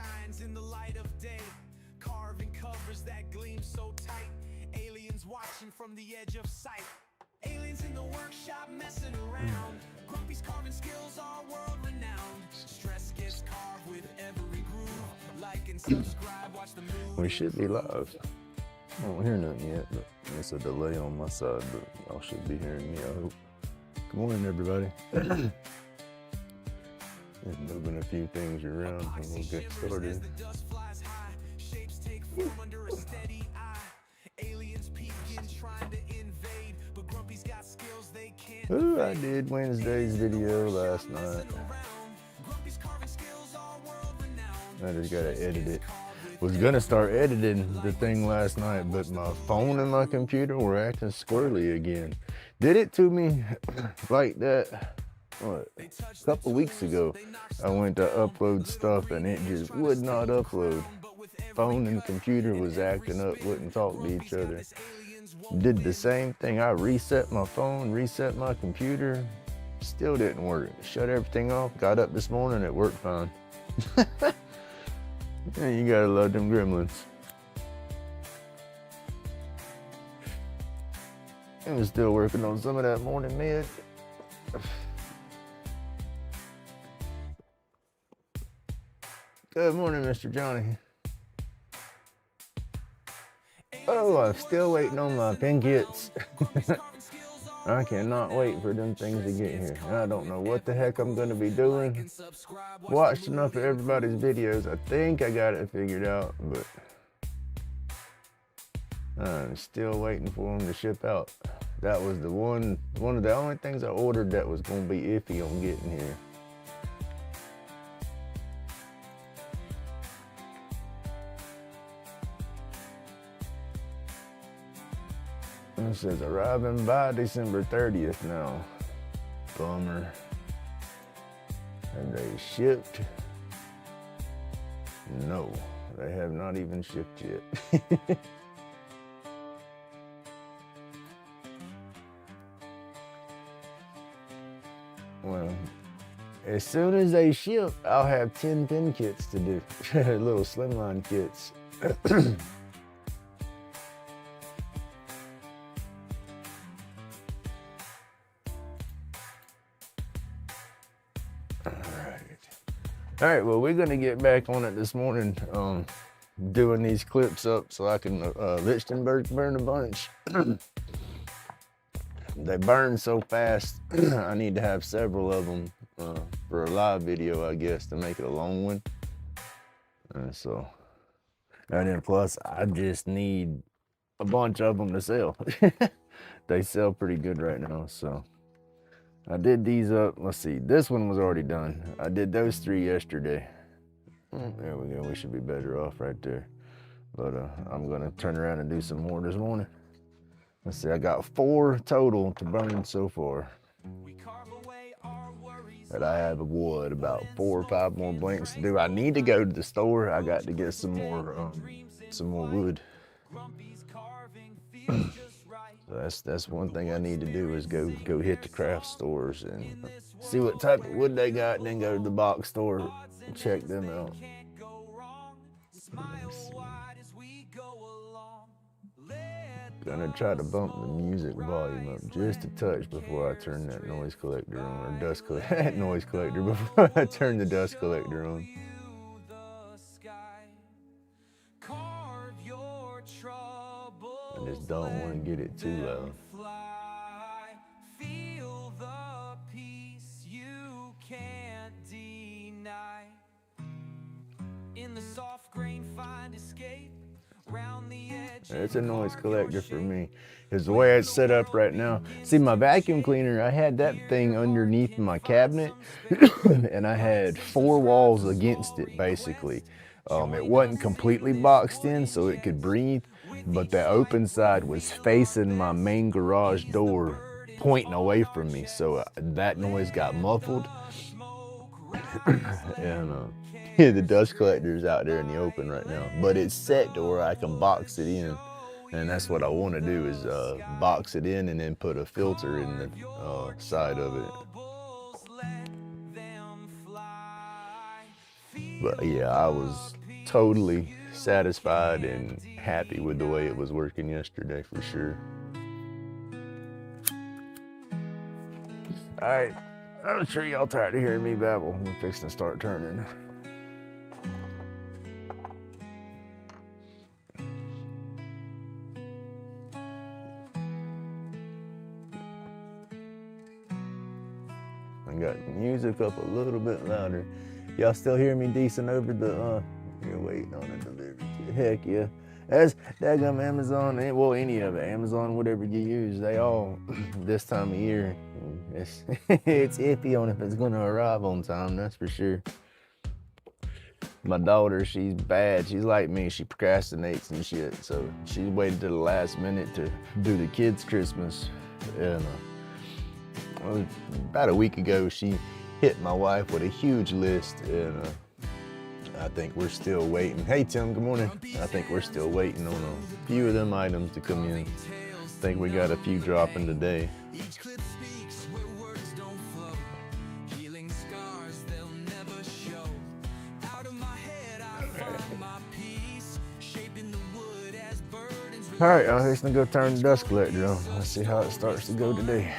shines in the light of day, carving covers that gleam so tight. Aliens watching from the edge of sight. Aliens in the workshop messing around. Grumpy's carving skills are world renowned. Stress gets carved with every groove. Like and subscribe, watch the movie. We should be live. I don't hear nothing yet, but it's a delay on my side, but y'all should be hearing me, I hope. Good morning, everybody. Just moving a few things around and we'll get started. Shapes take form under a steady eye. Aliens peeking, trying to invade, but Grumpy's got skills they can't. Ooh, I did Wednesday's video last night. Grumpy's carving skills are world renowned. I just gotta edit it. Was gonna start editing the thing last night, but my phone and my computer were acting squirrely again. Did it to me like that, what, a couple weeks ago. I went to upload stuff and it just would not upload. Phone and computer was acting up, wouldn't talk to each other. Did the same thing. I reset my phone, reset my computer, still didn't work. Shut everything off, got up this morning, it worked fine. Yeah, you gotta love them gremlins. I was still working on some of that morning med. Good morning, Mr. Johnny. Oh, I'm still waiting on my pin kits. I cannot wait for them things to get here. I don't know what the heck I'm gonna be doing. Watched enough of everybody's videos. I think I got it figured out, but I'm still waiting for them to ship out. That was the one of the only things I ordered that was gonna be iffy on getting here. It says arriving by December 30th now. Bummer. Have they shipped? No, they have not even shipped yet. Well, as soon as they ship, I'll have 10 pin kits to do. Little slimline kits. All right, well, we're gonna get back on it this morning, doing these clips up so I can, Lichtenberg burn a bunch. They burn so fast, I need to have several of them for a live video, I guess, to make it a long one. And then plus, I just need a bunch of them to sell. They sell pretty good right now, so. I did these up, let's see, this one was already done. I did those 3 yesterday. There we go, we should be better off right there. But I'm gonna turn around and do some more this morning. Let's see, I got 4 total to burn so far. But I have about 4 or 5 more blanks to do. I need to go to the store. I got to get some more wood. So that's one thing I need to do is go hit the craft stores and see what type of wood they got, and then go to the box store and check them out. Gonna try to bump the music volume up just a touch before I turn that noise collector on, or dust collector, noise collector, before I turn the dust collector on. I just don't want to get it too loud. Feel the peace you can't deny. In the soft grain, find escape. Round the edge. It's a noise collector for me. Because the way it's set up right now. See, my vacuum cleaner, I had that thing underneath my cabinet. And I had 4 walls against it, basically. It wasn't completely boxed in, so it could breathe. But the open side was facing my main garage door, pointing away from me, so that noise got muffled. And the dust collector is out there in the open right now, but it's set to where I can box it in, and that's what I want to do is box it in and then put a filter in the side of it. But yeah, I was totally satisfied and happy with the way it was working yesterday for sure. All right, I'm sure y'all tired of hearing me babble. I'm fixing to start turning. I got the music up a little bit louder. Y'all still hear me decent over the, you're waiting on a delivery. Heck yeah. That's daggum Amazon, well, any of it, Amazon, whatever you use, they all, this time of year, it's, it's iffy on if it's gonna arrive on time, that's for sure. My daughter, she's bad. She's like me. She procrastinates and shit. So she's waited to the last minute to do the kids' Christmas. And about a week ago, she hit my wife with a huge list. And I think we're still waiting. Hey, Tim, good morning. I think we're still waiting on a few of them items to come in. I think we got a few dropping today. All right, I'm just gonna go turn the dust collector on. Let's see how it starts to go today.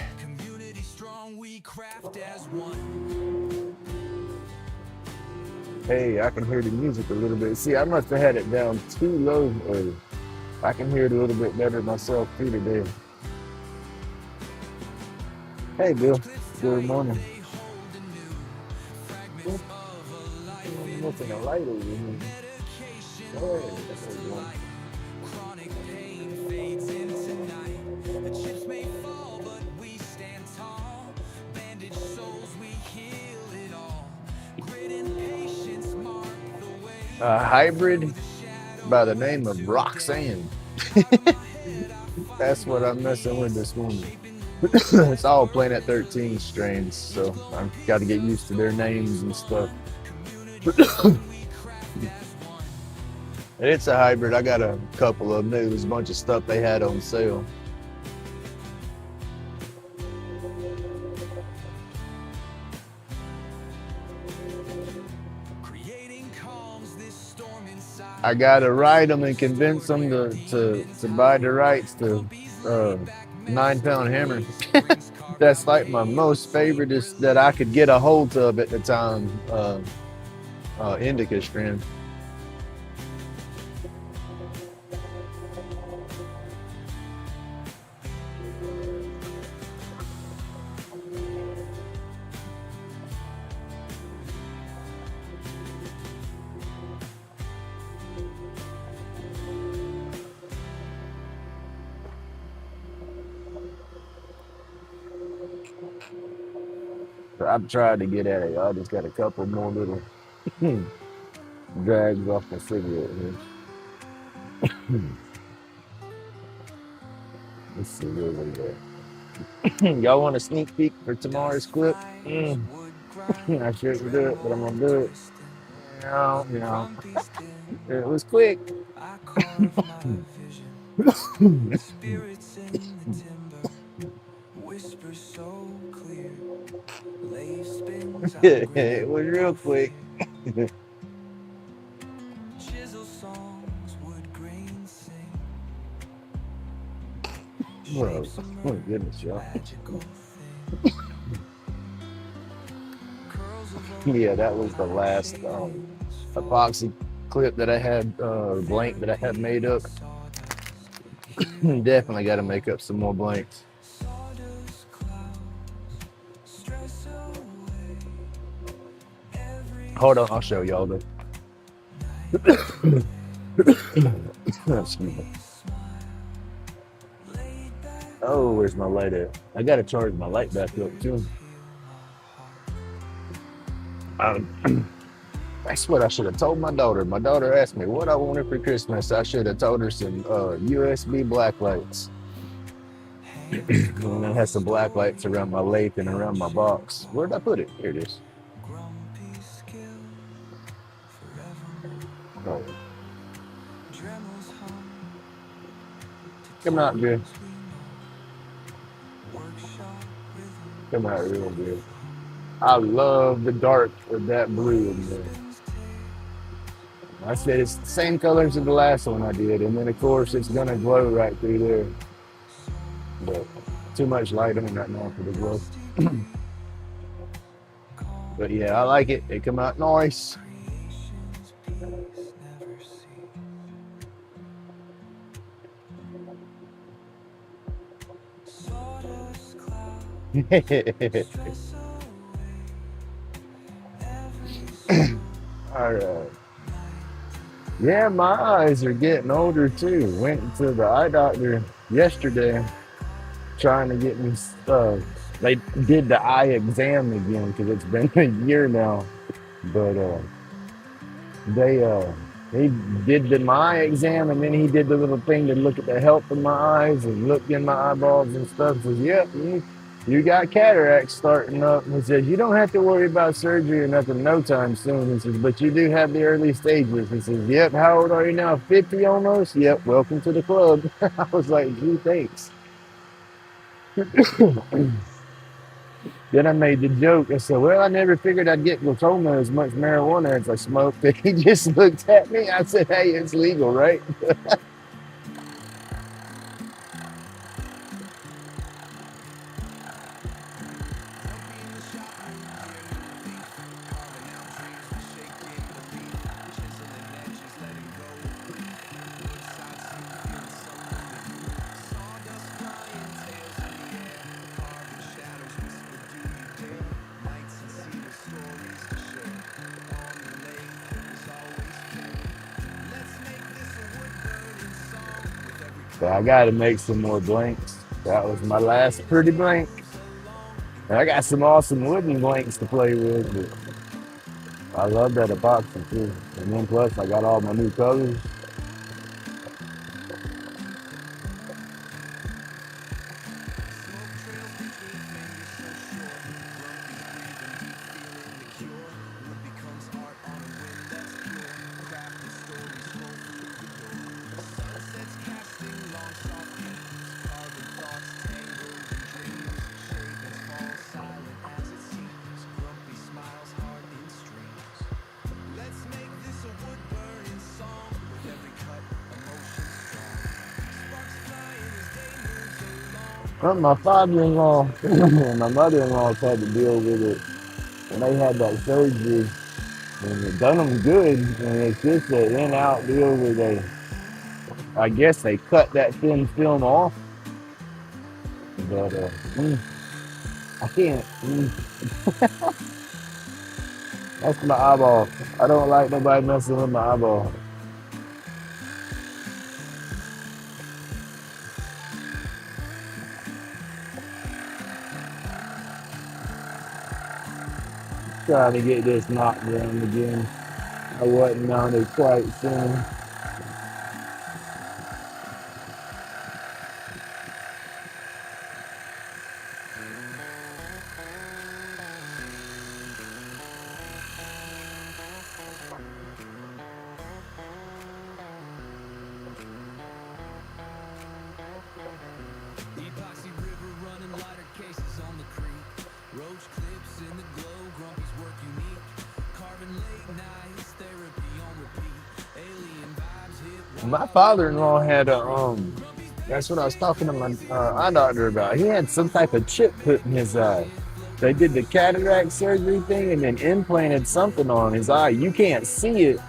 Hey, I can hear the music a little bit. See, I must have had it down too low. I can hear it a little bit better myself too today. Hey, Bill. Good morning. Looking a light over here. Hey, that's what we're doing. A hybrid by the name of Roxanne. That's what I'm messing with this morning. It's all Planet 13 strains, so I've got to get used to their names and stuff. It's a hybrid. I got a couple of them. There's a bunch of stuff they had on sale. I gotta ride them and convince them to buy the rights to 9-pound hammer. That's like my most favoriteest that I could get a hold of at the time. Indica strand. I've tried to get at it. I just got a couple more little drags off my cigarette here. Let's see where we at. Y'all want a sneak peek for tomorrow's clip? I shouldn't do it, but I'm gonna do it. No. It was quick. It was real quick. Whoa, oh goodness, y'all. Yeah, that was the last epoxy clip that I had, blank that I had made up. Definitely got to make up some more blanks. Hold on, I'll show y'all though. Excuse me. Oh, where's my light at? I gotta charge my light back up too. That's what I should have told my daughter. My daughter asked me what I wanted for Christmas. I should have told her some USB black lights. And I had some black lights around my lathe and around my box. Where did I put it? Here it is. Oh. Come out good. Come out real good. I love the dark of that blue in there. I said it's the same colors as the last one I did, and then of course it's gonna glow right through there. But too much light on right now for the glow. But yeah, I like it. It come out nice. All right. Yeah, my eyes are getting older too. Went to the eye doctor yesterday trying to get me they did the eye exam again because it's been a year now. But they he did my exam and then he did the little thing to look at the health of my eyes and look in my eyeballs and stuff. Says, yep, you got cataracts starting up. And he says, you don't have to worry about surgery or nothing no time soon. He says, but you do have the early stages. He says, yep, how old are you now? 50 almost? Yep, welcome to the club. I was like, gee, thanks. Then I made the joke. I said, well, I never figured I'd get glaucoma as much marijuana as I smoked. And he just looked at me. I said, hey, it's legal, right? So I got to make some more blanks. That was my last pretty blank. And I got some awesome wooden blanks to play with. But I love that epoxy too. And then plus I got all my new colors. Well, my father-in-law and my mother-in-law had to deal with it. And they had that surgery and it done them good. And it's just an in-out deal where I guess they cut that thin film off. But I can't. That's my eyeball. I don't like nobody messing with my eyeball. Trying to get this knocked down again. I wasn't on it quite soon. Epoxy river running lighter cases on the creek. Roach clips in the glow, Grumpy's work unique. Carving late nights, therapy on repeat. Alien vibes hit. My father-in-law had that's what I was talking to my eye doctor about. He had some type of chip put in his eye. They did the cataract surgery thing and then implanted something on his eye. You can't see it,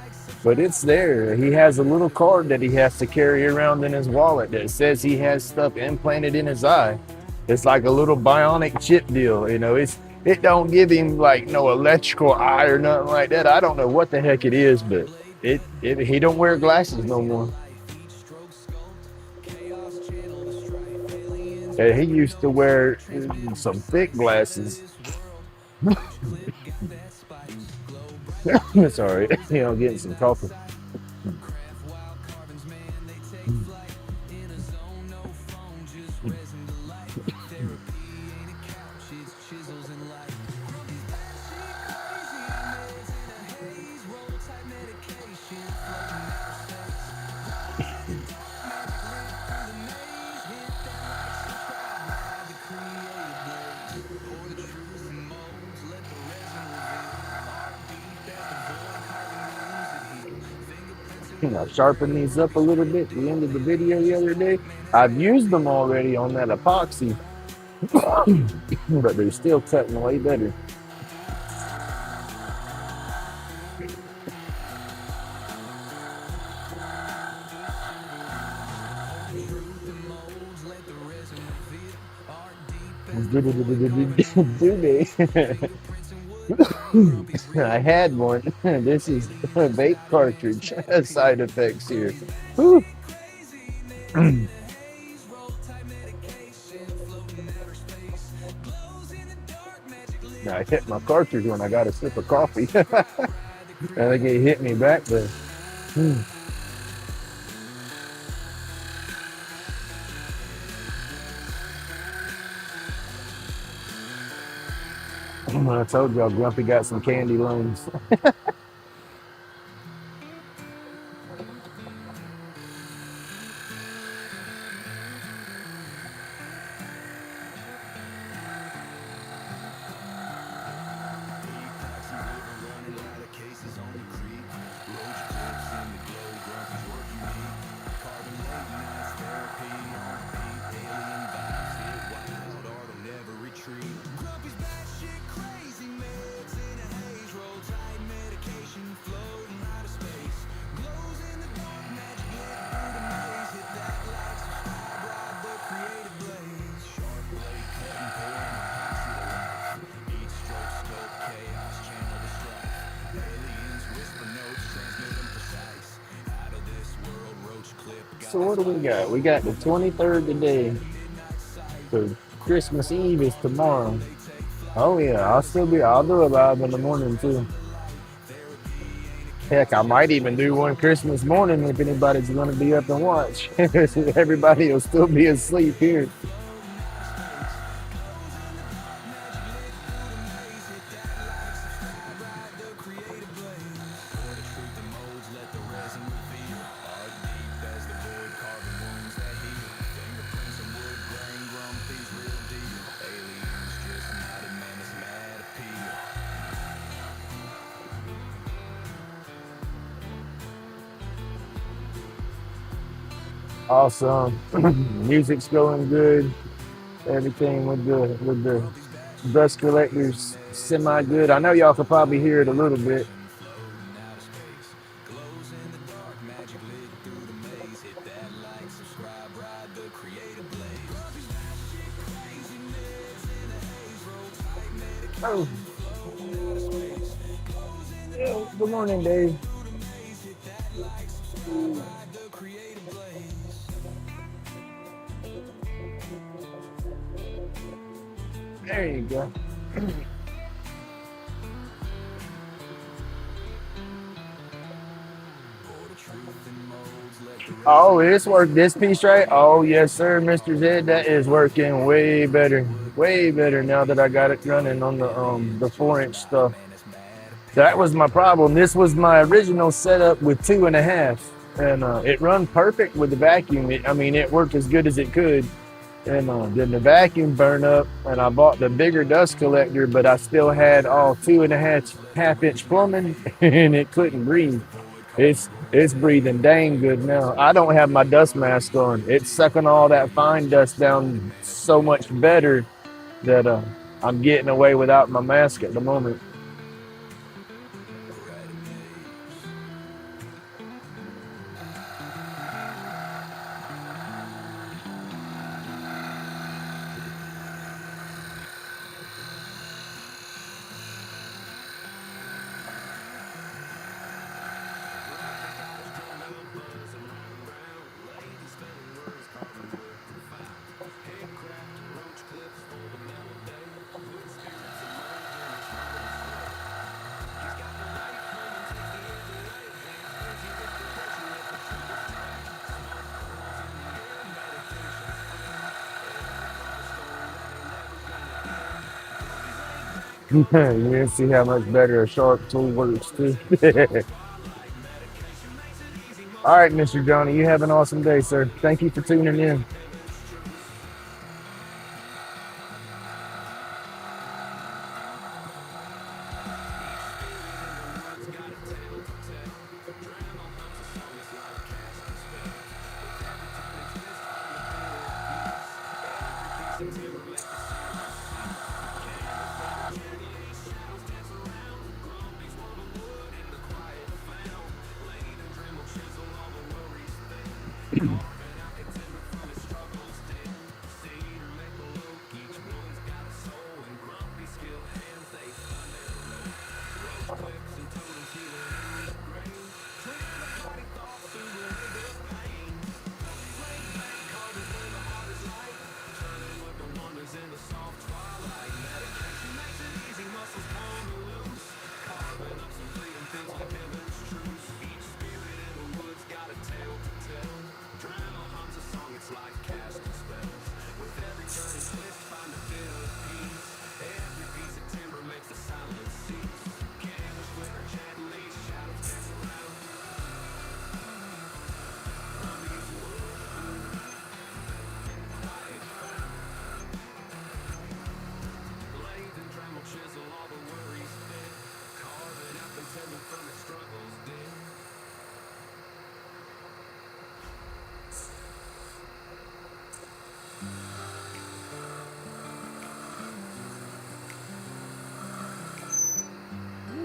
but it's there. He has a little card that he has to carry around in his wallet that says he has stuff implanted in his eye. It's like a little bionic chip deal. It don't give him like no electrical eye or nothing like that. I don't know what the heck it is, but he don't wear glasses no more. Yeah, he used to wear some thick glasses. Sorry, getting some coffee. I sharpened these up a little bit at the end of the video the other day. I've used them already on that epoxy, but they're still cutting way better. Do they? I had one. This is a vape cartridge side effects here. Whew. I hit my cartridge when I got a sip of coffee. I think it hit me back, but I told y'all Grumpy got some candy loans. So what do we got? We got the 23rd today. So Christmas Eve is tomorrow. Oh yeah, I'll do a live in the morning too. Heck, I might even do one Christmas morning if anybody's gonna be up and watch. Everybody will still be asleep here. Awesome. Music's going good. Everything with the dust collectors semi good. I know y'all could probably hear it a little bit. Oh. Yeah, good morning, Dave. There you go. Oh, this worked. This piece right? Oh, yes, sir, Mr. Zed. That is working way better. Way better now that I got it running on the 4-inch stuff. That was my problem. This was my original setup with 2.5, and it run perfect with the vacuum. I mean, it worked as good as it could. And then the vacuum burned up, and I bought the bigger dust collector, but I still had all 2.5 inch plumbing, and it couldn't breathe. It's breathing dang good now. I don't have my dust mask on. It's sucking all that fine dust down so much better that I'm getting away without my mask at the moment. You can see how much better a sharp tool works too. All right, Mr. Johnny, you have an awesome day, sir. Thank you for tuning in.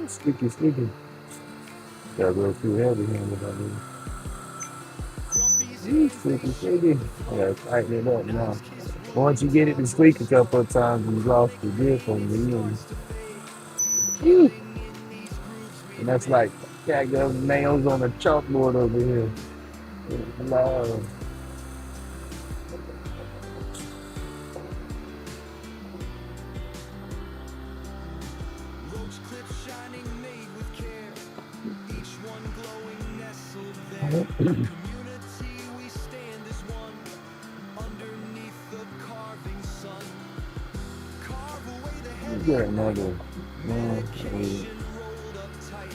Sticky, sticky. Gotta go too heavy handed on me. Sticky, sticky. I gotta tighten it up now. Once you get it to squeak a couple of times, you lost the grip on me. And that's like cat nails on a chalkboard over here. Lord. Roach clips shining, made with care. Each one glowing, nestled there. Community, we stand as one. Underneath the carving sun. Carve away the You heavy got night. another. Medication rolled up tight.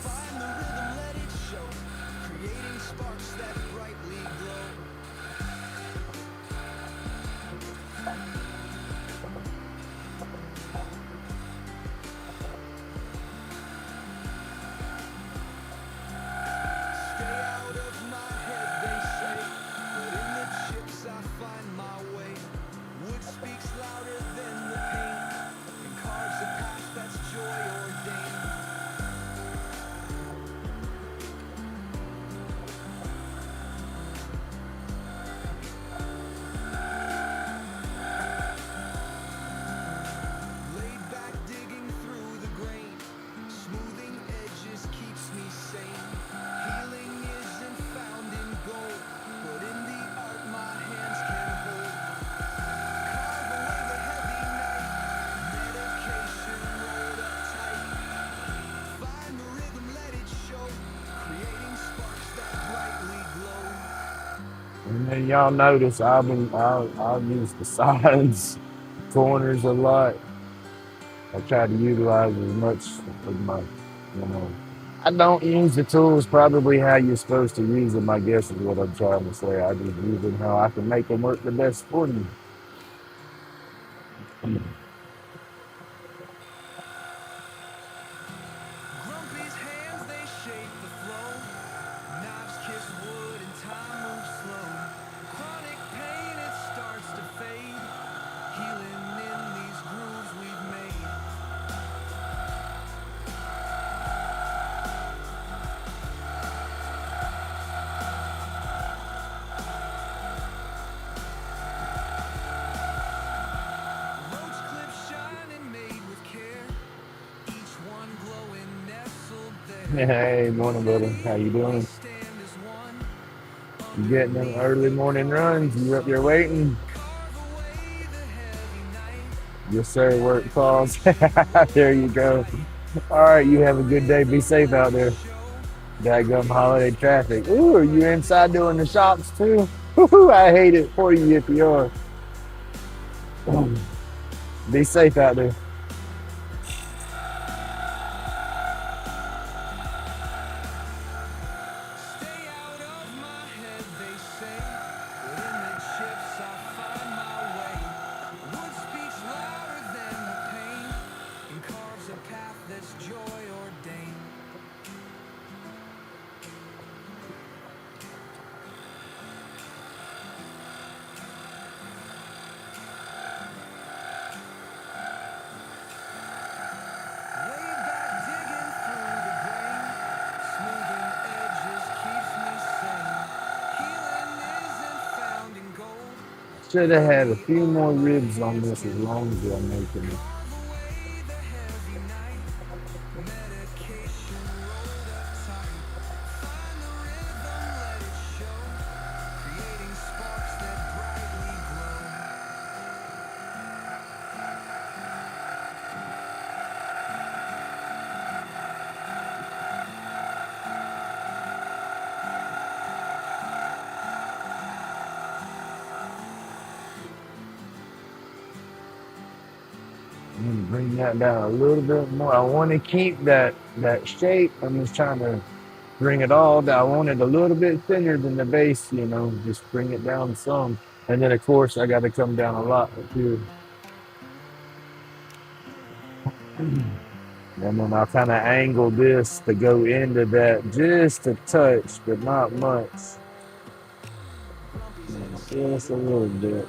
Find the rhythm, let it show. Creating sparks that brightly glow. Stay out of my head, they say, but in the chips I find my way. Wood speaks louder than the pain, and carves a path that's joy ordained. Laid back, digging through the grain, smoothing edges keeps me sane. Healing isn't found in gold, but in the art my hands can hold. Carve away the heavy night, medication rolled up tight. Find the rhythm, let it show, creating sparks that brightly glow. And then y'all notice I'll use the sides, corners a lot. I try to utilize as much of my, you know. I don't use the tools probably how you're supposed to use them, I guess is what I'm trying to say. I just use them how I can make them work the best for me. Grumpy's hands, they shape the flow. Knives kiss wood and time moves slow. Chronic pain, it starts to fade. Healing in these grooves we've made. Roach clips shining, made with care. Each one glowing, nestled there. Hey, morning, brother. How you We doing? stand as one. You getting them early morning runs? You up there waiting? Carve away the heavy night. Yes, sir. Work calls. There you go. All right. You have a good day. Be safe out there. Daggum holiday traffic. Ooh, are you inside doing the shops too? Ooh, I hate it for you if you are. Be safe out there. Stay out of my head, they say, but in the chips I find my way. Wood speaks louder than the pain, and carves a path that's joy ordained. Should have had a few more ribs on this as long as I'm making it. I'm gonna bring that down a little bit more. I want to keep that shape. I'm just trying to bring it all down. I want it a little bit thinner than the base, you know, just bring it down some. And then of course I got to come down a lot up here. And then I'll kind of angle this to go into that just a touch, but not much. Just a little bit.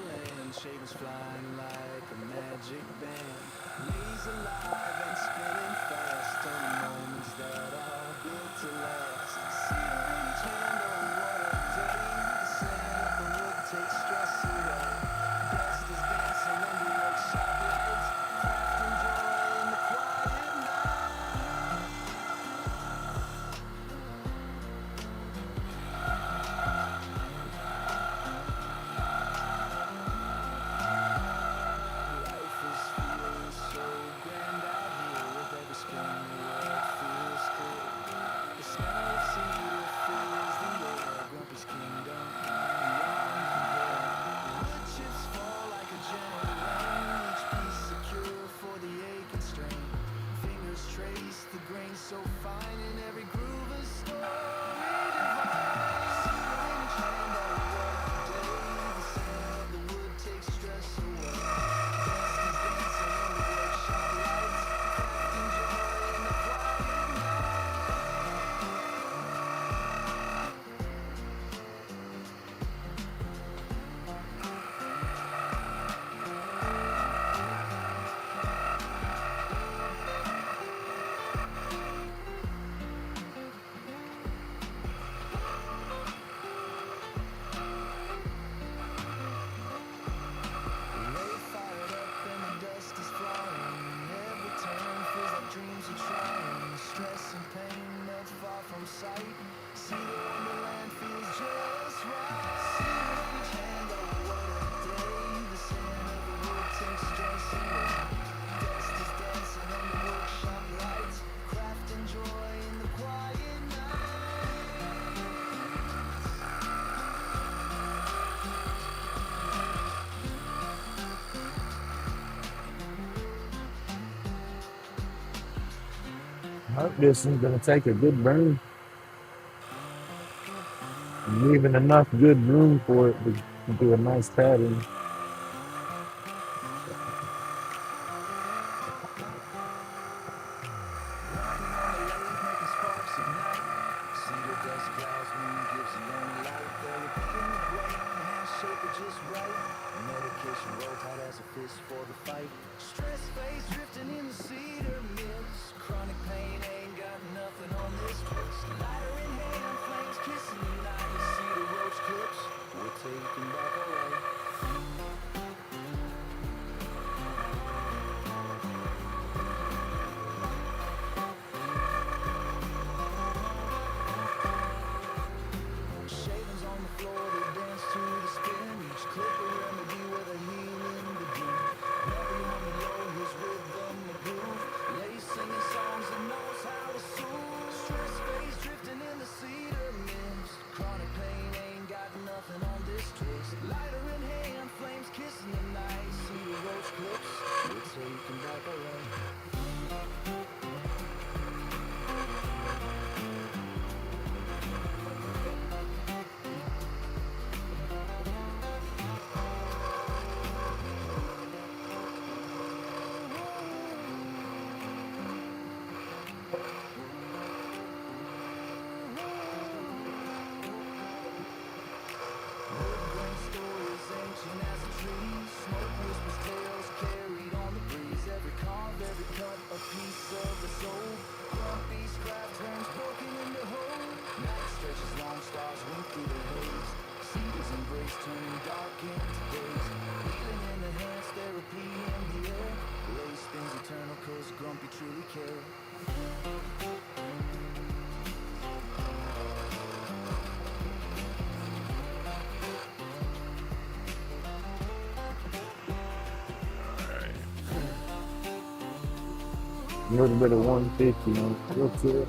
I hope this is gonna take a good burn. I'm leaving enough good room for it to do a nice pattern. seas embrace, turning dark into days. Breathing in enhanced therapy in the air. Lace things eternal, cause Grumpy truly cared. A little bit of 150 on the tip.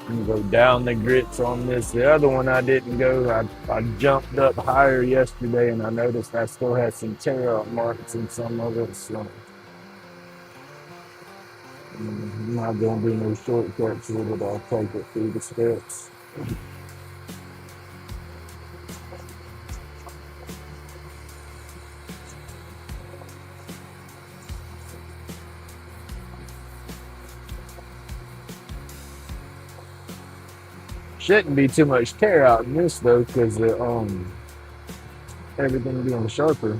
I'm gonna go down the grits on this. The other one I didn't go. I jumped up higher yesterday and I noticed I still had some tear out marks in some of it. So I'm not gonna do no shortcuts with it. I'll take it through the steps. Shouldn't be too much tear out in this though, because everything being sharper.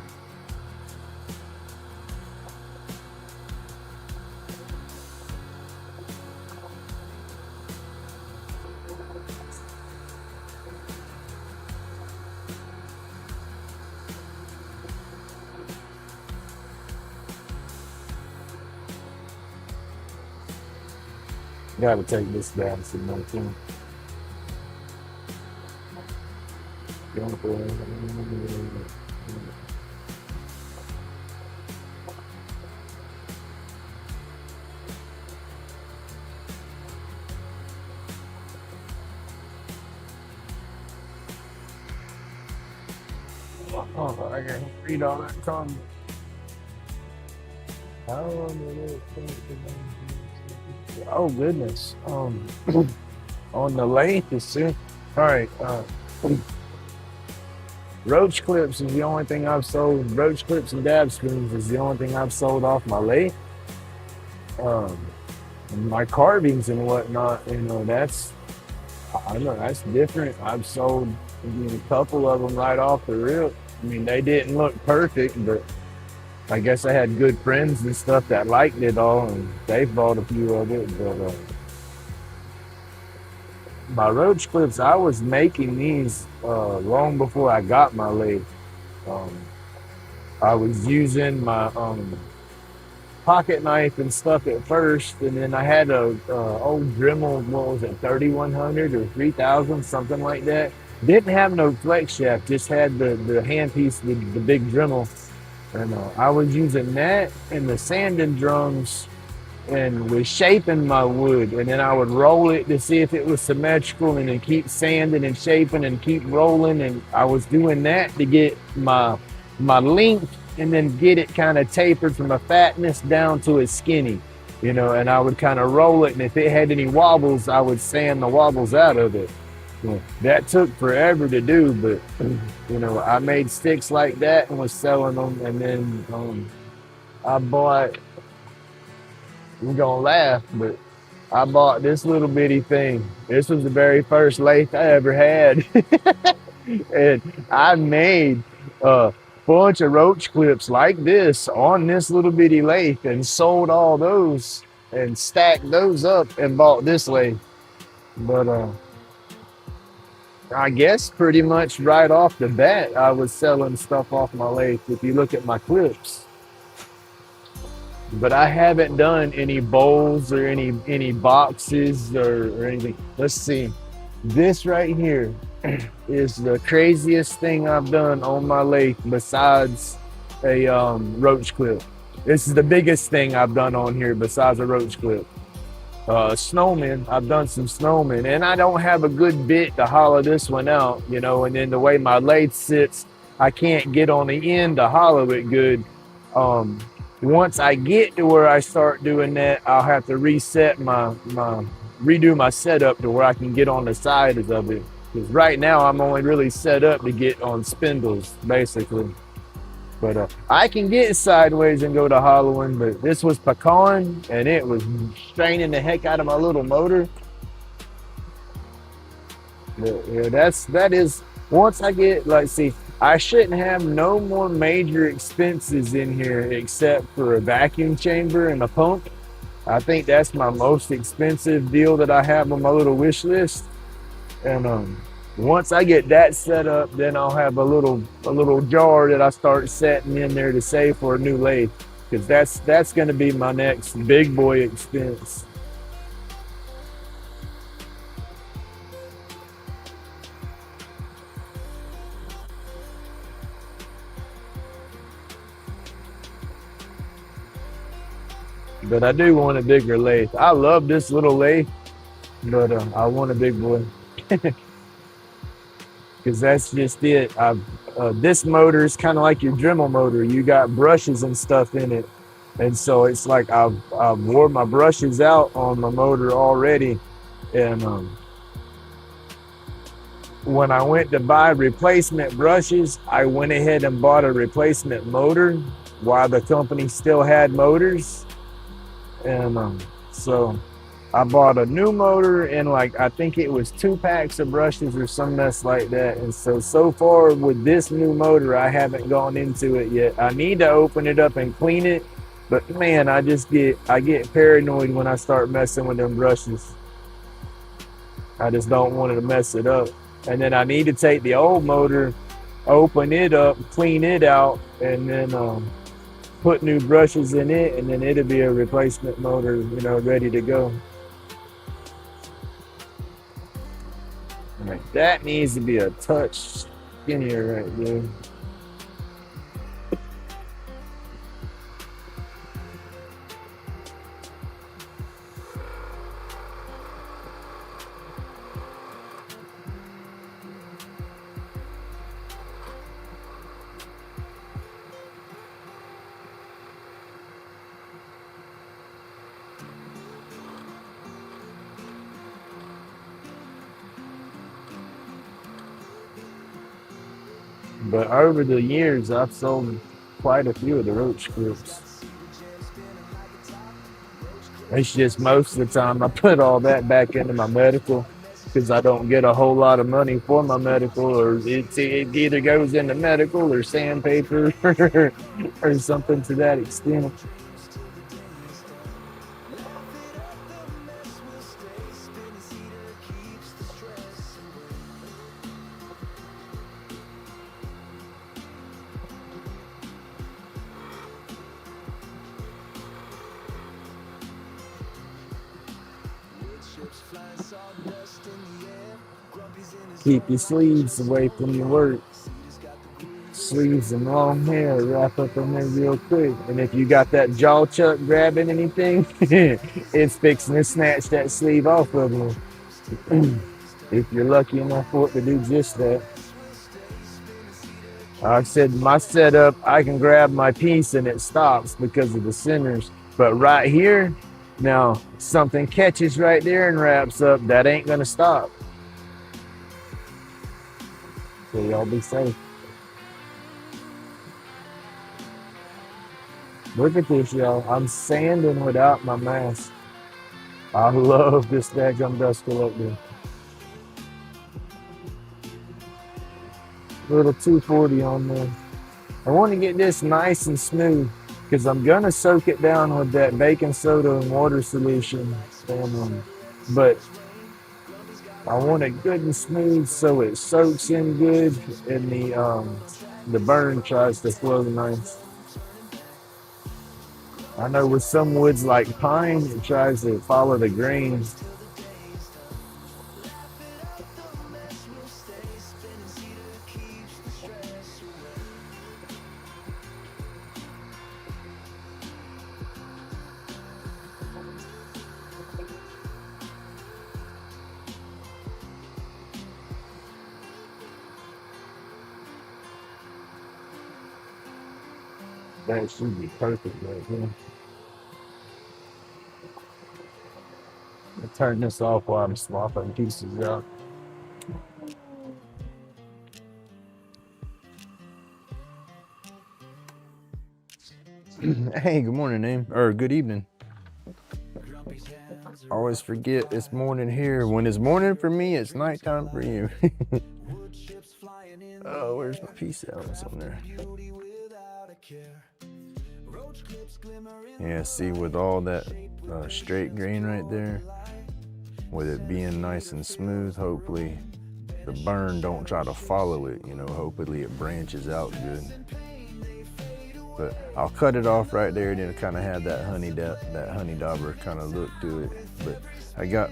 Gotta take this down some more too. Oh, I can't read all that comment. Oh goodness. On the Lathe is soon. All right. Roach clips is the only thing I've sold. Roach clips and dab spoons is the only thing I've sold off my Lathe. My carvings and whatnot, that's different. I've sold a couple of them right off the rip. I mean, they didn't look perfect, but I guess I had good friends and stuff that liked it all, and they've bought a few of it. But my roach clips, I was making these long before I got my Lathe. I was using my pocket knife and stuff at first, and then I had a old Dremel, what was it, 3100 or 3000, something like that. Didn't have no flex shaft, just had the handpiece with the big Dremel, and I was using that and the sanding drums and was shaping my wood, and then I would roll it to see if it was symmetrical, and then keep sanding and shaping and keep rolling, and I was doing that to get my length and then get it kind of tapered from a fatness down to a skinny, and I would kind of roll it, and if it had any wobbles, I would sand the wobbles out of it. That took forever to do, but I made sticks like that and was selling them, and then I bought, you're gonna laugh, but I bought this little bitty thing. This was the very first lathe I ever had. And I made a bunch of roach clips like this on this little bitty lathe and sold all those and stacked those up and bought this lathe. But I guess pretty much right off the bat, I was selling stuff off my lathe if you look at my clips. But I haven't done any bowls or any boxes or anything. Let's see. This right here is the craziest thing I've done on my lathe besides a roach clip. This is the biggest thing I've done on here besides a roach clip. Snowmen, I've done some snowmen, and I don't have a good bit to hollow this one out, and then the way my lathe sits, I can't get on the end to hollow it good. Once I get to where I start doing that, I'll have to reset redo my setup to where I can get on the sides of it. Because right now I'm only really set up to get on spindles, basically. But I can get sideways and go to hollowing, but this was pecan and it was straining the heck out of my little motor. But yeah, that is, once I get, I shouldn't have no more major expenses in here except for a vacuum chamber and a pump. I think that's my most expensive deal that I have on my little wish list. And Once I get that set up, then I'll have a little jar that I start setting in there to save for a new lathe, because that's going to be my next big boy expense. But I do want a bigger lathe. I love this little lathe, but I want a big boy. Because that's just it. This motor is kind of like your Dremel motor. You got brushes and stuff in it, and so it's like I've wore my brushes out on my motor already, and when I went to buy replacement brushes, I went ahead and bought a replacement motor while the company still had motors, and so I bought a new motor and like I think it was 2 packs of brushes or some mess like that. And so far with this new motor, I haven't gone into it yet. I need to open it up and clean it, but man, I get paranoid when I start messing with them brushes. I just don't want to mess it up. And then I need to take the old motor, open it up, clean it out, and then put new brushes in it, and then it'll be a replacement motor, you know, ready to go. Like that needs to be a touch skinnier right there. But over the years, I've sold quite a few of the roach clips. It's just most of the time I put all that back into my medical because I don't get a whole lot of money for my medical, or it either goes into medical or sandpaper or something to that extent. Keep your sleeves away from your work. Sleeves and long hair, wrap up in there real quick. And if you got that jaw chuck grabbing anything, it's fixing to snatch that sleeve off of you. If you're lucky enough for it to do just that. Like I said, my setup, I can grab my piece and it stops because of the centers. But right here, now something catches right there and wraps up, that ain't gonna stop. So y'all be safe. Look at this, y'all. I'm sanding without my mask. I love this daggum dust collector. Little 240 on there. I want to get this nice and smooth because I'm gonna soak it down with that baking soda and water solution. But I want it good and smooth so it soaks in good and the burn tries to flow nice. I know with some woods like pine, it tries to follow the grains. That should be perfect right here. I'll turn this off while I'm swapping pieces out. Hey, good morning, name, or good evening. Always forget it's morning here. When it's morning for me, it's nighttime for you. Oh, where's my piece out? It's on there. Yeah, see, with all that straight grain right there, with it being nice and smooth, hopefully the burn don't try to follow it, you know, hopefully it branches out good. But I'll cut it off right there, and then kind of have that honey dauber kind of look to it. But I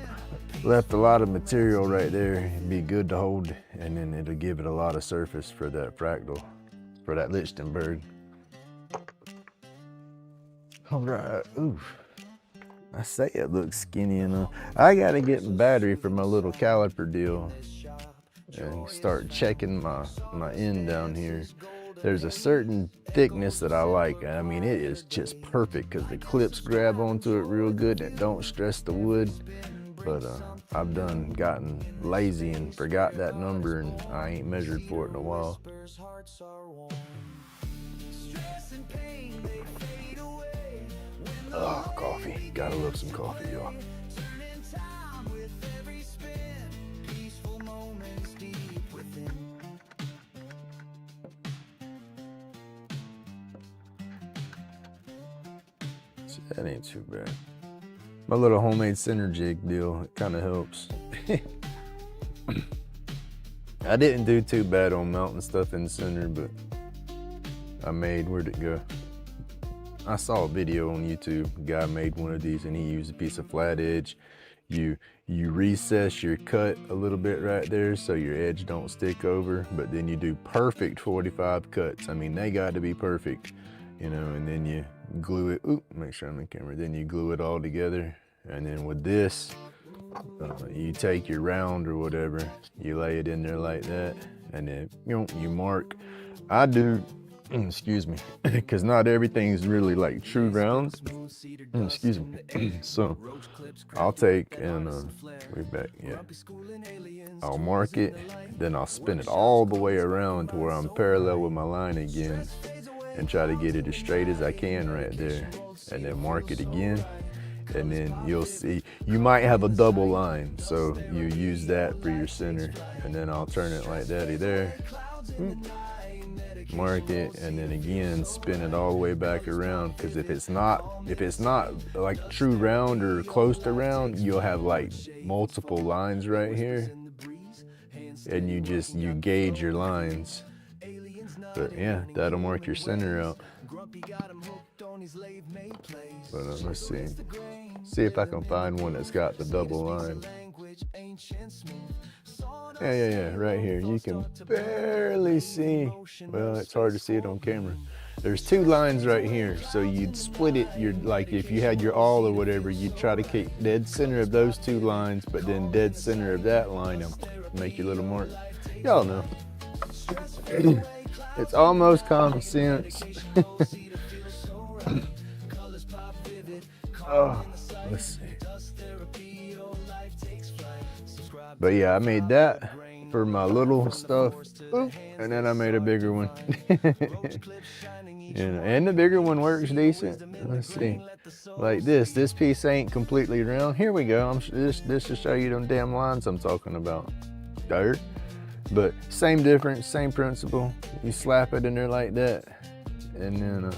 left a lot of material right there. It'd be good to hold, and then it'll give it a lot of surface for that fractal, for that Lichtenberg. All right, ooh. I say it looks skinny enough. I gotta get a battery for my little caliper deal and start checking my end down here. There's a certain thickness that I like. I mean, it is just perfect because the clips grab onto it real good and don't stress the wood. But I've gotten lazy and forgot that number, and I ain't measured for it in a while. Oh, coffee. Gotta love some coffee, y'all. See, that ain't too bad. My little homemade center jig deal, it kind of helps. I didn't do too bad on mounting stuff in the center, but where'd it go? I saw a video on YouTube. A guy made one of these, and he used a piece of flat edge. You recess your cut a little bit right there so your edge don't stick over, but then you do perfect 45 cuts. I mean, they got to be perfect, you know, and then you glue it. Oop, make sure I'm in camera. Then you glue it all together, and then with this, you take your round or whatever, you lay it in there like that, and then you mark. I do. Excuse me, because not everything's really like true rounds. Excuse me. So I'll take and way back, yeah. I'll mark it, then I'll spin it all the way around to where I'm parallel with my line again, and try to get it as straight as I can right there, and then mark it again, and then you'll see you might have a double line, so you use that for your center, and then I'll turn it like that there. Mark it, and then again spin it all the way back around, because if it's not like true round or close to round, you'll have like multiple lines right here, and you gauge your lines. But yeah, that'll mark your center out. But let's see if I can find one that's got the double line. Yeah, right here. You can barely see. Well, it's hard to see it on camera. There's two lines right here, so you'd split it. Like if you had your awl or whatever, you'd try to keep dead center of those two lines, but then dead center of that line and make your little mark. Y'all know. It's almost common sense. Oh, let's see. But yeah, I made that for my little stuff, and then I made a bigger one. And the bigger one works decent. Let's see, like this piece ain't completely round. Here we go. This to show you them damn lines I'm talking about. Dirt, but same difference, same principle. You slap it in there like that, and then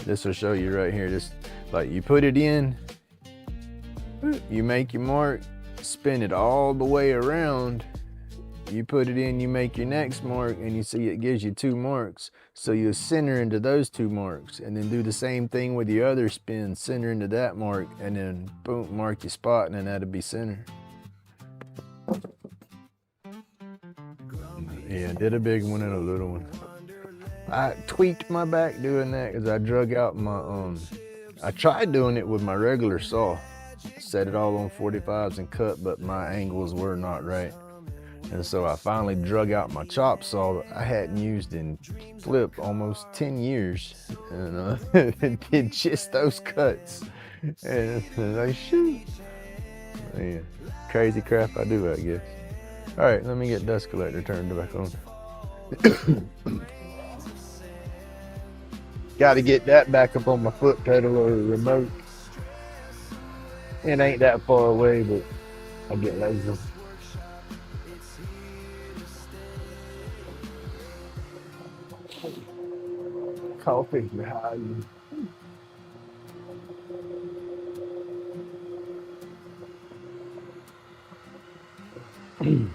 this will show you right here. This, like, you put it in, you make your mark, spin it all the way around, you put it in, you make your next mark, and you see it gives you two marks, so you center into those two marks, and then do the same thing with your other spin, center into that mark, and then boom, mark your spot, and then that'll be center. Yeah, did a big one and a little one. I tweaked my back doing that because I drug out my I tried doing it with my regular saw, set it all on 45s and cut, but my angles were not right. And so I finally drug out my chop saw that I hadn't used in flip almost 10 years, and did just those cuts. And I shoot. Yeah, crazy crap I do, I guess. All right, let me get dust collector turned back on. Got to get that back up on my foot pedal or remote. It ain't that far away, but I get lazy. Coffee behind you.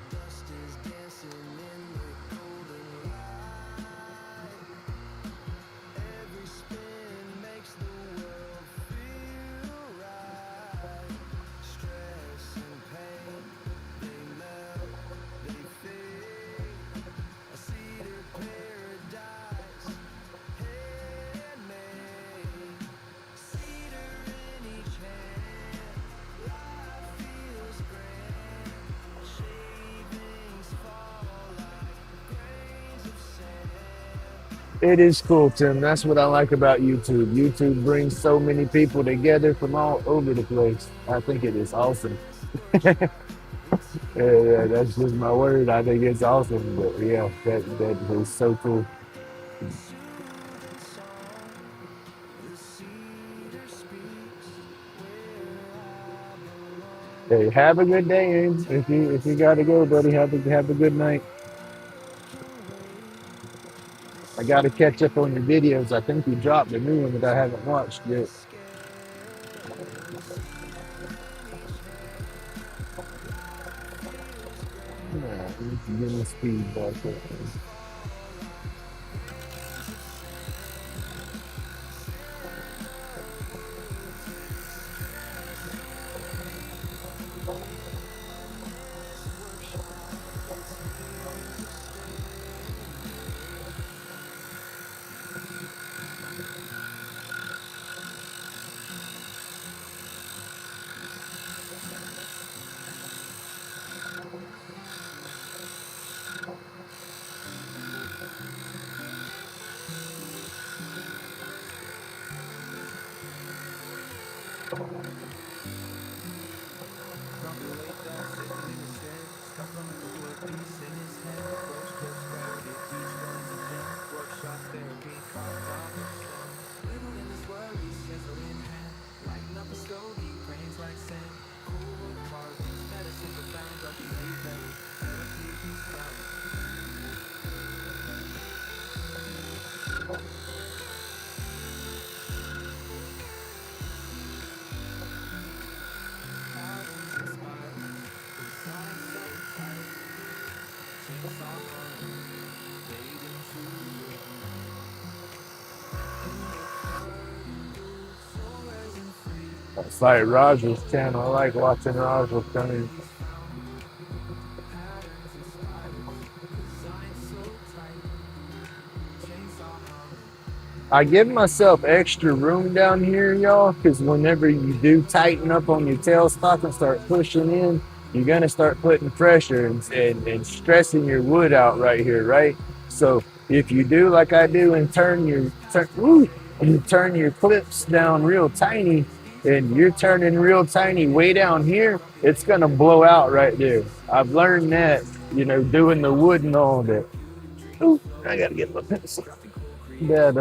It is cool, Tim. That's what I like about YouTube. YouTube brings so many people together from all over the place. I think it is awesome. Yeah, that's just my word. I think it's awesome. But yeah, that is so cool. Hey, have a good day, Ames. If you gotta go, buddy, have a good night. I gotta catch up on your videos. I think you dropped a new one that I haven't watched yet. Yeah, give me speed back there. Grumpy laid back, sitting in his den, scuffling with the wood piece in his hand. Approach clips, bracket, each running the pen. Workshop therapy, carved off the stem. Living in his worries, chisel in hand. Lighting up a stogie, brains like sand. Cool wood carvings, medicine profound. Grumpy laid back, therapy he's found. Patterns and spirals, design so tight. Chainsaw hunters, wading through the so resin free. It's like Roger's channel. I like watching Roger coming. Patterns and spirals, design so tight. Chainsaw hunters. I give myself extra room down here, y'all, because whenever you do tighten up on your tailstock and start pushing in, you're gonna start putting pressure and stressing your wood out right here, right? So if you do like I do and turn your clips down real tiny, and you're turning real tiny way down here, it's gonna blow out right there. I've learned that, doing the wood and all that. Ooh, I gotta get my pencil. That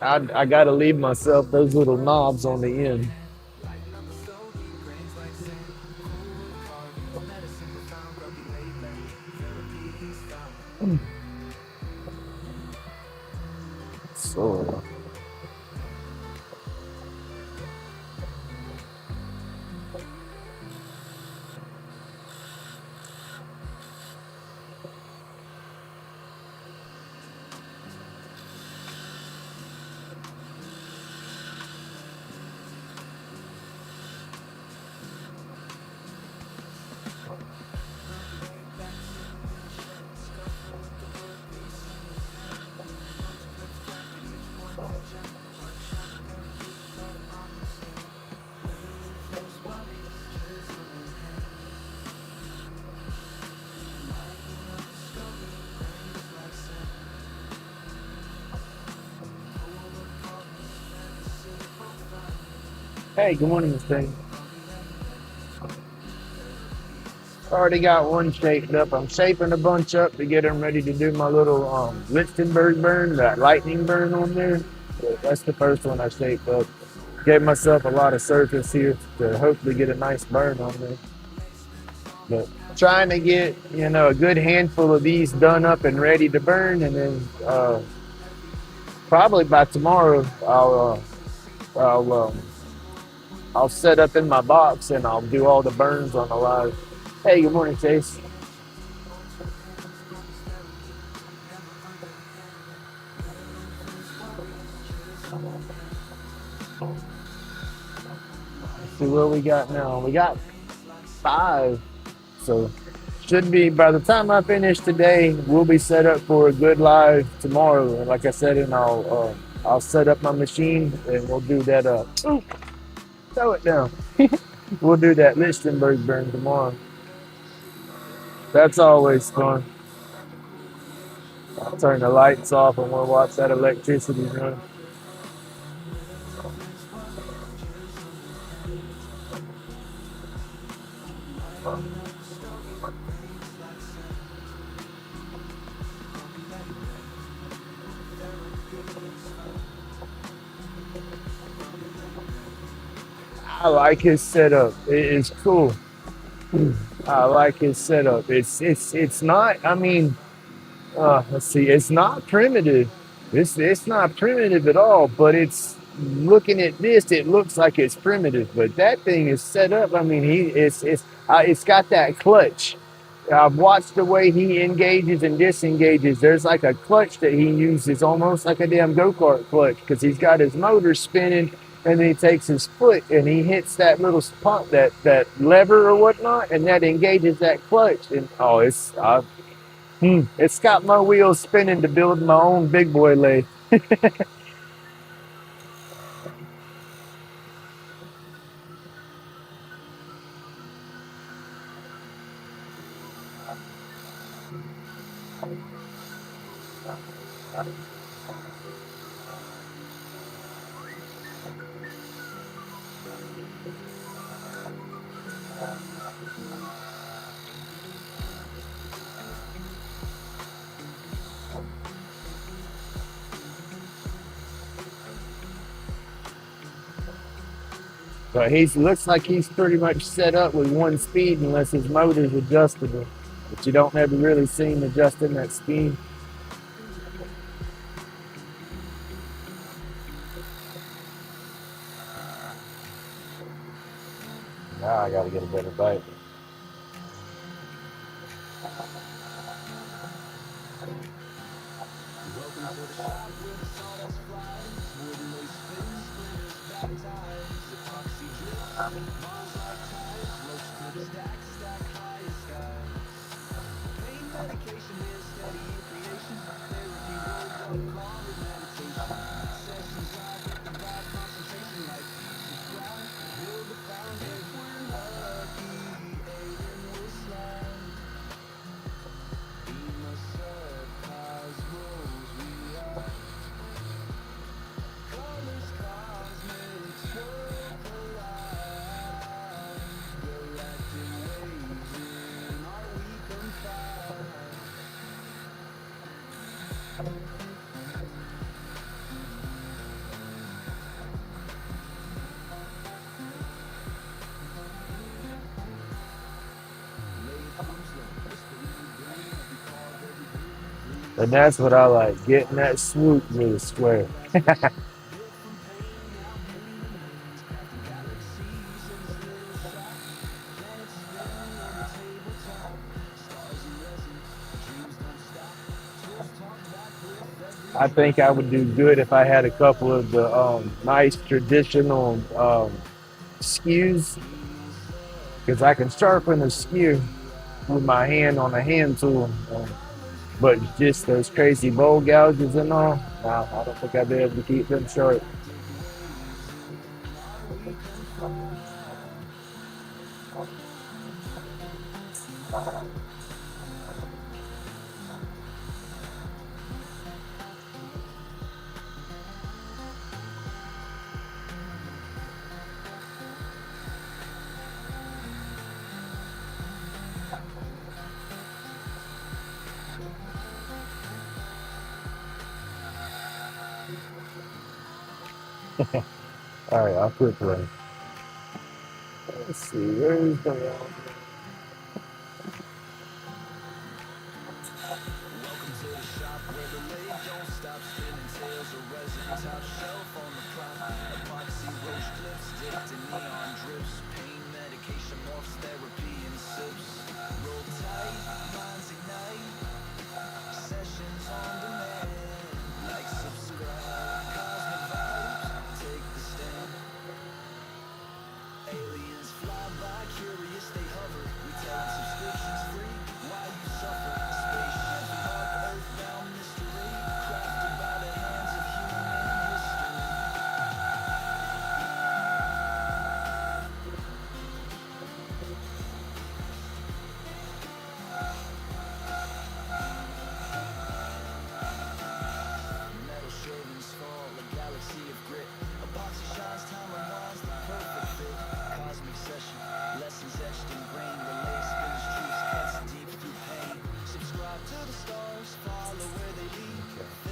I gotta leave myself those little knobs on the end. Lighting up a stogie, brains like sand. Cool carvings, medicine profound. Grumpy laid back, therapy he's found. So hey, good morning, Miss Thing. Already got one shaped up. I'm shaping a bunch up to get them ready to do my little Lichtenberg burn, that lightning burn on there. So that's the first one I shaped up. Gave myself a lot of surface here to hopefully get a nice burn on there. But trying to get, a good handful of these done up and ready to burn, and then probably by tomorrow I'll set up in my box and I'll do all the burns on the live. Hey, good morning, Chase. Let's see what we got now. We got 5. So should be, by the time I finish today, we'll be set up for a good live tomorrow. And like I said, and I'll set up my machine and we'll do that throw it down. We'll do that Lichtenberg burn tomorrow. That's always fun. I'll turn the lights off and we'll watch that electricity run. I like his setup. It's cool. I like his setup. It's not. I mean, let's see. It's not primitive. It's not primitive at all. But it's looking at this. It looks like it's primitive. But that thing is set up. I mean, it's got that clutch. I've watched the way he engages and disengages. There's like a clutch that he uses, almost like a damn go-kart clutch, because he's got his motor spinning, and then he takes his foot and he hits that little pump, that lever or whatnot, and that engages that clutch. And oh, it's got my wheels spinning to build my own big boy lathe. But he looks like he's pretty much set up with one speed unless his motor's adjustable. But you don't ever really see him adjusting that speed. Now I gotta get a better bike. And that's what I like, getting that swoop really square. I think I would do good if I had a couple of the nice traditional skews, because I can sharpen a skew with my hand on a hand tool. But just those crazy bowl gouges and all, nah, I don't think I'd be able to keep them short. All right, I'll quit playing. Let's see, where's the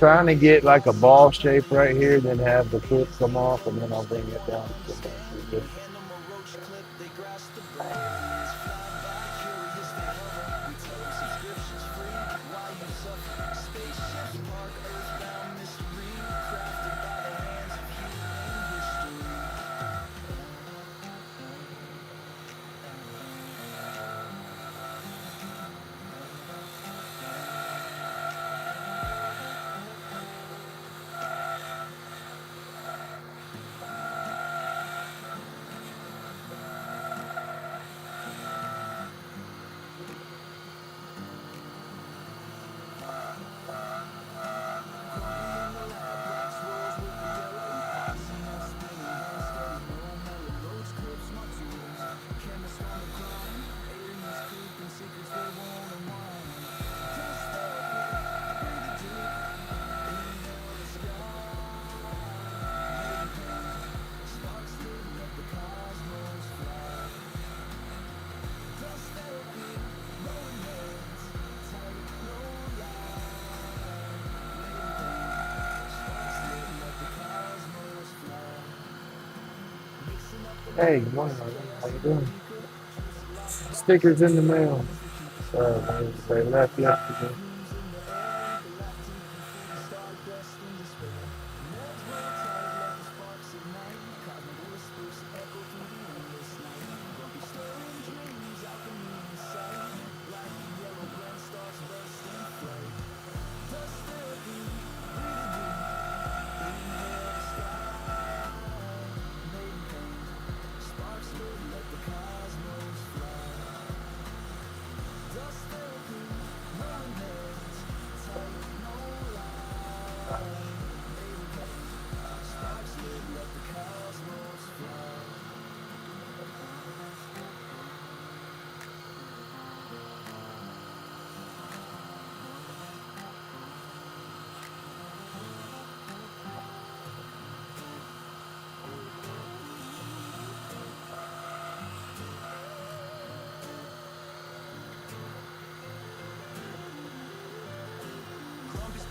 trying to get like a ball shape right here, then have the clip come off, and then I'll bring it down. Hand 'em a roach clip, they grasp the brain. Aliens fly by, curious they hover. We tell them subscriptions free. Why you suffer? Spaceships park, earthbound mystery, crafted by the hands of human history. Hey, good morning. How you doing? Stickers in the mail. They left yesterday.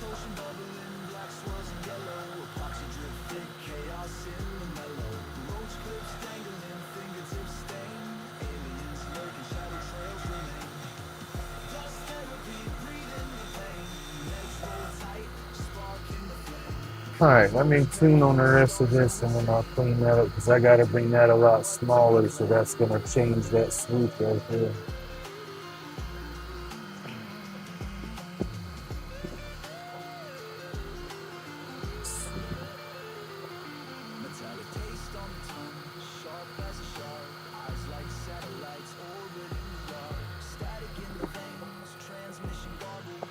Potion bubbling, black swirls and yellow, epoxy drip thick, chaos in the mellow. Roach clips dangling, fingertips stained, aliens lurking, shadow trails remain. Dust therapy, breathing the pain, legs roll tight, spark in the flame. All right, let me tune on the rest of this, and then I'll clean that up because I got to bring that a lot smaller, so that's gonna change that swoop right there. Metallic taste on the tongue, sharp as a shark, eyes like satellites orbiting the dark. Static in the veins, transmission garbled,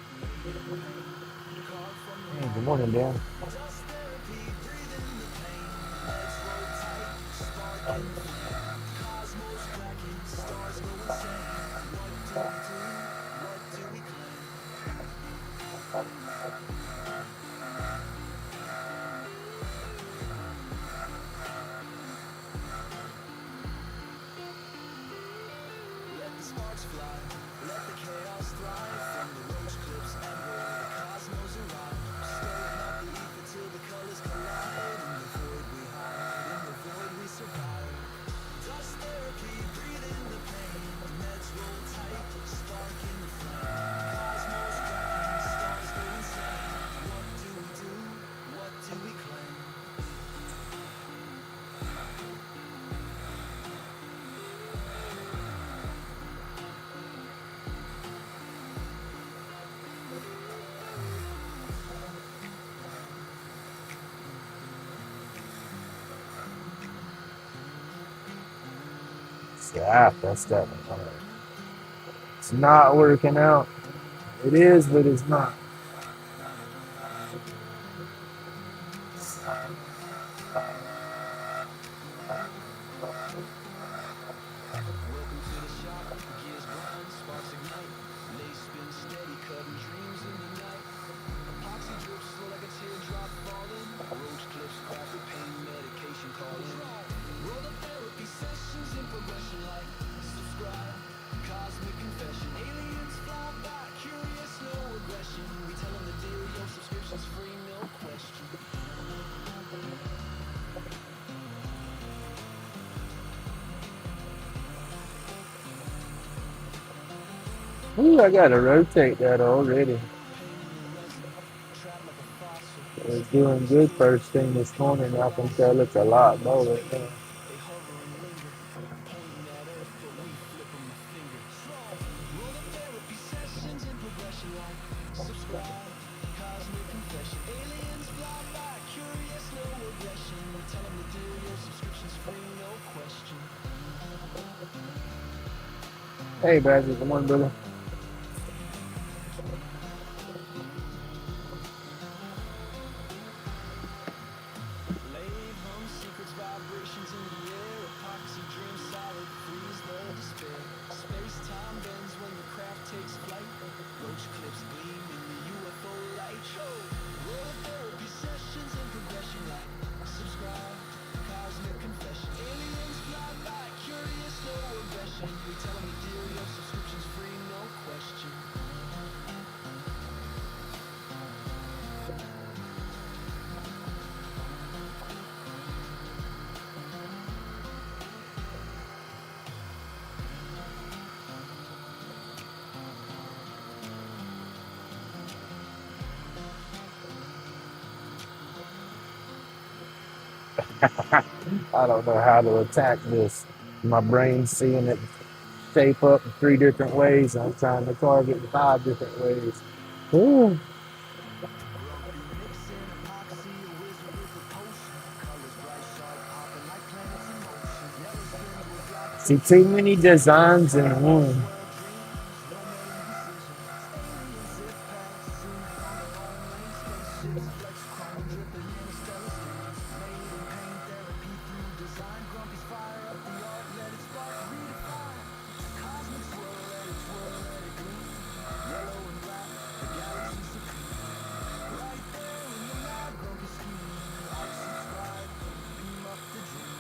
carved from the Hey, good morning, Dan. dust therapy, breathing the pain, legs roll tight, spark in the flame. Cosmos cracking, stars go insane. What do we do? What do we claim? Let the sparks fly, let the chaos thrive. From the roach clips ever, the cosmos arrive. Stirring up the ether till the colors collide. In the void we hide, in the void we survive. Dust therapy, breathe in the pain. Meds roll tight, spark in the flame. Cosmos cracking, stars go insane. What do we do? What do we claim? Yeah, that's that. It's not working out. It is, but it's not. Welcome to the shop, gears grind, sparks ignite. Lathe spin steady, cutting dreams in the night. Epoxy drips slow like a teardrop falling. Roach clips craft with pain medication calling. Roll the therapy sessions in progression like subscribe. Cosmic confession, aliens fly by, curious, no aggression. Ooh, I gotta rotate that already. It's doing good first thing this morning. I can tell it's a lot more right now. They hover and linger, pointing at Earth, but we flip them the finger. Roll up therapy sessions in progression like subscribe, cosmic confession. Aliens fly by, curious, no aggression. We tell them the deal, your subscription's free, no question. Hey, Badger, come on, brother. Lathe hum, secrets, vibrations in the air. Epoxy dream solid, freeze the despair. Space-time bends when the craft takes flight. Roach clips gleam in the UFO light. Roll up therapy sessions in progression like subscribe, cosmic confession. Aliens fly by, curious, no aggression. We tell them the deal, your subscription's free, no question. I don't know how to attack this. My brain's seeing it shape up in 3 different ways. I'm trying to target in 5 different ways. Ooh. Grumpy mixing epoxy, a wizard with a potion. Colors bright, sharp, popping like planets in motion. Yellow skins will drop See, too many designs in one. swirl dreams, no main decisions. Alien zip packs, zoom on their own lane. Spaceships flex chrome, dripping interstellar stains. Made in pain therapy through design. Grumpy's fire up the art, let it spark, redefine. Cosmic swirl, let it twirl, let it gleam. Yellow and black, the galaxy supreme. Right there in the lab, Grumpy scheme. Art subscribe, beam up the dream.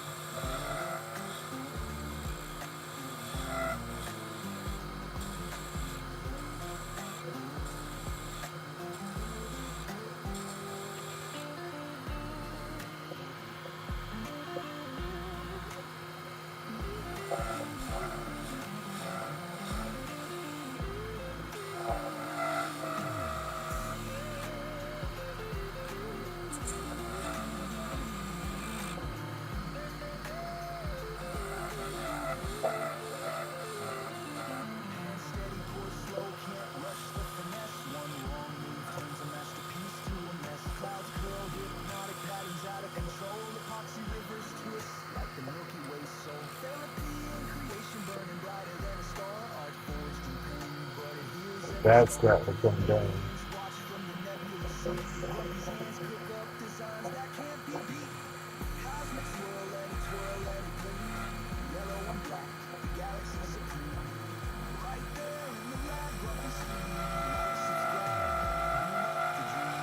Hand steady, pour slow, can't rush the finesse. One wrong move turns a masterpiece to a mess. Clouds curl, hypnotic patterns out of control. Epoxy rivers twist like the Milky Way soul. Therapy and creation burning brighter than a star. Art forged in pain, but it heals every That's scar. got to come down. Aliens watch from the nebula seat. Grumpy's hands cook up designs that can't be beat. Cosmic swirl, let it twirl, let it gleam. Yellow and black, the galaxy supreme. Right there in the lab, Grumpy scheme. Like subscribe, beam up the dream.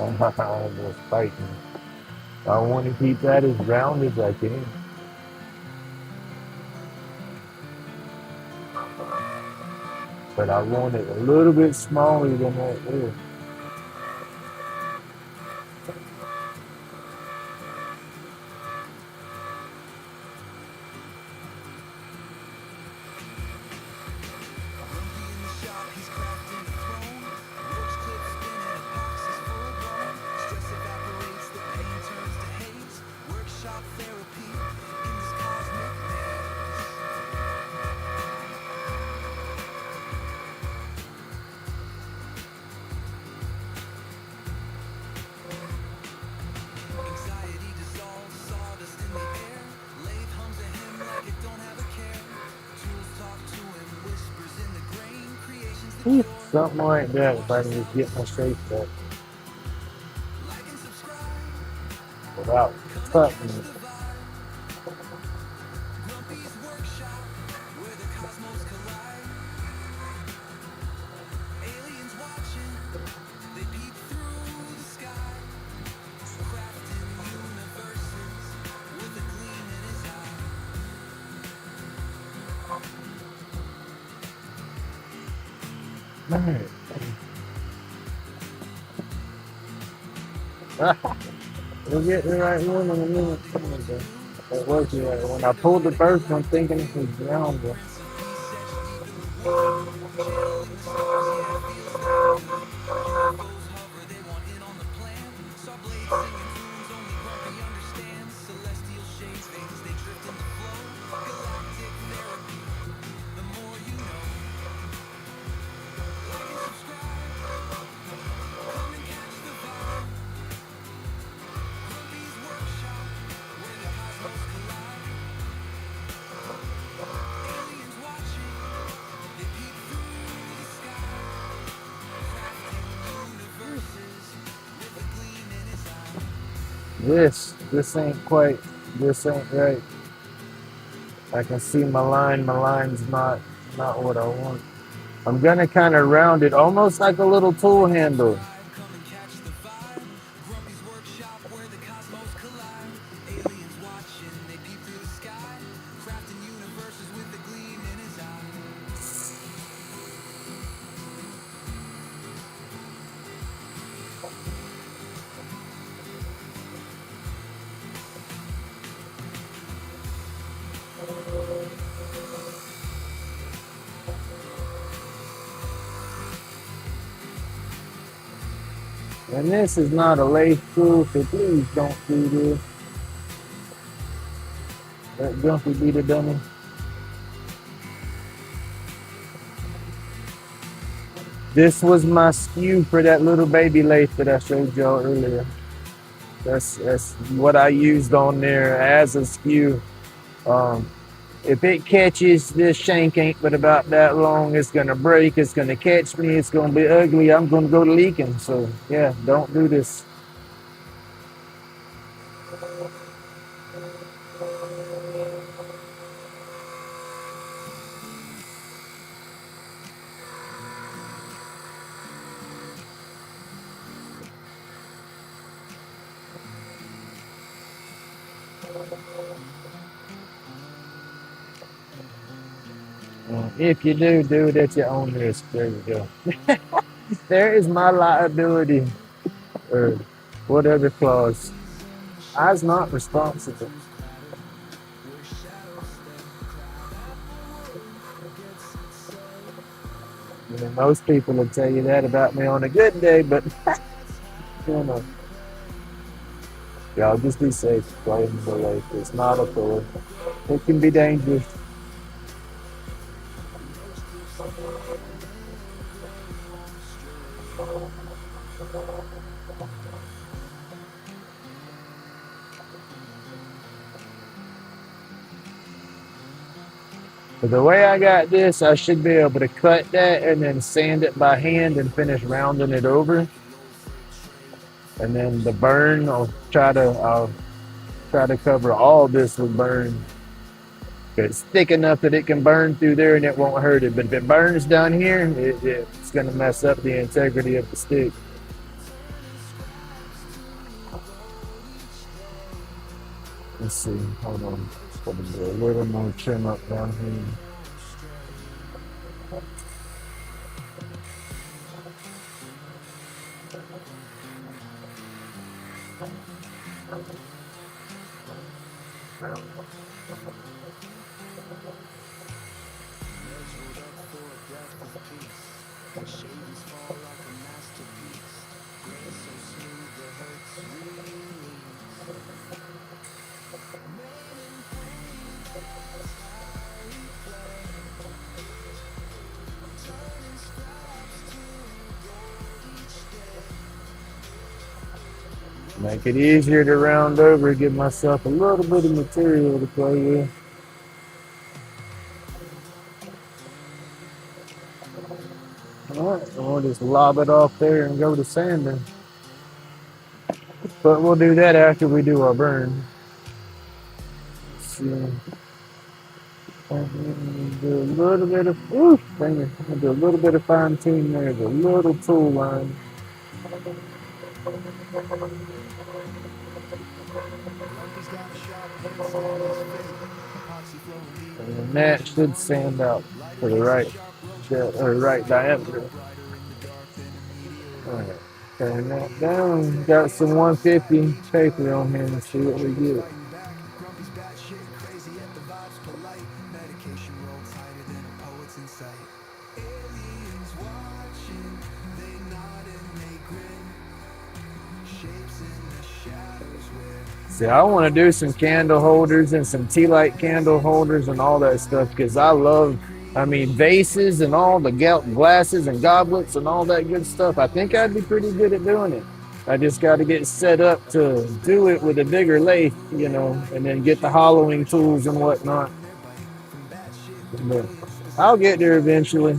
was fighting. I want to keep that as round as I can. But I want it a little bit smaller than that is. Grumpy in the shop, he's crafting a throne. Roach clips spinning, epoxy's full blown. Stress evaporates, the pain turns to haze. Workshop therapy in this cosmic maze. Anxiety dissolves, sawdust in the air. Lathe hums a hymn like it don't have a care. Tools talk to him, whispers in the grain. Creation's the cure. Something like that if I can just get my shape back Like and subscribe. without Come and cutting catch it. the vibe. Grumpy's workshop, where the cosmos collide. Aliens watching, they peek through the sky. Crafting universes with a gleam in his eye. Man. We'll get the right one in a minute. It was the right one. I pulled the first one thinking it was the round one. Prince of Peace etched deep in the wood. Channeling the stars, yeah, it feels that good. UFOs hover, they want in on the plan. Saw blades singing tunes only Grumpy understands. Celestial shades, things they drift in the flow. Galactic therapy, the more you know. Like and subscribe, come and catch the vibe. Grumpy's workshop, where the cosmos collide. Aliens watching, they peek through the sky. Crafting universes with a gleam in his eye. This ain't right. I can see my line. My line's not what I want. I'm gonna kind of round it, almost like a little tool handle. Come and catch the vibe. Grumpy's workshop, where the cosmos collide. Aliens watching, they peep through the sky. Crafting universes with a gleam in his eye. And this is not a lathe tool, so please don't do this. Let Grumpy be the dummy. This was my skew for that little baby lathe that I showed y'all earlier. That's what I used on there as a skew. If it catches, this shank ain't but about that long. It's gonna break. It's gonna catch me. It's gonna be ugly. I'm gonna go leaking. So yeah, don't do this. If you do it at your own risk. There you go. There is my liability, or whatever clause. I was not responsible. I mean, most people will tell you that about me on a good day, but you know, y'all just be safe playing the lake. It's not a toy. It can be dangerous. But the way I got this, I should be able to cut that and then sand it by hand and finish rounding it over. And then the burn, I'll try to cover all this with burn. It's thick enough that it can burn through there and it won't hurt it. But if it burns down here, it's going to mess up the integrity of the stick. Let's see. Hold on. Put a little more trim up down here. Make it easier to round over, give myself a little bit of material to play with. All right, we'll just lob it off there and go to sanding. But we'll do that after we do our burn. Let's see. Do a little bit of, dang it. Do a little bit of fine tune there, a little tool line. And that should sand out for the right diameter. All right, turn that down. Got some 150 paper on here and see what we get. See, I want to do some candle holders and some tea light candle holders and all that stuff because I love, vases and all the glasses and goblets and all that good stuff. I think I'd be pretty good at doing it. I just got to get set up to do it with a bigger lathe, and then get the hollowing tools and whatnot. But I'll get there eventually.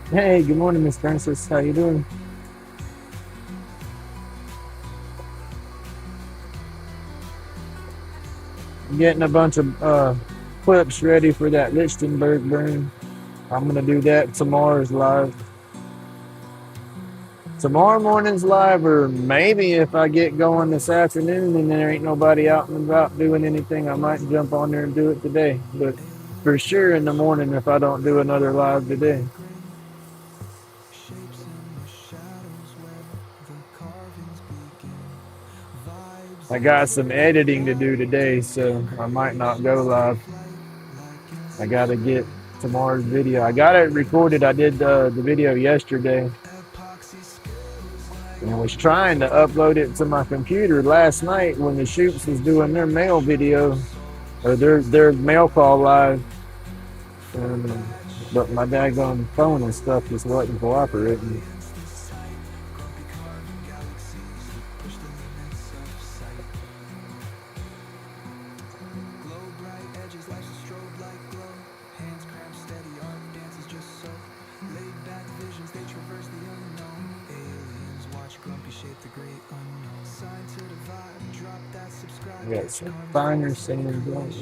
Hey, good morning, Miss Francis. How you doing? Getting a bunch of clips ready for that Lichtenberg burn. I'm gonna do that tomorrow's live. Tomorrow morning's live, or maybe if I get going this afternoon and there ain't nobody out and about doing anything, I might jump on there and do it today. But for sure in the morning if I don't do another live today. I got some editing to do today, so I might not go live. I gotta get tomorrow's video. I got it recorded. I did the video yesterday. And I was trying to upload it to my computer last night when the Shoops was doing their mail video, or their mail call live. But my daggone phone and stuff just wasn't cooperating. Got some finer sand going.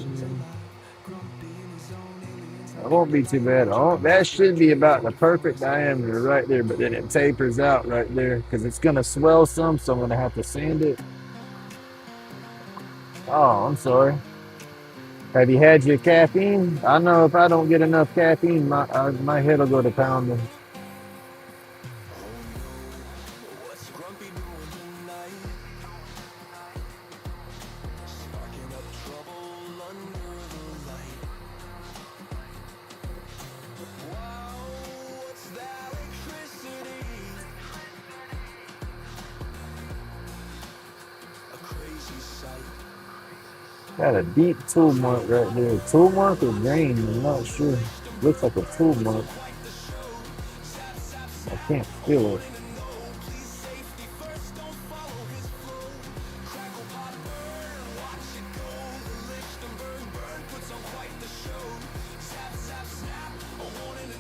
It won't be too bad. That should be about the perfect diameter right there, but then it tapers out right there because it's going to swell some, so I'm going to have to sand it. Oh, I'm sorry. Have you had your caffeine? I know if I don't get enough caffeine, my head will go to pounding. Got a deep tool mark right there. Tool mark or grain? I'm not sure. Looks like a tool mark. I can't feel it.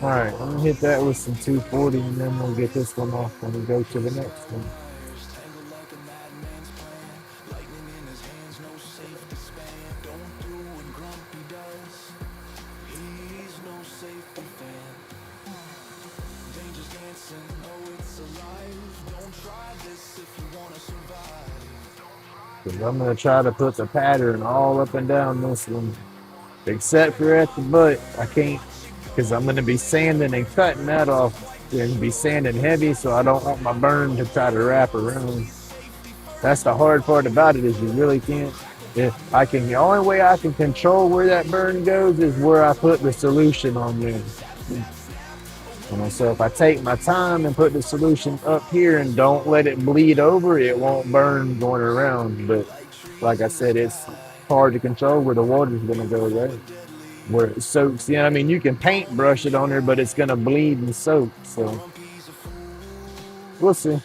All right, I'm gonna hit that with some 240, and then we'll get this one off when we go to the next one. Because I'm gonna try to put the pattern all up and down this one, except for at the butt. I can't, because I'm gonna be sanding and cutting that off and be sanding heavy, so I don't want my burn to try to wrap around. That's the hard part about it, is you really can't. If I can, the only way I can control where that burn goes is where I put the solution on there. So if I take my time and put the solution up here and don't let it bleed over, it won't burn going around. But like I said, it's hard to control where the water's gonna go, right? Where it soaks. You know what I mean? You can paint brush it on there, but it's gonna bleed and soak. So we'll see.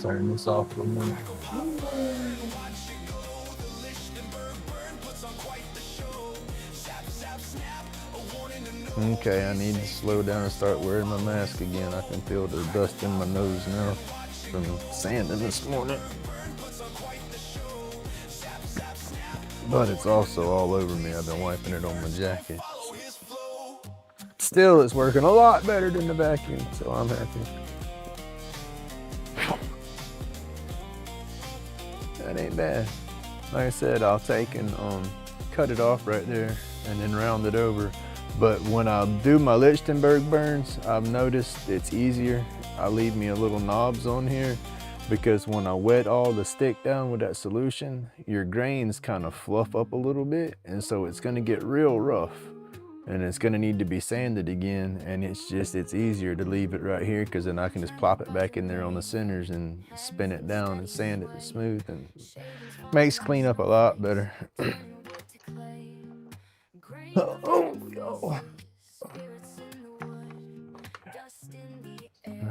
Turn this off for a minute. Okay, I need to slow down and start wearing my mask again. I can feel the dust in my nose now from sanding this morning. But it's also all over me. I've been wiping it on my jacket. Still, it's working a lot better than the vacuum, so I'm happy. That ain't bad. Like I said, I'll take and cut it off right there and then round it over. But when I do my Lichtenberg burns, I've noticed it's easier. I leave me a little knobs on here, because when I wet all the stick down with that solution, your grains kind of fluff up a little bit, and so it's gonna get real rough and it's gonna need to be sanded again. And it's easier to leave it right here, because then I can just plop it back in there on the centers and spin it down and sand it smooth, and makes cleanup a lot better. All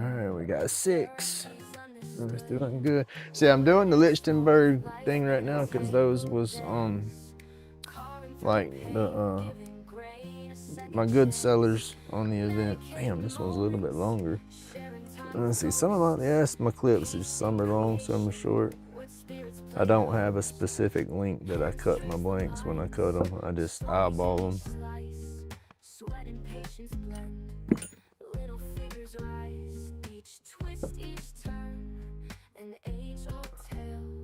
right, we got 6. It's doing good. See, I'm doing the Lichtenberg thing right now because those was like the my good sellers on the event. Damn, this one's a little bit longer. Let's see, some of my clips is some are long, some are short. I don't have a specific length that I cut my blanks when I cut them. I just eyeball them.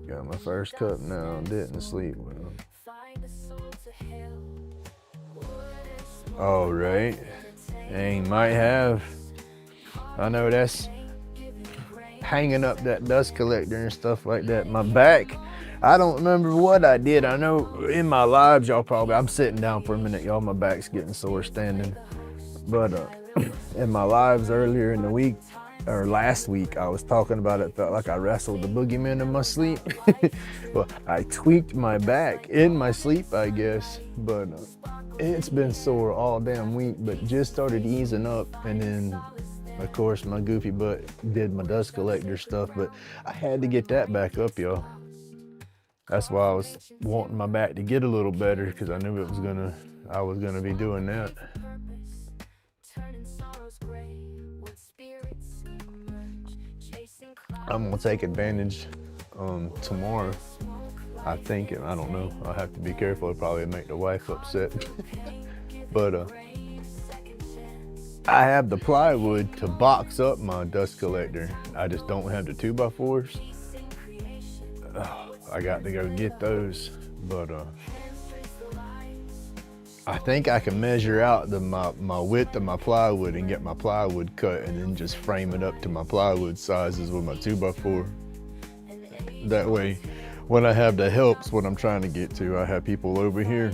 Got my first cut now. Didn't sleep with them. All right. Dang, might have. I know that's hanging up that dust collector and stuff like that. My back, I don't remember what I did. I know in my lives, y'all probably, I'm sitting down for a minute, y'all, my back's getting sore standing. But in my lives earlier in the week, or last week, I was talking about it, felt like I wrestled the boogeyman in my sleep. Well, I tweaked my back in my sleep, I guess, but it's been sore all damn week, but just started easing up. And then of course my goofy butt did my dust collector stuff, but I had to get that back up, y'all. That's why I was wanting my back to get a little better, because I knew I was gonna be doing that. I'm gonna take advantage tomorrow. I think, I don't know, I'll have to be careful. It'll probably make the wife upset. But I have the plywood to box up my dust collector. I just don't have the 2x4s. I got to go get those, but I think I can measure out my width of my plywood and get my plywood cut, and then just frame it up to my plywood sizes with my 2x4. That way, when I have the helps, what I'm trying to get to, I have people over here.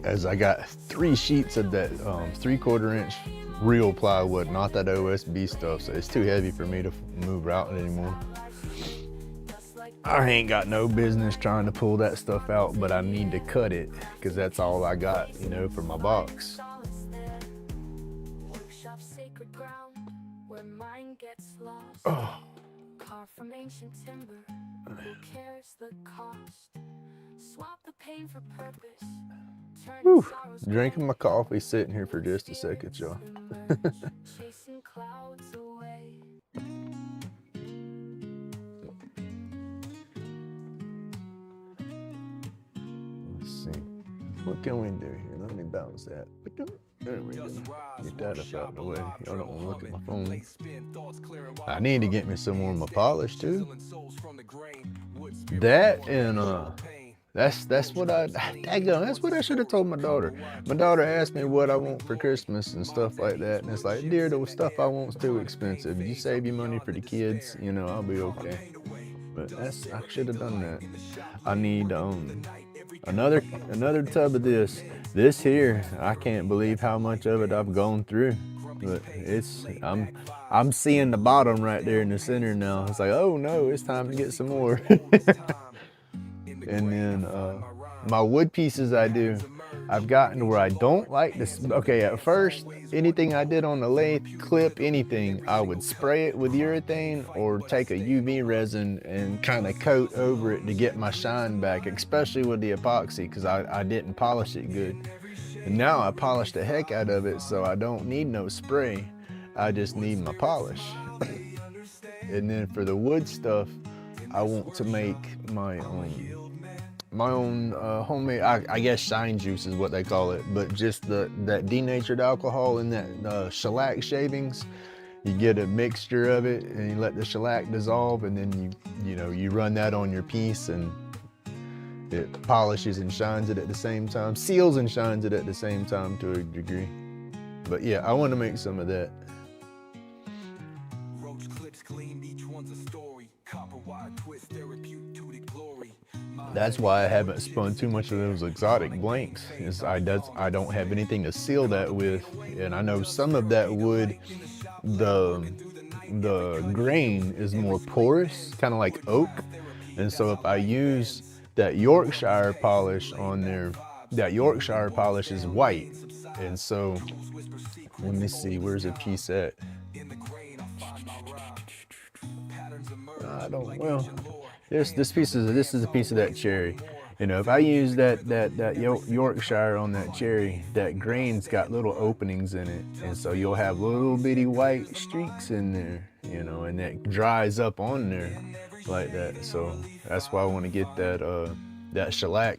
As I got 3 sheets of that 3/4 inch real plywood, not that OSB stuff, so it's too heavy for me to move out anymore. I ain't got no business trying to pull that stuff out, but I need to cut it because that's all I got, you know, for my box. Oh. Carved from ancient timber, who cares the cost? Swap the pain for purpose. Whew. Drinking my coffee, sitting here for just a second, y'all. Chasing clouds away. Let's see. What can we do here? Let me bounce that. There we go. Get that up out of the way. Y'all don't want to look at my phone. I need to get me some more of my polish too. That and that's what I should have told my daughter. My daughter asked me what I want for Christmas and stuff like that, and it's like, dear, the stuff I want's too expensive. You save your money for the kids, you know, I'll be okay. But I should have done that. I need another tub of this. This here, I can't believe how much of it I've gone through. But I'm seeing the bottom right there in the center now. It's like, oh no, it's time to get some more. And then my wood pieces I've gotten to where I don't like this. Okay, at first, anything I did on the lathe, clip anything, I would spray it with urethane or take a UV resin and kind of coat over it to get my shine back, especially with the epoxy, because I didn't polish it good. And now I polish the heck out of it, so I don't need no spray. I just need my polish. And then for the wood stuff, I want to make my own homemade, I guess shine juice is what they call it, but just that denatured alcohol and that shellac shavings. You get a mixture of it and you let the shellac dissolve, and then you run that on your piece, and it polishes and shines it at the same time, seals and shines it at the same time to a degree. But yeah, I want to make some of that. Roach clips gleam, each one's a story. Copper wire twist, therapeutic glory. That's why I haven't spun too much of those exotic blanks. I don't have anything to seal that with, and I know some of that wood, the grain is more porous, kind of like oak, and so if I use that Yorkshire polish on there, that Yorkshire polish is white, and so let me see, where's a piece at? This is a piece of that cherry. You know, if I use that Yorkshire on that cherry, that grain's got little openings in it, and so you'll have little bitty white streaks in there, you know, and that dries up on there like that. So that's why I want to get that shellac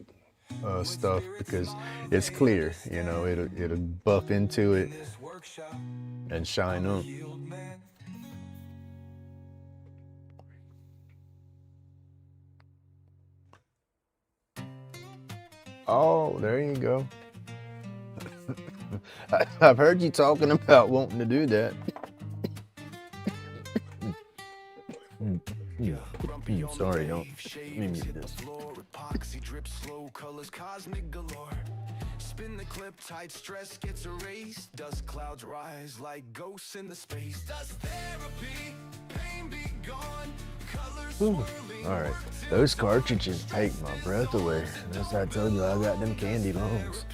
stuff, because it's clear, you know, it'll buff into it and shine up. Oh, there you go. I've heard you talking about wanting to do that. Sorry, don't. Let me mute this. Epoxy drip slow, colors cosmic galore. Spin the clip, tight stress gets erased. Dust clouds rise like ghosts in the space. Dust therapy, pain be gone. Colors swirling. All right, those cartridges take my breath away. That's how I told you I got them candy lungs.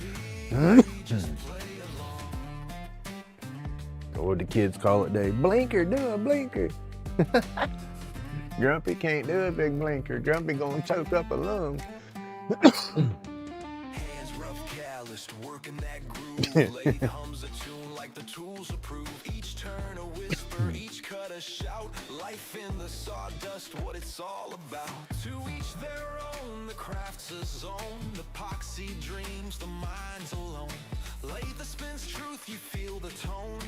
Or what the kids call it, they blinker, do a blinker. Grumpy can't do a big blinker. Grumpy gonna choke up a lung. Hands rough, calloused, working that groove. Lathe hums a tune like the tools approve. Each turn a whisper, each cut a shout. Life in the sawdust, what it's all about. To each their own, the craft's a zone. Epoxy dreams, the mind's alone. Lathe spins truth, you feel the tone.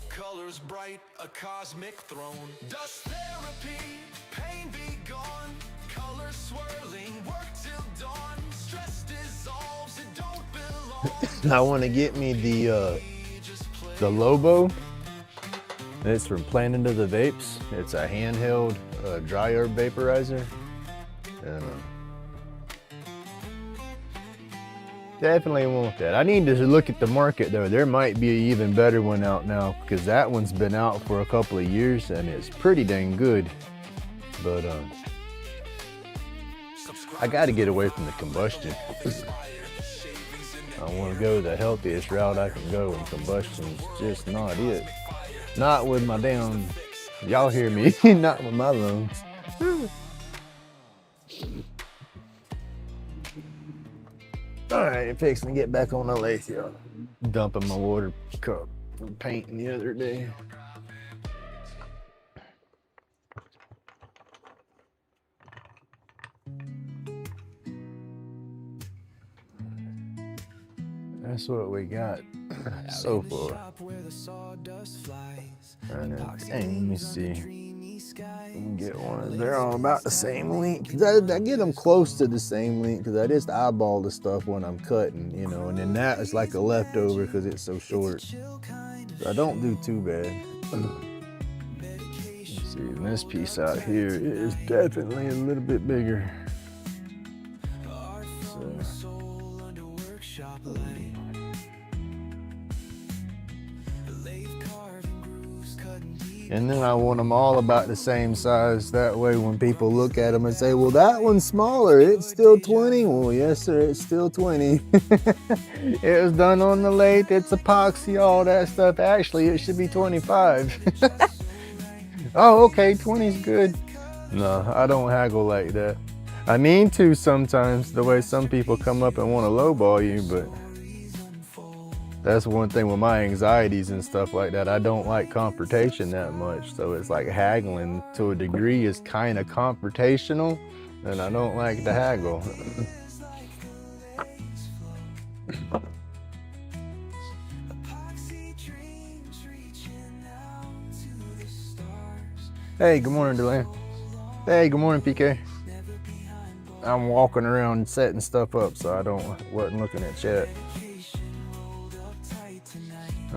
Colors bright, a cosmic throne. Dust therapy, pain be gone. Colors swirling, work till dawn. Stress dissolves, it don't belong. I want to get me the Lobo. It's from Planet of the Vapes. It's a handheld dry herb vaporizer. And definitely want that. I need to look at the market though. There might be an even better one out now, because that one's been out for a couple of years and it's pretty dang good. But I got to get away from the combustion. I want to go the healthiest route I can go, and combustion's just not it. Not with my damn Y'all hear me, not with my lungs. All right, fixing to get back on the lathe, y'all. Dumping my water cup from painting the other day. That's what we got so far. And then, hey, let me see. Get one. They're all about the same length. I get them close to the same length because I just eyeball the stuff when I'm cutting, you know, and then that is like a leftover because it's so short. So I don't do too bad. Let's see, and this piece out here is definitely a little bit bigger. So. And then I want them all about the same size. That way when people look at them and say, well, that one's smaller, it's still 20. Well, yes, sir, it's still 20. It was done on the lathe, it's epoxy, all that stuff. Actually, it should be 25. Oh, okay, 20 is good. No, I don't haggle like that. I mean to sometimes, the way some people come up and want to lowball you, but that's one thing with my anxieties and stuff like that. I don't like confrontation that much. So it's like haggling to a degree is kind of confrontational, and I don't like to haggle. Hey, good morning, Delaney. Hey, good morning, PK. I'm walking around setting stuff up, so I wasn't looking at chat.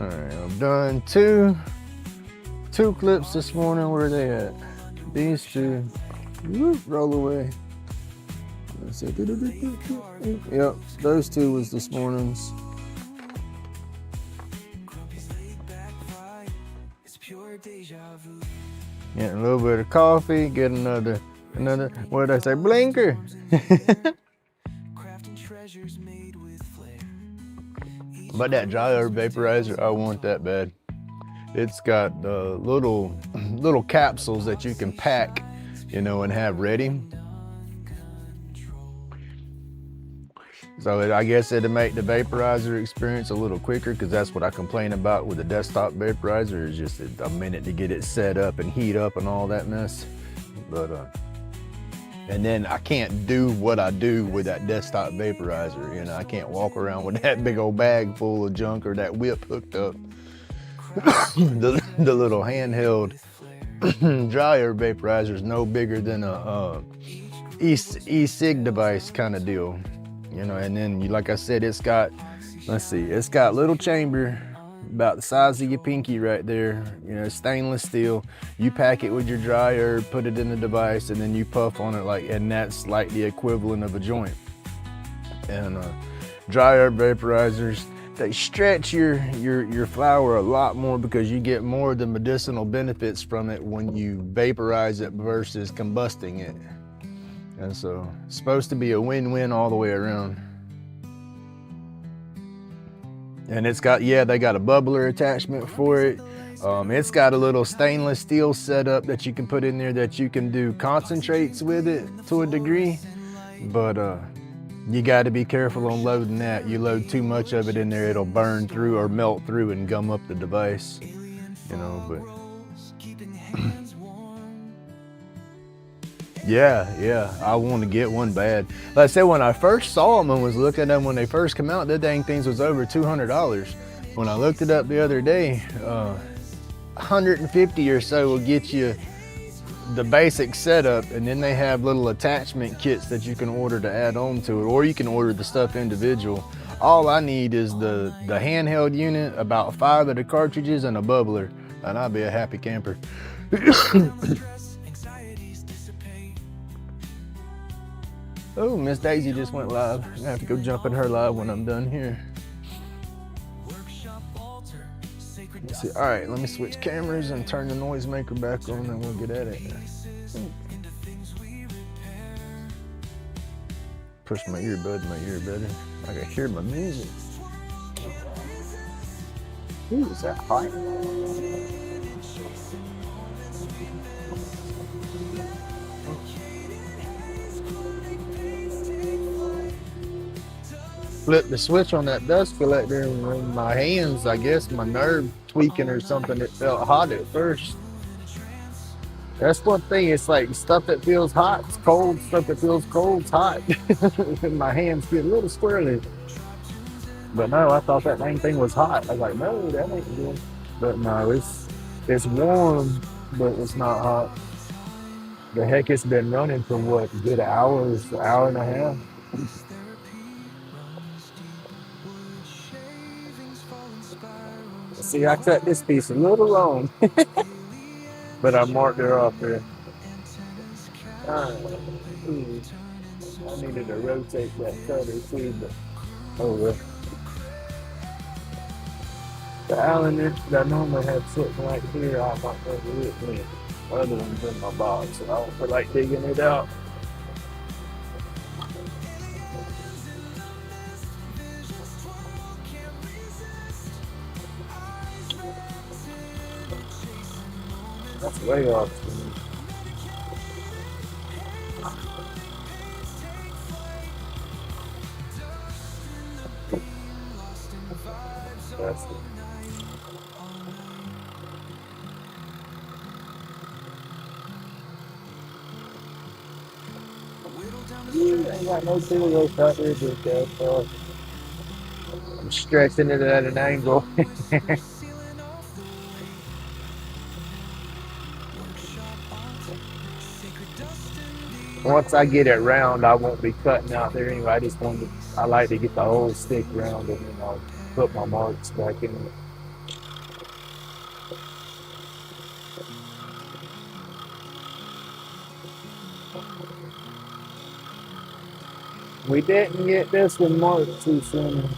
All right, I've done two clips this morning. Where are they at? These two. Whoop, roll away. Yep, those two was this morning's. Getting a little bit of coffee, get another, what did I say, blinker. But that dry herb vaporizer, I want that bad. It's got little capsules that you can pack, you know, and have ready. So I guess it'll make the vaporizer experience a little quicker, because that's what I complain about with the desktop vaporizer, is just a minute to get it set up and heat up and all that mess. But and then I can't do what I do with that desktop vaporizer. You know, I can't walk around with that big old bag full of junk or that whip hooked up. the little handheld dry herb vaporizer is no bigger than a e-cig device kind of deal. You know, and then like I said, it's got, let's see, it's got little chamber about the size of your pinky right there, you know, stainless steel. You pack it with your dry herb, put it in the device, and then you puff on it and that's like the equivalent of a joint. And dry herb vaporizers, they stretch your flower a lot more because you get more of the medicinal benefits from it when you vaporize it versus combusting it. And so it's supposed to be a win-win all the way around. And it's got, yeah, they got a bubbler attachment for it. It's got a little stainless steel setup that you can put in there that you can do concentrates with it to a degree. But you got to be careful on loading that. You load too much of it in there, it'll burn through or melt through and gum up the device. You know, but yeah, I want to get one bad. Like I said, when I first saw them and was looking at them when they first come out, the dang things was over $200. When I looked it up the other day, 150 or so will get you the basic setup, and then they have little attachment kits that you can order to add on to it, or you can order the stuff individual. All I need is the handheld unit, about 5 of the cartridges, and a bubbler, and I'll be a happy camper. Oh, Miss Daisy just went live. I have to go jump in her live when I'm done here. Let's see. All right, let me switch cameras and turn the noisemaker back on, and we'll get at it. Push my earbud in my ear better. I can hear my music. Ooh, is that hot? flipped the switch on that dust collector and in my hands, I guess my nerve tweaking or something, it felt hot at first. That's one thing, it's like stuff that feels hot, it's cold, stuff that feels cold, it's hot. My hands feel a little squirrely. But no, I thought that main thing was hot. I was like, no, that ain't good. But no, it's warm, but it's not hot. The heck, it's been running for what, a good hours, hour and a half. See, I cut this piece a little long, but I marked her off there. I needed to rotate that cutter too, but oh well. The Allen that I normally have sitting right here, I might never it with. The other one's in my box, so I don't feel like digging it out. That's way off to me. That's it. Ain't got no cigarettes out there, just that. I'm stretching it at an angle. Once I get it round, I won't be cutting out there anyway. I like to get the whole stick round and then I'll put my marks back in it. We didn't get this one marked too soon.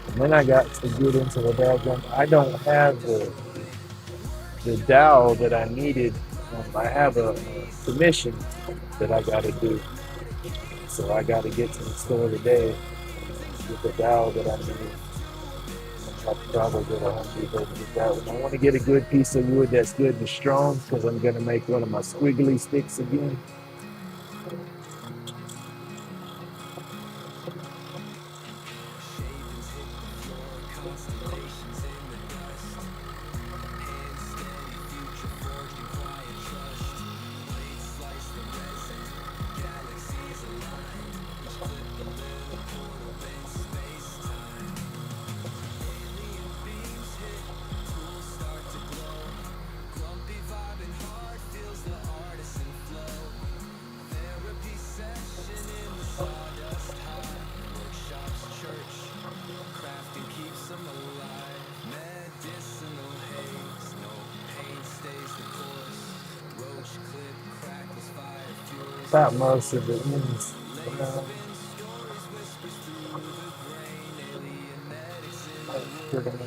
And then I got to get into the diagram. I don't have the dowel that I needed. I have a commission that I got to do. So I got to get to the store today with the dowel that I need. I'll probably get a $100 over get that one. I want to get a good piece of wood that's good and strong because I'm going to make one of my squiggly sticks again. About most of the ends. Pretty much.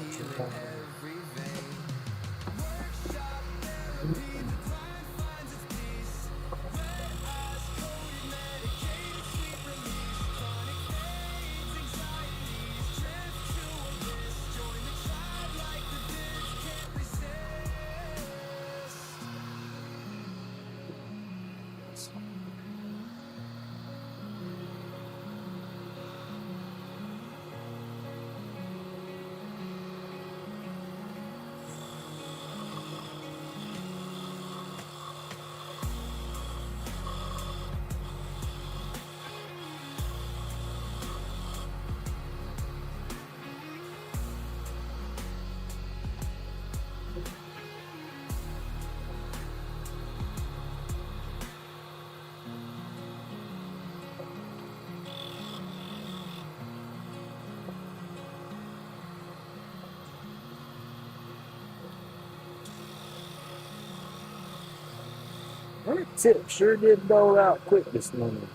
That tip sure did dole out quick this morning.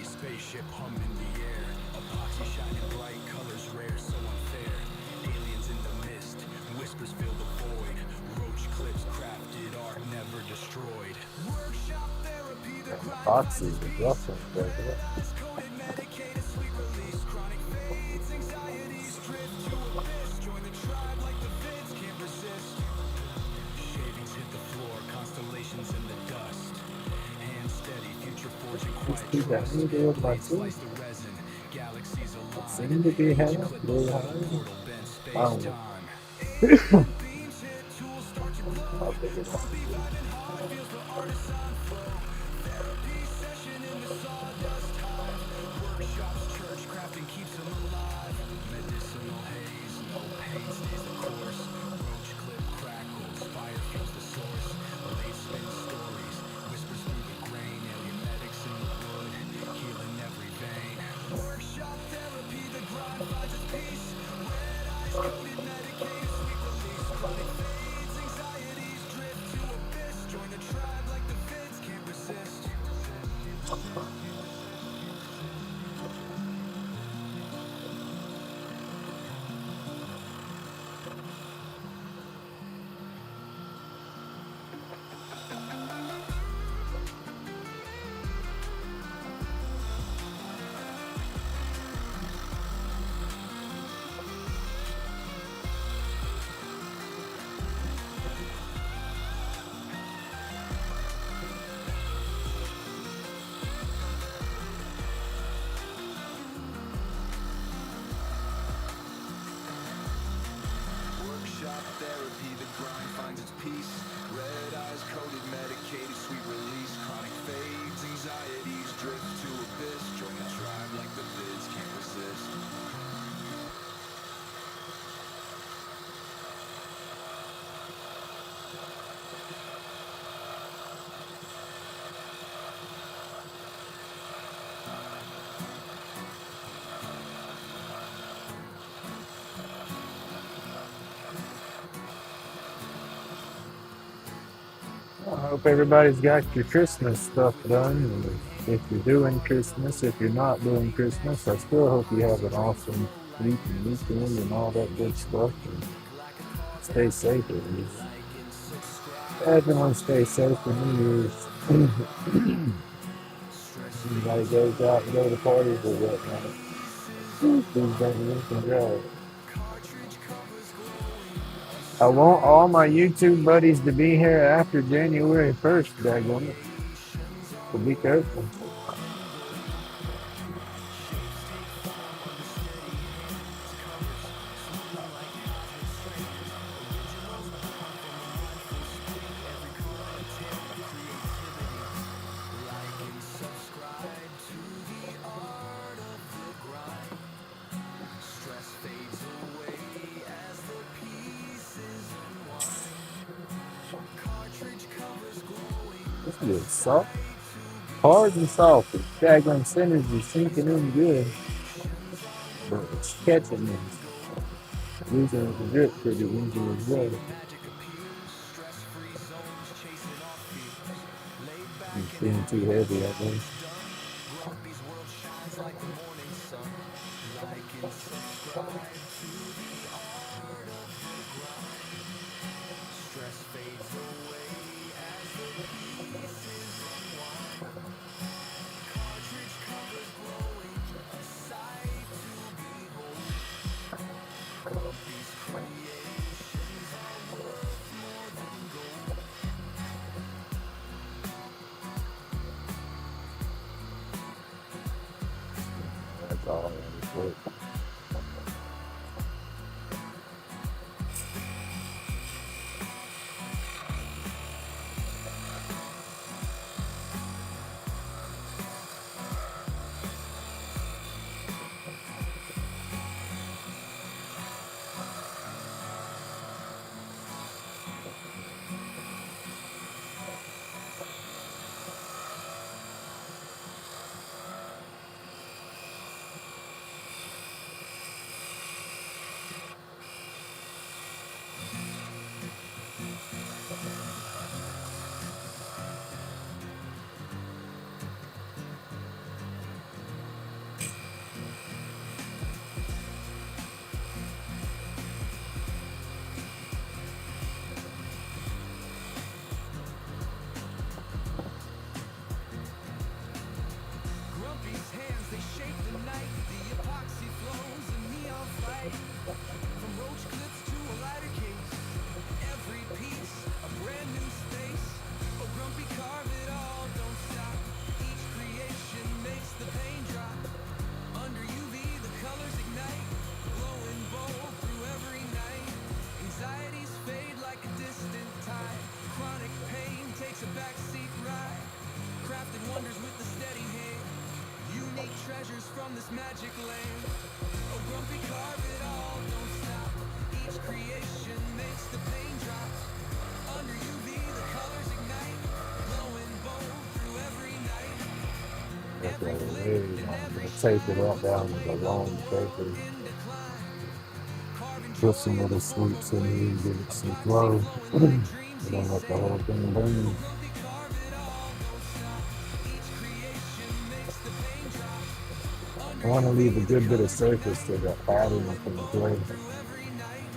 spaceship hum in the air. Epoxy shining bright, colors rare, so unfair. Aliens in the mist, whispers fill the void. Roach clips crafted, art never destroyed. Workshop therapy, the grind Boxes is awesome. coded, medicated, sweet release. Chronic fades, anxieties drift to abyss. Join the tribe like the vids can't resist. Shavings hit the floor, constellations in the dust. Hand steady, future forging quiet trust. Blade slice the resin, galaxies align. Seem to be Edge having clip really portal, high. bend Oh, space-time. Alien beams hit, tools start to glow. Grumpy vibing hard, feels the artisan flow. Therapy session in the sawdust hive. Workshops, church crafting keeps them alive. Medicinal haze, no pain stays the course. Roach clip crackles, fire fuels the source. Lathe spin stories, whispers through the grain. Alien medics in the wood, healing every vein. Workshop therapy, the grind finds its peace. Red eyes coded, medicated, sweet release. Chronic fades, anxieties drift to abyss. Join the tribe like the vids can't resist. Workshop therapy, the grind finds its peace. Red eyes coded, medicated, sweet release. Chronic fades, anxieties drift to abyss. Join the tribe like the vids can't resist. I hope everybody's got your Christmas stuff done. And if you're doing Christmas, if you're not doing Christmas, I still hope you have an awesome week and weekend and all that good stuff. And stay safe at least. Everyone stay safe for New Year's. Anybody goes out and go to parties or whatnot, please don't drink and drive. I want all my YouTube buddies to be here after January 1st, daggone it. So be careful. This is good. Soft. Hard and soft. It's daggone synergy sinking in good. But it's catching me. Losing the grip pretty easy as well. It's being too heavy, I think. from this magic land. Oh, grumpy, carve it all, don't stop. Each creation makes the pain drop. Under UV, the colors ignite, glowing bold through every night. That's Every what it flick is. and I'm every gonna tape it shine, up down to the glow long paper. in decline. Carving Put joy some in little the form sweeps of in here, waves, give it some epoxy glow. flowing like And dreams he then let the whole saved. thing Oh, burn. grumpy, carve it all, don't stop. Each creation makes the pain drop. I Under want to leave a UV, the good bit of colors surface ignite, to the pattern glowing from the bold clay. through every night.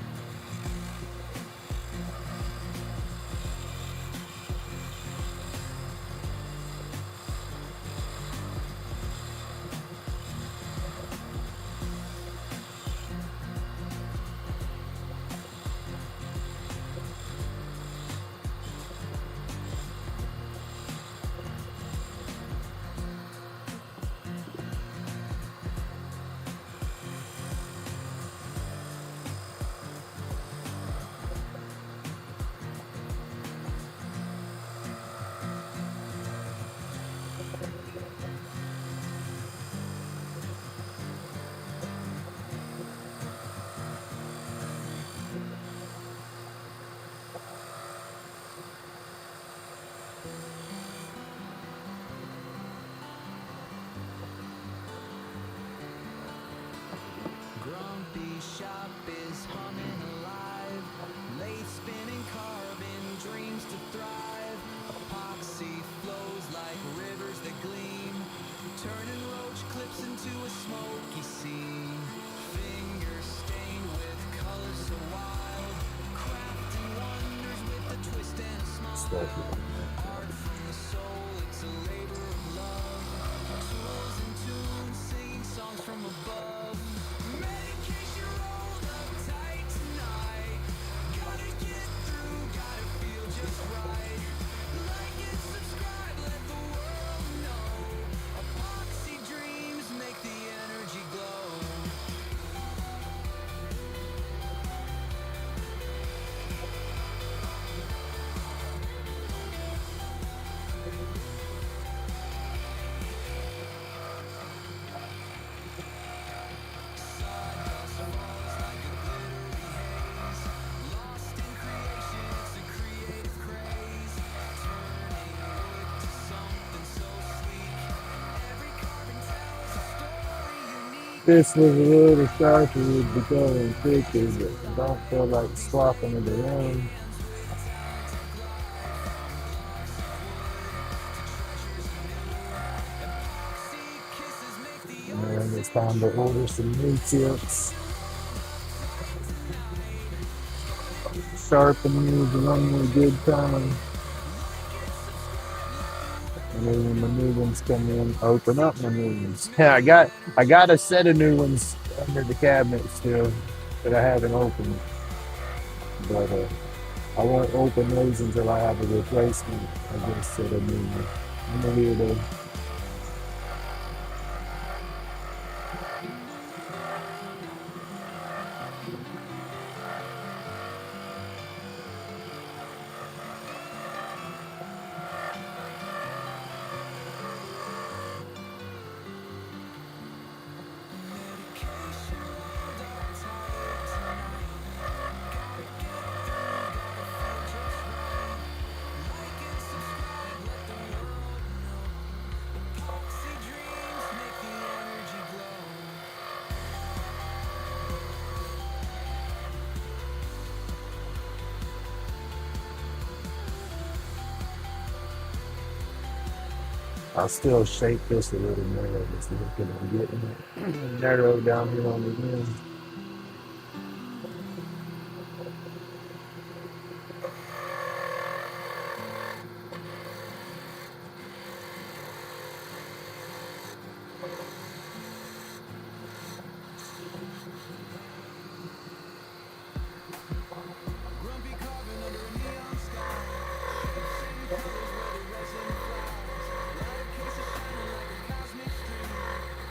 Grumpy shop is humming alive. Lathe spinning, carving dreams to thrive. Epoxy flows like rivers that gleam, turning roach clips into a smoky scene. Fingers stained with colors so wild, crafting wonders with a twist and a Stuff smile. it. Art from the soul, it's a labor of love. Tools and tunes, singing songs from above. Medication rolled up tight tonight. Gotta get through, gotta feel just right. Like and subscribe, let the world know. Epoxy dreams make the energy glow. Sawdust falls like a glittery haze. Lost in creation, it's a creative craze. Turning wood to something so sleek. Every carbon tells a story unique. This was a little sharper, would be going quicker, but I don't feel like swapping it around. Hands with the talent to glide from blocks of wood to treasures anew. Epoxy kisses make the art And it's sing time to true. order some new tips. Medication rolled up tight tonight. Sharpening is the only good time. Like and subscribe, let the world And then when the new ones come in, open Epoxy up my new dreams ones. make Yeah, the I energy got a glow. set of new ones under the cabinet still that I haven't opened. But I won't open those until I have a replacement, I guess, set of new ones. I'm a weirdo. Medication rolled up tight tonight. Gotta get through, gotta feel just right. Like and subscribe, let the world know. Epoxy dreams make the energy glow. I'll still shape this a little more. Just looking at getting it narrow down here on the end. Grumpy carving under a neon sky. Shapes and colors where the resin flies. Lighter cases shining like a cosmic stream.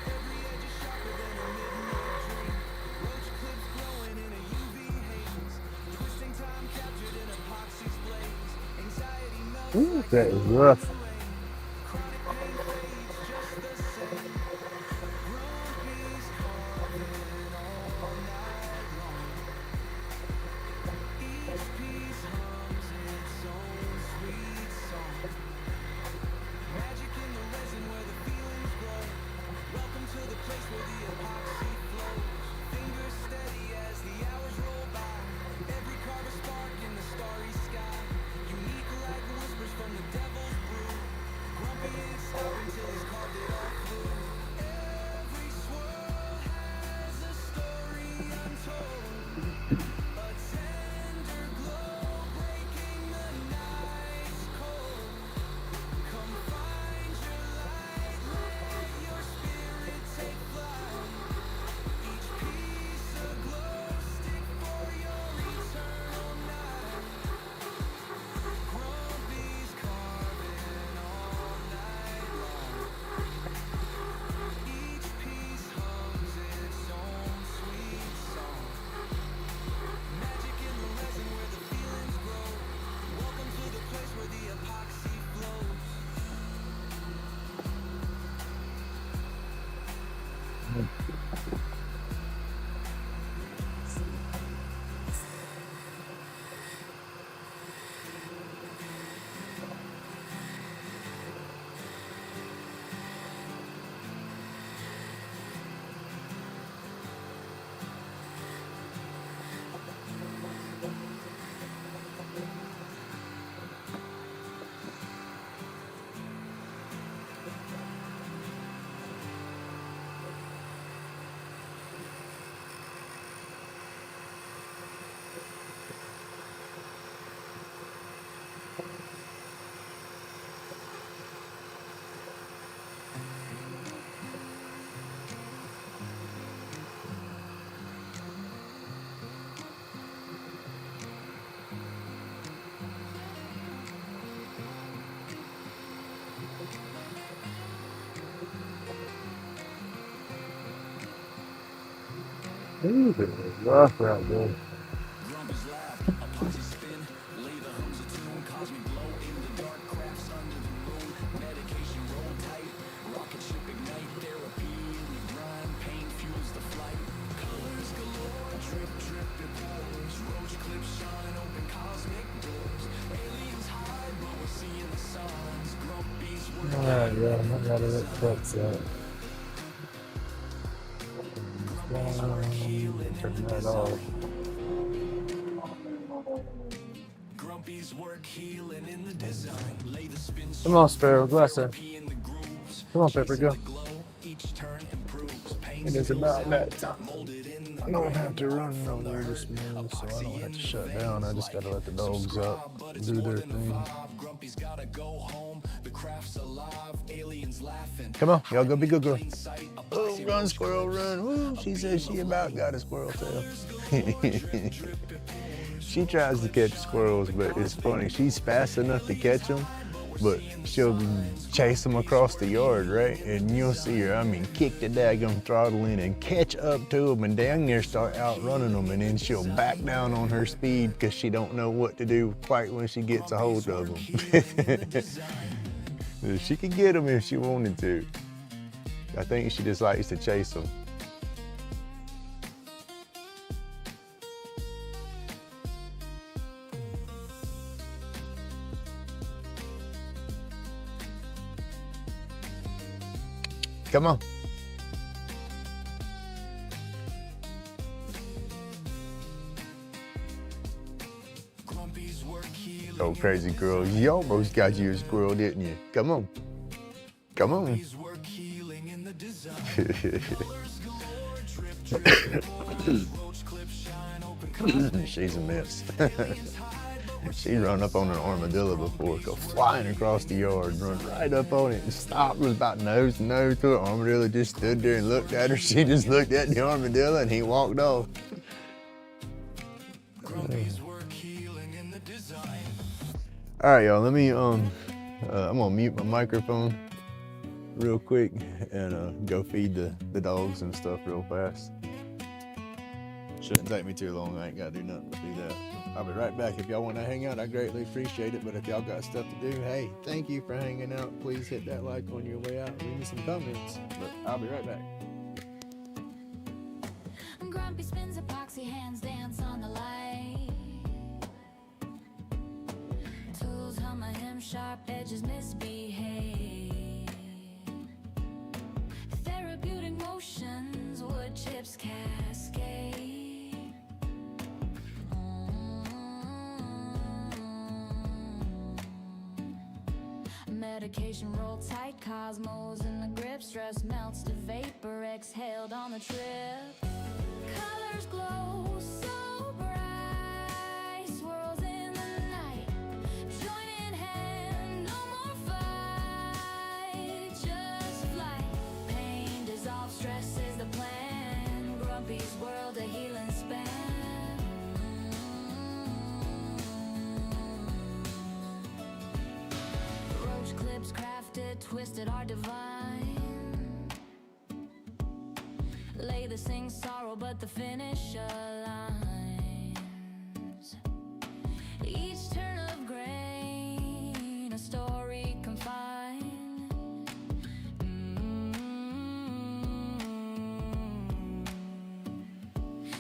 Every edge is sharper than a midnight dream. Roach clips glowing in a UV haze. Twisting time captured in epoxy's blaze. Anxiety melts Ooh, like that is snow in rough. the lane. Chronic pain fades just the same. Grown Ooh, rough right there. Grumpy's lab, epoxy spin, Lathe hums a tune, cosmic glow in the dark, crafts under the moon, medication roll tight, rocket ship ignite, therapy in the grind, pain fuels the flight, colors galore, drip drip it pours, roach clips shine, open cosmic doors, aliens hide but we're seeing the signs, Grumpy's work. All right, yeah, I gotta let cuts out. Turn that off. Grumpy's work healing in the design. Lay the spin. Come on, Sparrow, go outside. In the grooves. Come on, Pepper, go. Glow. Each turn improves. Pain It is about that time. molded in the I don't have to run nowhere this morning, so I don't have to shut down. I just gotta let the dogs up, do their thing. Grumpy's gotta go home. The craft's alive. Aliens laughing. Come on, y'all go be good girl. Sight. Oh, run, squirrel, run. Woo, she says she about got a squirrel tail. She tries to catch squirrels, but it's funny. She's fast enough to catch them, but she'll chase them across the yard, right? And you'll see her, I mean, kick the daggum throttle in and catch up to them and dang near start outrunning them. And then she'll back down on her speed because she don't know what to do quite when she gets a hold of them. She could get them if she wanted to. I think she just likes to chase them. Come on. Oh, crazy girl. You almost got you a squirrel, didn't you? Come on. Come on. She's a mess. She run up on an armadillo before, go flying across the yard, run right up on it and stopped. Was about nose to nose to it. Armadillo just stood there and looked at her. She just looked at the armadillo and he walked off. All right, y'all. Let me I'm gonna mute my microphone real quick and go feed the dogs and stuff real fast. Shouldn't take me too long. I ain't gotta do nothing to do that. I'll be right back. If y'all want to hang out, I greatly appreciate it. But if y'all got stuff to do, hey, thank you for hanging out. Please hit that like on your way out. Leave me some comments. But I'll be right back. Grumpy spins epoxy, hands dance on the light. Tools hum a hymn, sharp edges misbehave. Therapeutic motions, wood chips cascade. Medication roll tight, cosmos in the grip, stress melts to vapor, exhaled on the trip. Colors glow so bright, swirls in the night, join in hand, no more fight, just flight. Pain dissolves, stress is the plan, Grumpy's world a healing span. Roach clips crafted, twisted are divine. Lathe sings sorrow, but the finish aligns. Each turn of grain, a story confined.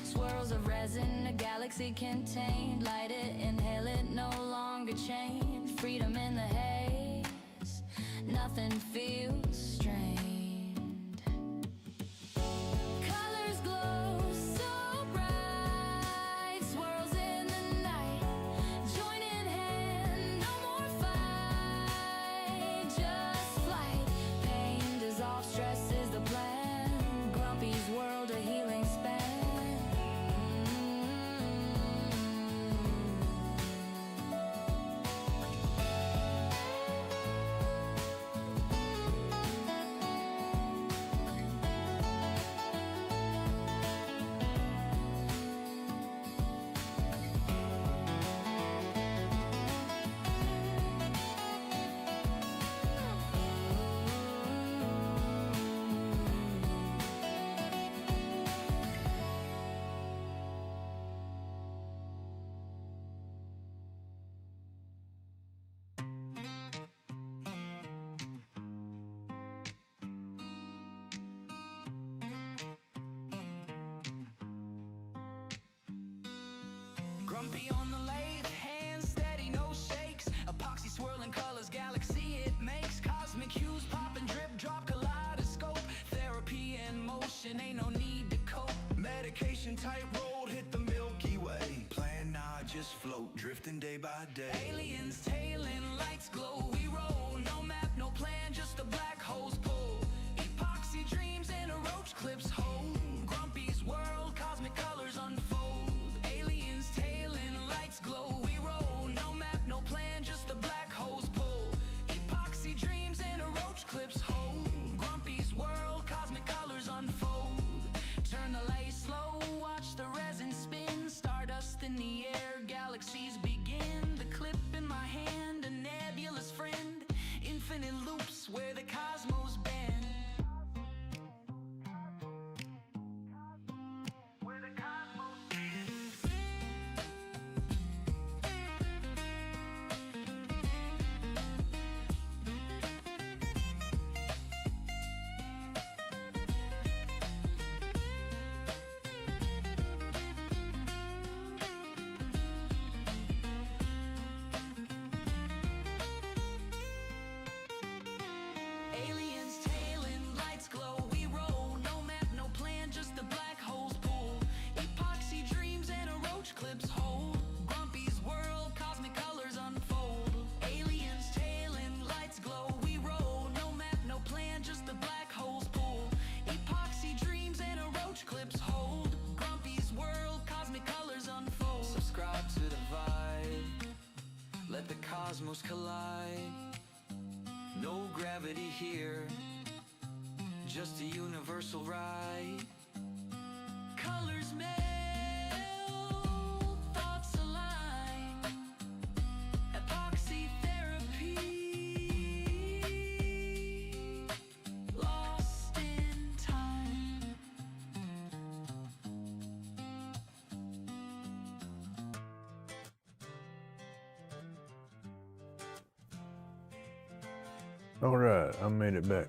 Swirls of resin, a galaxy contained. Light it, inhale it, no longer chained. Freedom in the haze, nothing feels strange. Colors glow so bright, swirls in the night, join in hand, no more fight, just flight. Pain dissolves, stress is the plan, Grumpy's world a healing span. Grumpy on the lathe, hands steady, no shakes. Epoxy swirling colors, galaxy it makes. Cosmic hues popping, drip drop, kaleidoscope. Therapy in motion, ain't no need to cope. Medication tight road, hit the Milky Way. Plan now, just float, drifting day by day. Aliens tailing, lights glow, we roll. No map, no plan, just the black holes pull. Epoxy dreams in a roach clips hold. Grumpy's world, cosmic colors unfold. Aliens tailing, lights glow, we roll. No map, no plan, just the black holes pull. Epoxy dreams in a roach clips hold. Grumpy's world, cosmic colors unfold. Turn the light slow, watch the resin spin. Stardust in the air, galaxies begin. The clip in my hand, a nebulous friend. Infinite loops where the cosmos bend. Where the cosmos bend. Aliens tailing, lights glow, we roll. No map, no plan, just the black holes pull. Epoxy dreams and a roach clips hold. Grumpy's world, cosmic colors unfold. Aliens tailing, lights glow, we roll. No map, no plan, just the black holes pull. Epoxy dreams and a roach clips hold. Grumpy's world, cosmic colors unfold. Subscribe to the vibe, let the cosmos collide. No gravity here, just a universal ride. Colors meld, thoughts align. Epoxy therapy, lost in time. All right, I made it back.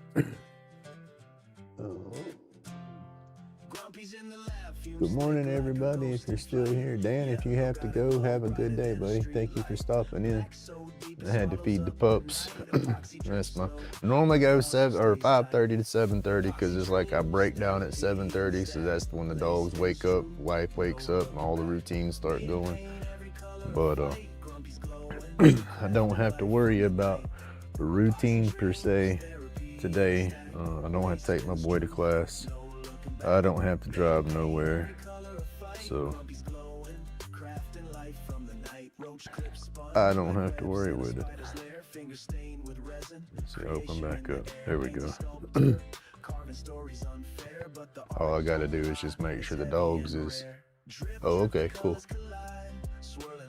Grumpy's in the lab, Good morning, everybody. If you're still here, Dan, if you have to go, have a good day, buddy. Thank you for stopping in. I had to feed the pups. That's my normally go 5:30 to 7:30 because it's like I break down at 7:30, so that's when the dogs wake up, wife wakes up, and all the routines start going. But I don't have to worry about a routine per se today. I don't have to take my boy to class. I don't have to drive nowhere. So I don't have to worry with it. Let's see, open back up. There we go. All I gotta do is just make sure the dogs is. Oh, okay, cool.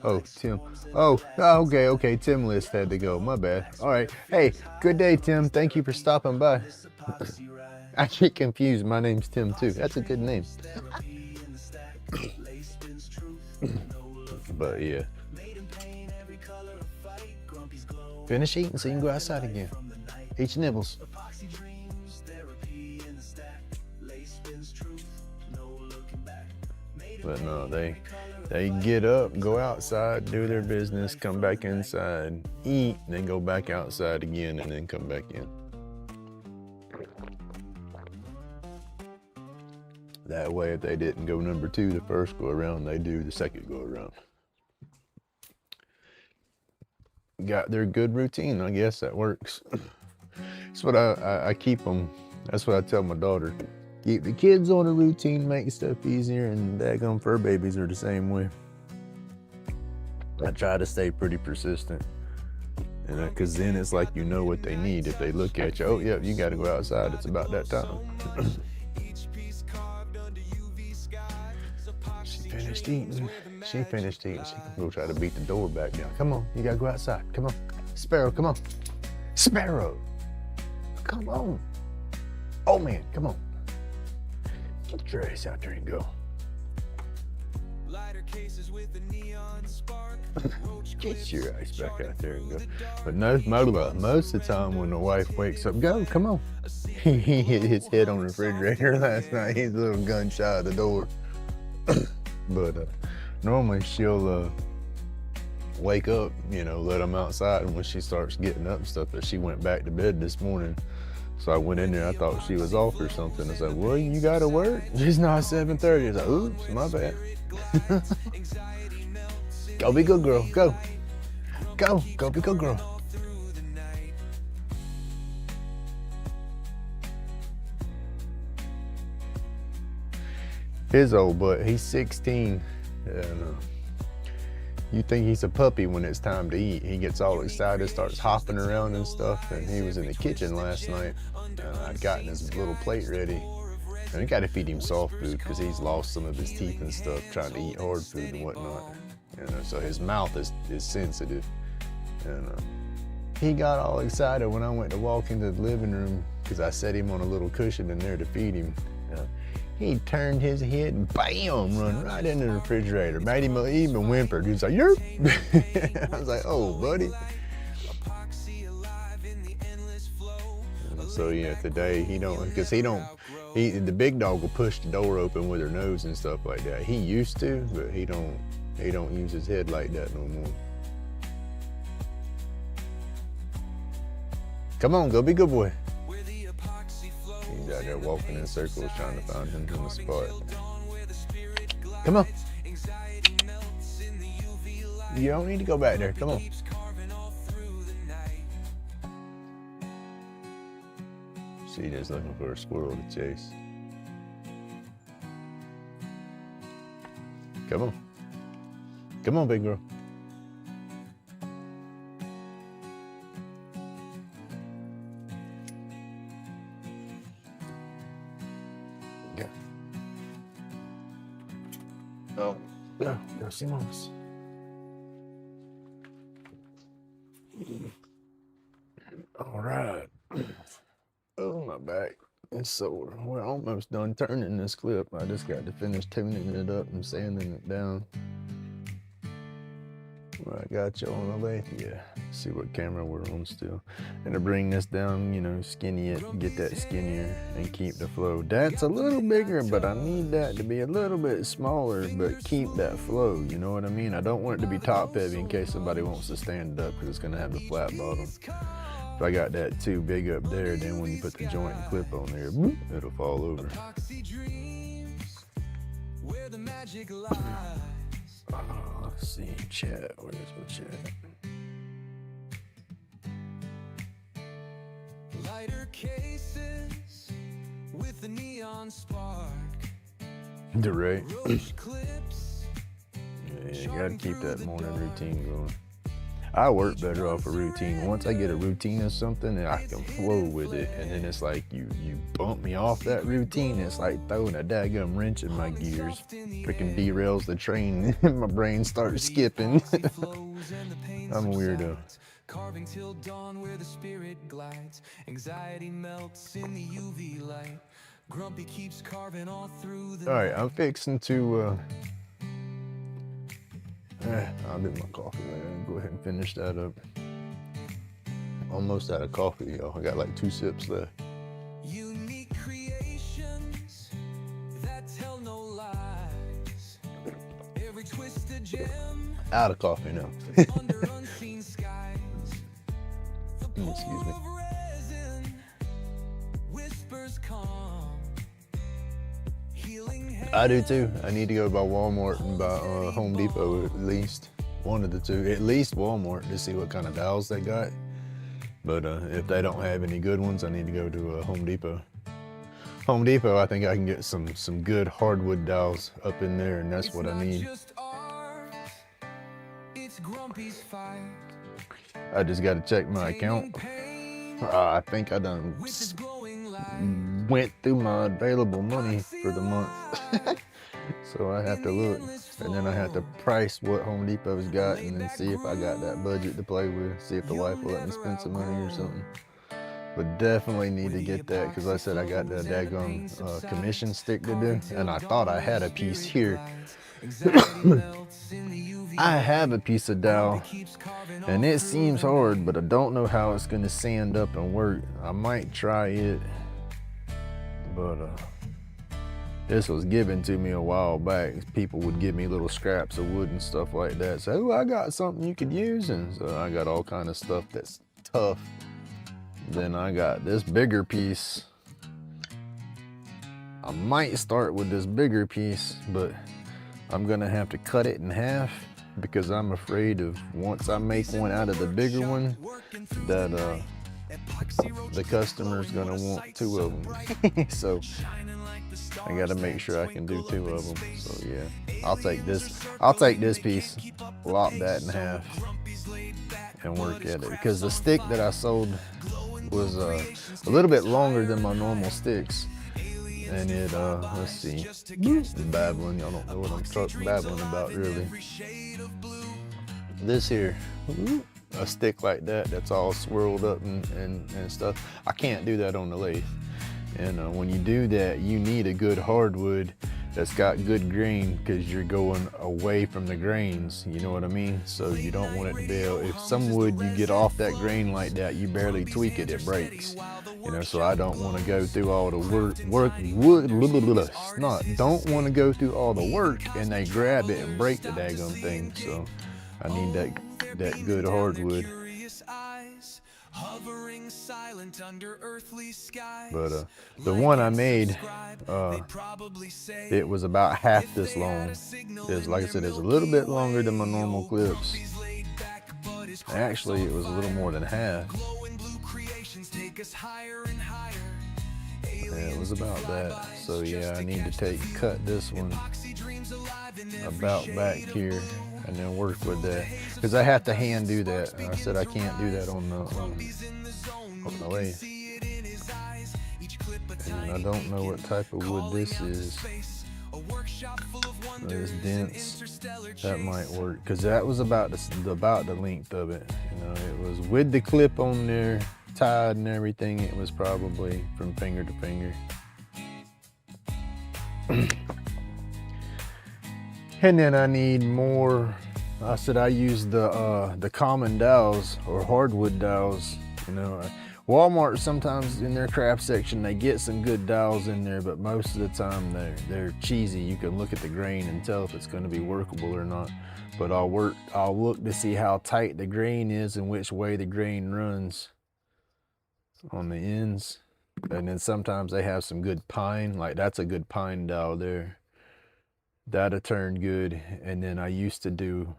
Oh, Tim. Oh, okay. Tim list had to go. My bad. All right. Hey, good day, Tim. Thank you for stopping by. I get confused. My name's Tim, too. That's a good name. But, yeah. Finish eating so you can go outside again. Eat your nibbles. But no, they get up, go outside, do their business, come back inside, eat, then go back outside again, and then come back in. That way, if they didn't go number 2 the first go around, they do the second go around. Got their good routine, I guess that works. That's what I keep them. That's what I tell my daughter. Keep the kids on a routine, make stuff easier, and daggone fur babies are the same way. I try to stay pretty persistent, and because then it's like you know what they need. If they look at you, oh yeah, you got to go outside. It's about that time. She finished eating. She can go try to beat the door back down. Come on, you got to go outside. Come on, Sparrow. Come on, Sparrow. Come on. Oh man, come on. Get your ass out there and go. Get your ass back out there and go. But most of the time when the wife wakes up, go, come on. He hit his head on the refrigerator last night. He's a little gun shy of the door. But Normally she'll wake up, you know, let him outside, and when she starts getting up and stuff, but she went back to bed this morning. So I went in there, I thought she was off or something. I was like, well, you gotta work? She's not 7:30. I was like, oops, my bad. Go be good girl, go. Go be good girl. His old butt, he's 16, and you think he's a puppy when it's time to eat. He gets all excited, starts hopping around and stuff, and he was in the kitchen last night. I'd gotten his little plate ready, and I gotta feed him soft food because he's lost some of his teeth and stuff trying to eat hard food and whatnot. You know, so his mouth is sensitive, and he got all excited when I went to walk into the living room because I set him on a little cushion in there to feed him. He turned his head and bam, run right into the refrigerator. Made him even whimpered. He was like, yerp. I was like, oh, buddy. So yeah, today the big dog will push the door open with her nose and stuff like that. He used to, but he don't use his head like that no more. Come on, go be good boy. He's out there walking in circles trying to find him in the spot. Come on. You don't need to go back there. Come on. She's just looking for a squirrel to chase. Come on. Come on, big girl. Oh, no, see mom's. All right. Oh, my back is sore. We're almost done turning this clip. I just got to finish tuning it up and sanding it down. Well, I got you on the lathe. Yeah. See what camera we're on still. And to bring this down, you know, skinny it, get that skinnier and keep the flow. That's a little bigger, but I need that to be a little bit smaller, but keep that flow, you know what I mean? I don't want it to be top heavy in case somebody wants to stand it up because it's gonna have a flat bottom. If I got that too big up there, then when you put the joint and clip on there, boop, it'll fall over. Oh, let's see, chat, where's my chat? Lighter cases with the neon spark. Right. Yeah, you gotta keep that morning routine going. I work better off a routine. Once I get a routine of something, I can flow with it. And then it's like you bump me off that routine. It's like throwing a daggum wrench in my gears. Freaking derails the train and my brain starts skipping. I'm a weirdo. Carving till dawn where the spirit glides. Anxiety melts in the UV light. Grumpy keeps carving all through the All right, I'm fixing to I'll do my coffee later. Go ahead and finish that up. Almost out of coffee, y'all. I got like 2 sips left. unique creations that tell no lies. Every twisted gem Out of coffee now. under unseen skies. The Excuse me. pour of resin whispers calm. Healing I do too. I need to go by Walmart and by Home Depot at least. One of the two. At least Walmart to see what kind of dowels they got. But if they don't have any good ones, I need to go to Home Depot. Home Depot, I think I can get some good hardwood dowels up in there, and that's what I need. just art, it's Grumpy's fight. I just got to check my account. Pain I think I done with his glowing light. went through my available money for the month. So I have to look, and then I have to price what Home Depot's got and then see if I got that budget to play with, see if the wife will let me spend some money or something. But definitely need to get that because like I said I got the daggone commission stick to do, and I thought I had a piece here. I have a piece of dowel and it seems hard, but I don't know how it's gonna sand up and work. I might try it, but This was given to me a while back. People would give me little scraps of wood and stuff like that. Say, oh, I got something you could use. And so I got all kind of stuff that's tough. Then I got this bigger piece. I might start with this bigger piece, but I'm gonna have to cut it in half because I'm afraid of once I make one out of the bigger one, that the customer's gonna want 2 of them. So I gotta make sure I can do 2 of them. So yeah, I'll take this piece, lop that in half, and work at it. Because the stick that I sold was a little bit longer than my normal sticks. And it, let's see, babbling, y'all don't know what I'm babbling about really. This here, a stick like that's all swirled up and stuff, I can't do that on the lathe. And when you do that, you need a good hardwood that's got good grain because you're going away from the grains, you know what I mean? So you don't want it to be able, if some wood you get off that grain like that, you barely tweak it, it breaks. You know, so I don't want to go through all the don't want to go through all the work and they grab it and break the daggone thing. So I need that good hardwood. But the one I made, it was about half this long. It's, like I said, it's a little bit longer than my normal clips. Actually, it was a little more than half. Yeah, it was about that. So yeah, I need to cut this one about back here and then work with that. Because I have to hand do that. And I said I can't do that on the lathe. And I don't know what type of wood this is. It's dense. That might work. Because that was about the length of it. You know, it was with the clip on there, tied and everything, it was probably from finger to finger. And then I need more. I said I use the common dowels or hardwood dowels. You know, Walmart sometimes in their craft section they get some good dowels in there, but most of the time they're cheesy. You can look at the grain and tell if it's going to be workable or not. But I'll look to see how tight the grain is and which way the grain runs on the ends. And then sometimes they have some good pine, like that's a good pine dowel there. That'll turn good. And then I used to do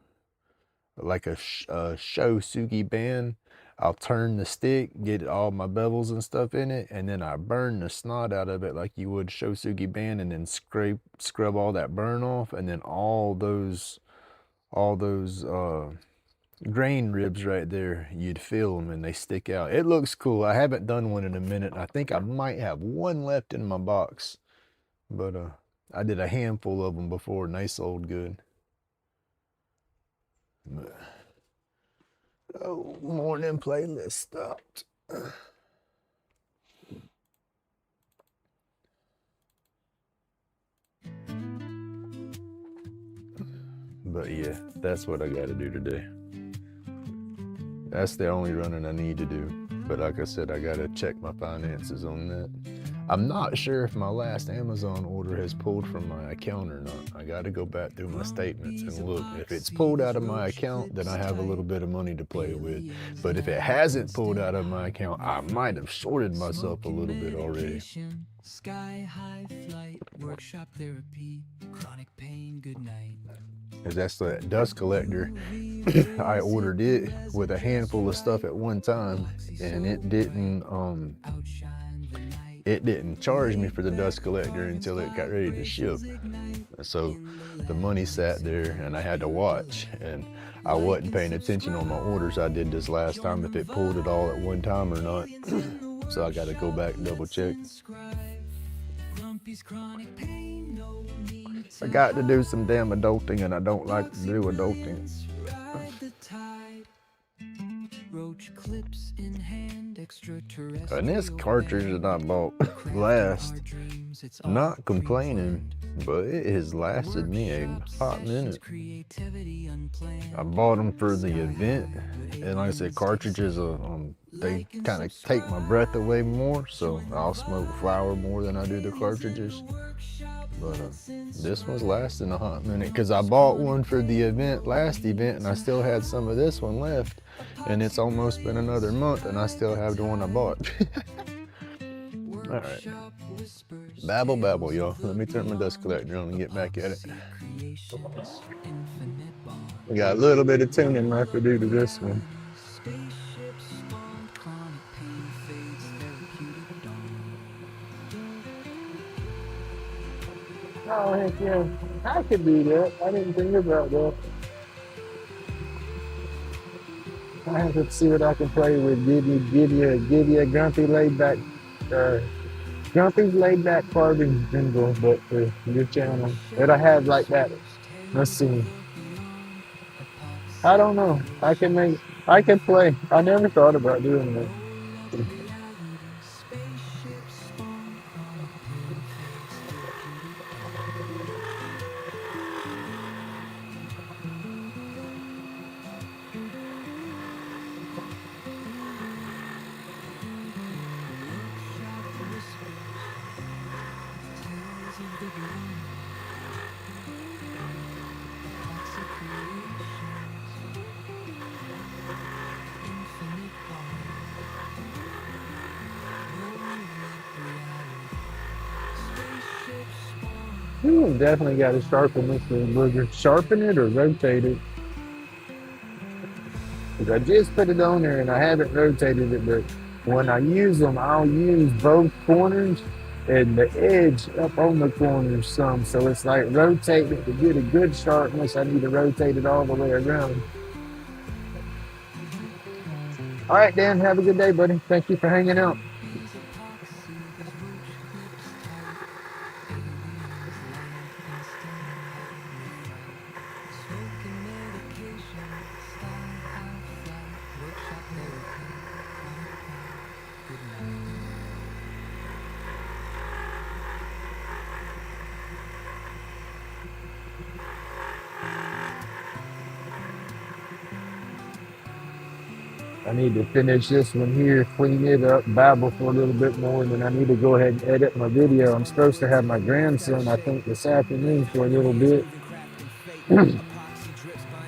like a Shosugi band. I'll turn the stick, get all my bevels and stuff in it, and then I burn the snot out of it like you would Shosugi band, and then scrub all that burn off, and then all those grain ribs right there, you'd feel them and they stick out. It looks cool. I haven't done one in a minute. I think I might have one left in my box, but I did a handful of them before and they sold good. Oh, morning playlist stopped. But yeah, that's what I gotta do today. That's the only running I need to do. But like I said, I gotta check my finances on that. I'm not sure if my last Amazon order has pulled from my account or not. I gotta go back through my statements and look. If it's pulled out of my account, then I have a little bit of money to play with. But if it hasn't pulled out of my account, I might have shorted myself a little bit already. Sky high flight, workshop therapy, chronic pain, good night. Cause that's the dust collector. I ordered it with a handful of stuff at one time, and it didn't charge me for the dust collector until it got ready to ship. So the money sat there and I had to watch, and I wasn't paying attention on my orders. I did this last time if it pulled it all at one time or not. So I gotta go back and double check. I got to do some damn adulting, and I don't like to do adulting. And this cartridge that I bought last, not complaining, but it has lasted me a hot minute. I bought them for the event, and like I said, cartridges, they kind of take my breath away more, so I'll smoke flower more than I do the cartridges. But this one's lasting a hot minute because I bought one for the last event, and I still had some of this one left, and it's almost been another month and I still have the one I bought. All right, babble, babble, y'all. Let me turn my dust collector on and get back at it. We got a little bit of tuning left to do to this one. Oh, heck yeah. I could do that. I didn't think about that. I have to see what I can play with. Give you a grumpy LaidBak, grumpy's LaidBak carving jingle, but for your channel. It'll have like that. Let's see. I don't know. I can play. I never thought about doing that. You definitely got to sharpen this thing, booger. Sharpen it or rotate it. Because I just put it on there and I haven't rotated it, but when I use them, I'll use both corners and the edge up on the corners some. So it's like rotating it to get a good sharpness. I need to rotate it all the way around. All right, Dan, have a good day, buddy. Thank you for hanging out. I need to finish this one here, clean it up, babble for a little bit more, and then I need to go ahead and edit my video. I'm supposed to have my grandson, I think, this afternoon for a little bit.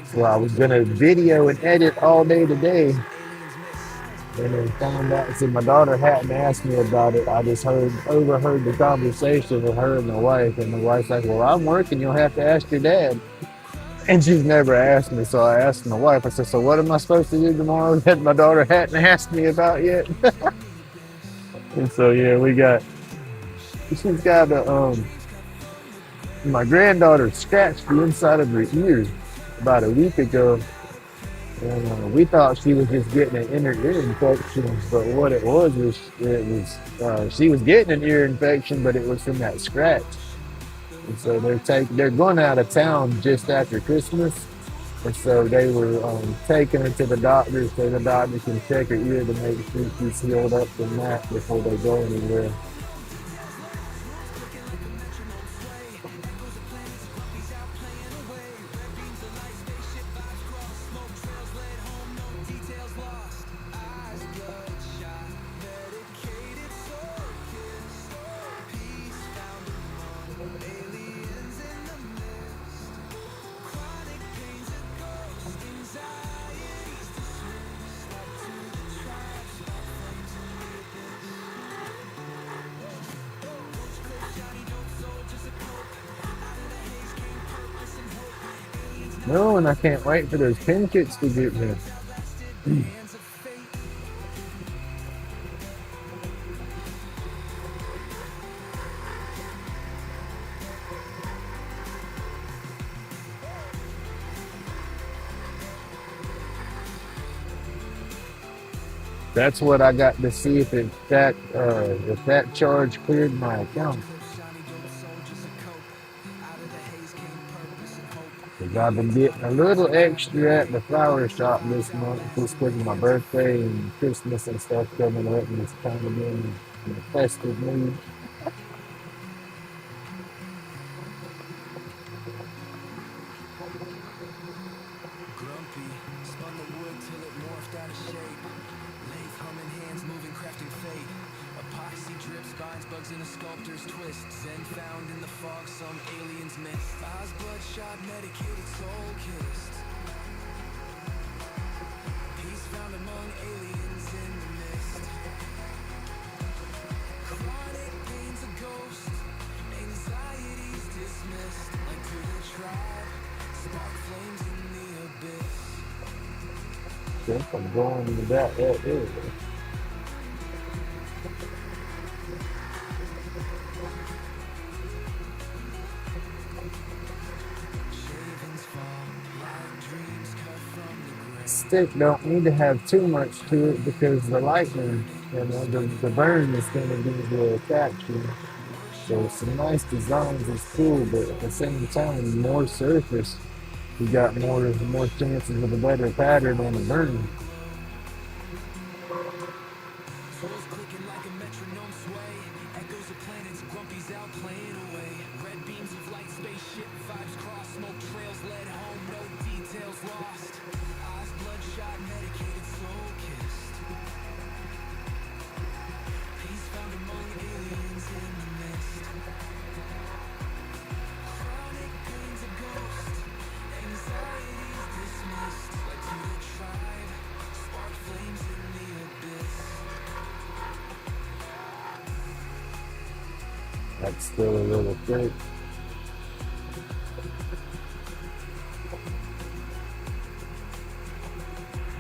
So I was gonna video and edit all day today, and then found out. So my daughter hadn't asked me about it. I just overheard the conversation with her and the wife, and the wife's like, "Well, I'm working. You'll have to ask your dad." And she's never asked me, so I asked my wife. I said, "So what am I supposed to do tomorrow that my daughter hadn't asked me about yet?" And so yeah, she's got my granddaughter scratched the inside of her ear about a week ago, and we thought she was just getting an inner ear infection, but what it was she was getting an ear infection, but it was from that scratch. And so they're going out of town just after Christmas, and so they were taking her to the doctor so the doctor can check her ear to make sure she's healed up from that before they go anywhere. No, and I can't wait for those pin kits to get here. That's what I got to see if that charge cleared my account. Because I've been getting a little extra at the flower shop this month, just because of my birthday and Christmas and stuff coming up, and it's kind of been in a festive mood. Grumpy, spun the wood till it morphed out of shape. Lathe humming hands moving, crafting fate. Epoxy drip spines, slugs in a sculptor's twist. Zen found in the fog, some aliens missed. Eyes bloodshot, medicated, soul kissed. Peace found among aliens in the mist. Chronic pain's a ghost, anxiety's dismissed. Like to the tribe, spark flames in the abyss. Guess I'm going to that area. Shavings fall, like dreams cut from the gray. Stick don't need to have too much to it because the lightning, the burn is going to be the attraction. So some nice designs is cool, but at the same time, more surface, you got more chances of a better pattern on the burn. Souls clicking like a metronome sway. Echoes of planets, grumpies out playing away. Red beams of light, spaceship vibes cross. Smoke trails led home, no details lost. Eyes bloodshot, medicated, soul kissed. Peace found among aliens in the mist. Chronic pain's a ghost, anxiety's dismissed. Like to the tribe, spark flames in the abyss. That's still a little thick.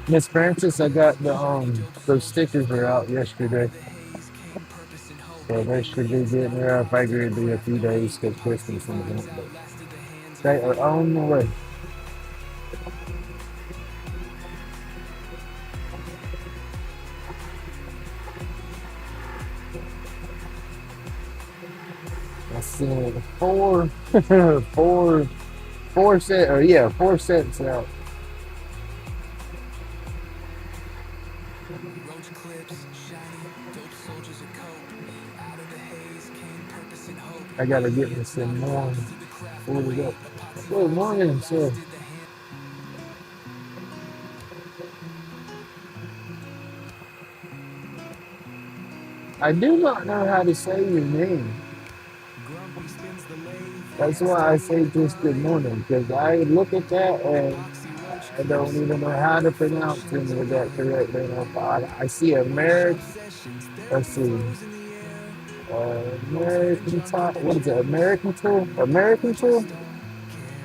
Miss Francis, I got those stickers were out yesterday. So they should be getting there. I figure it'd be a few days because Christmas and event, but they are on the way. I seen four sets out. Roach clips, shiny, dope soldiers a coat. Out of the haze came purpose and hope. I gotta get me some more. Ordered up. Good morning, sir. I do not know how to say your name. Grumpy spins the lathe. That's why I say just good morning, because I look at that and I don't even know how to pronounce any of that correctly. I see American, let's see, American top, what is it, American tool? American tool?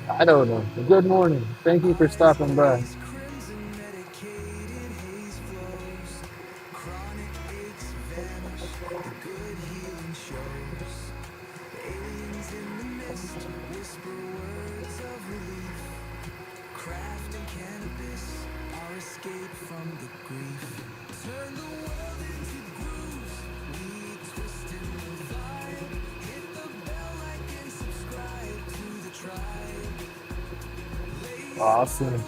I don't know. Good morning. Thank you for stopping by. Crimson medicated haze flows. Chronic aches vanish. The good healing shows. Aliens in the mist whisper words of relief. Craft and cannabis, our escape from the grief. Turn the world into grooves. We twist and revive. Hit the bell like and subscribe to the tribe. Awesome.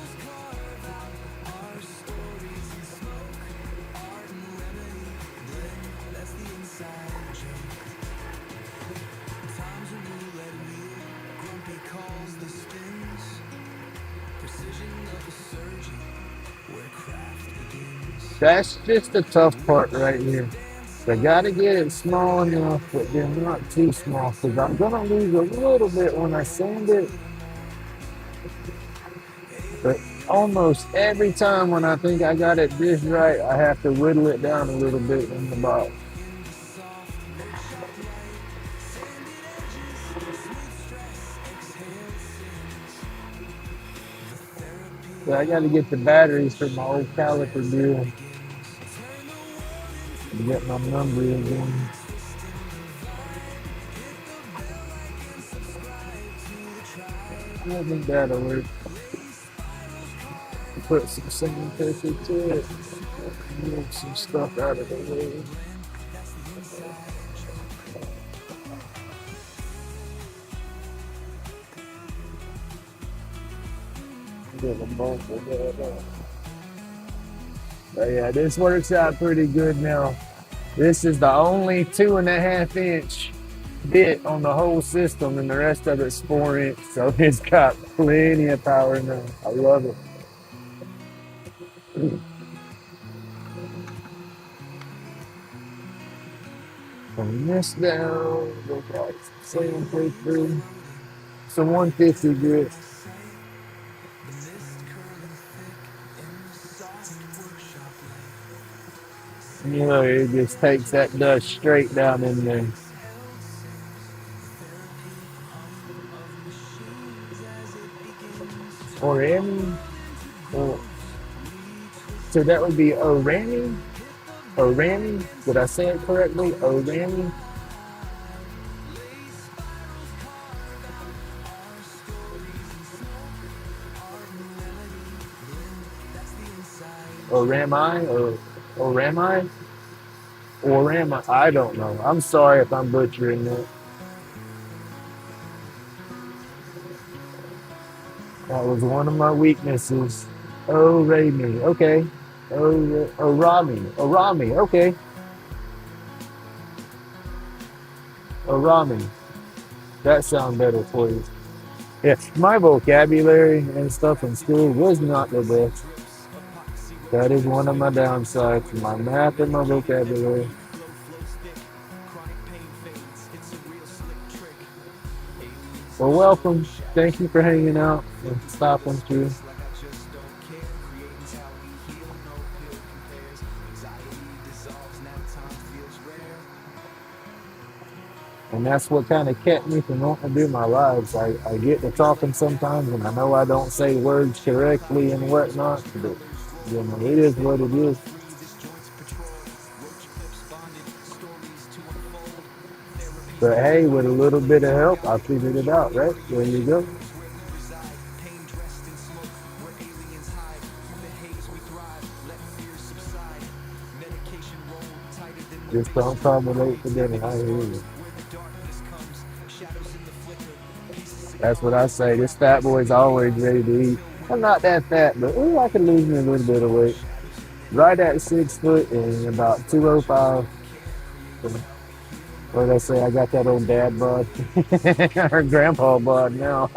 Our stories in smoke. Art and remedy blend. That's the inside joke. Time's a roulette wheel. Grumpy calls the spins. Precision of a surgeon. Where craft begins. That's just the tough part right here. I gotta get it small enough, but then not too small, because I'm gonna lose a little bit when I sand it. But almost every time when I think I got it just right, I have to whittle it down a little bit in the box. So I gotta get the batteries for my old caliper deal. And get my number again. I think that'll work. Put some sandpaper to it. Move some stuff out of the way. Get them both of that up. But yeah, this works out pretty good now. This is the only 2.5 inch bit on the whole system, and the rest of it's 4 inch. So it's got plenty of power now. I love it. Turn this down. Look like sandpaper. Some 150 grit. You know, it just takes that dust straight down in there. Orami? Or, so that would be Orami? Orami? Did I say it correctly? Orami? Orami? Or Orami? Orama? I don't know. I'm sorry if I'm butchering that. That was one of my weaknesses. Orami. Okay. Orami. Orami. Okay. Orami. That sounds better for you. Yeah, my vocabulary and stuff in school was not the best. That is one of my downsides. My math and my vocabulary. Well, welcome. Thank you for hanging out and stopping through. And that's what kind of kept me from wanting to do my lives. I get to talking sometimes, and I know I don't say words correctly and whatnot, but you know, it is what it is. But hey, with a little bit of help, I figured it out, right? There you go. Just don't call me late for dinner. I hear you. That's what I say. This fat boy's always ready to eat. I'm not that fat, but ooh, I can lose me a little bit of weight. Right at 6 foot and about 205. What did I say? I got that old dad bod or grandpa bod now.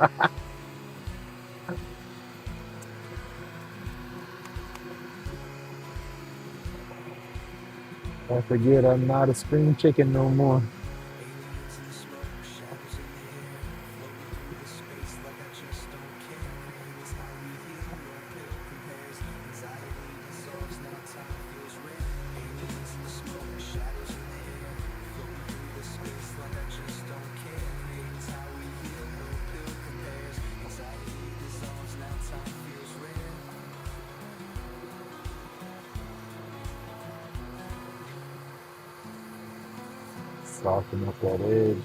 I forget I'm not a spring chicken no more. Soften up that edge.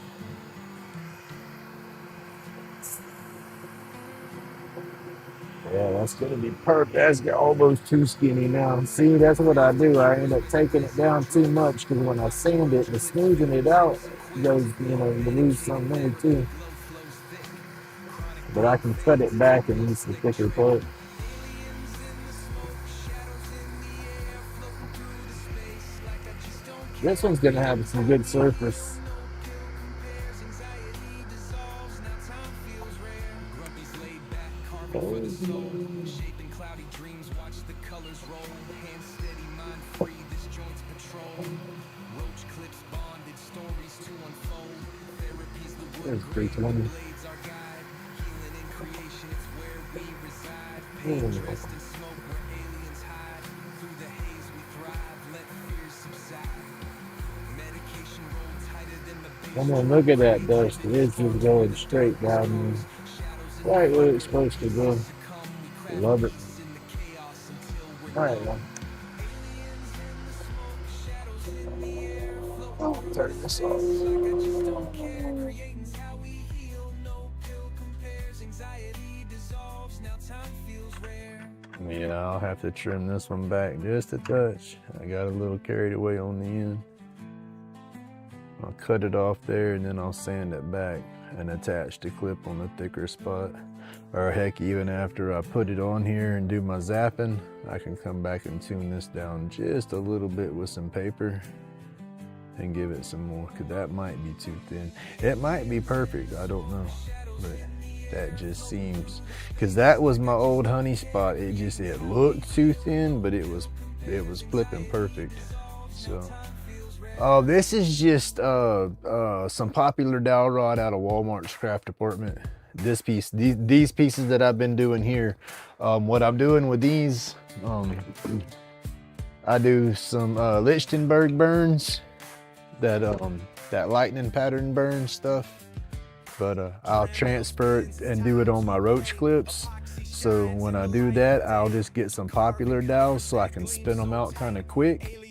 Yeah, that's gonna be perfect. That's almost too skinny now. See, that's what I do. I end up taking it down too much because when I sand it, the smoothing it out goes, you know, you lose some money too. But I can cut it back and use the thicker part. This one's gonna have some good surface. There's 320. Come on, look at that dust. It's just going straight down there. Right where it's supposed to go. Love it. All right, man. I'll turn this off. Yeah, I'll have to trim this one back just a touch. I got a little carried away on the end. I'll cut it off there and then I'll sand it back and attach the clip on the thicker spot. Or heck, even after I put it on here and do my zapping, I can come back and tune this down just a little bit with some paper and give it some more, because that might be too thin. It might be perfect, I don't know, but that just seems, because that was my old honey spot. It looked too thin, but it was flipping perfect. So This is just some popular dowel rod out of Walmart's craft department. This piece, these pieces that I've been doing here, what I'm doing with these, I do some Lichtenberg burns, that lightning pattern burn stuff, but I'll transfer it and do it on my roach clips. So when I do that, I'll just get some popular dowels so I can spin them out kind of quick.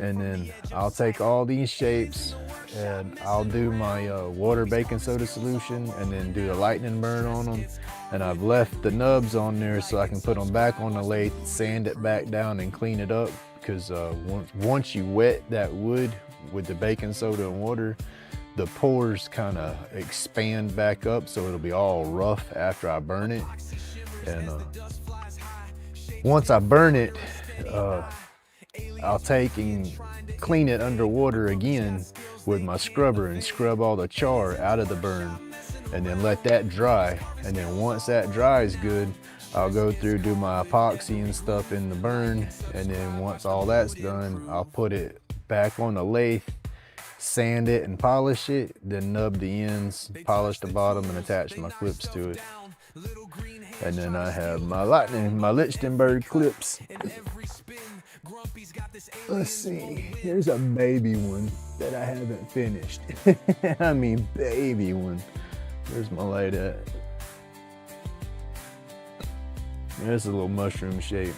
And then I'll take all these shapes and I'll do my water baking soda solution and then do a lightning burn on them. And I've left the nubs on there so I can put them back on the lathe, sand it back down and clean it up. Because once you wet that wood with the baking soda and water, the pores kind of expand back up, so it'll be all rough after I burn it. And once I burn it, I'll take and clean it underwater again with my scrubber and scrub all the char out of the burn and then let that dry. And then once that dries good, I'll go through, do my epoxy and stuff in the burn. And then once all that's done, I'll put it back on the lathe, sand it and polish it, then nub the ends, polish the bottom and attach my clips to it. And then I have my Lichtenberg clips. Let's see, here's a baby one that I haven't finished. I mean, baby one. Where's my light at? It's a little mushroom shape,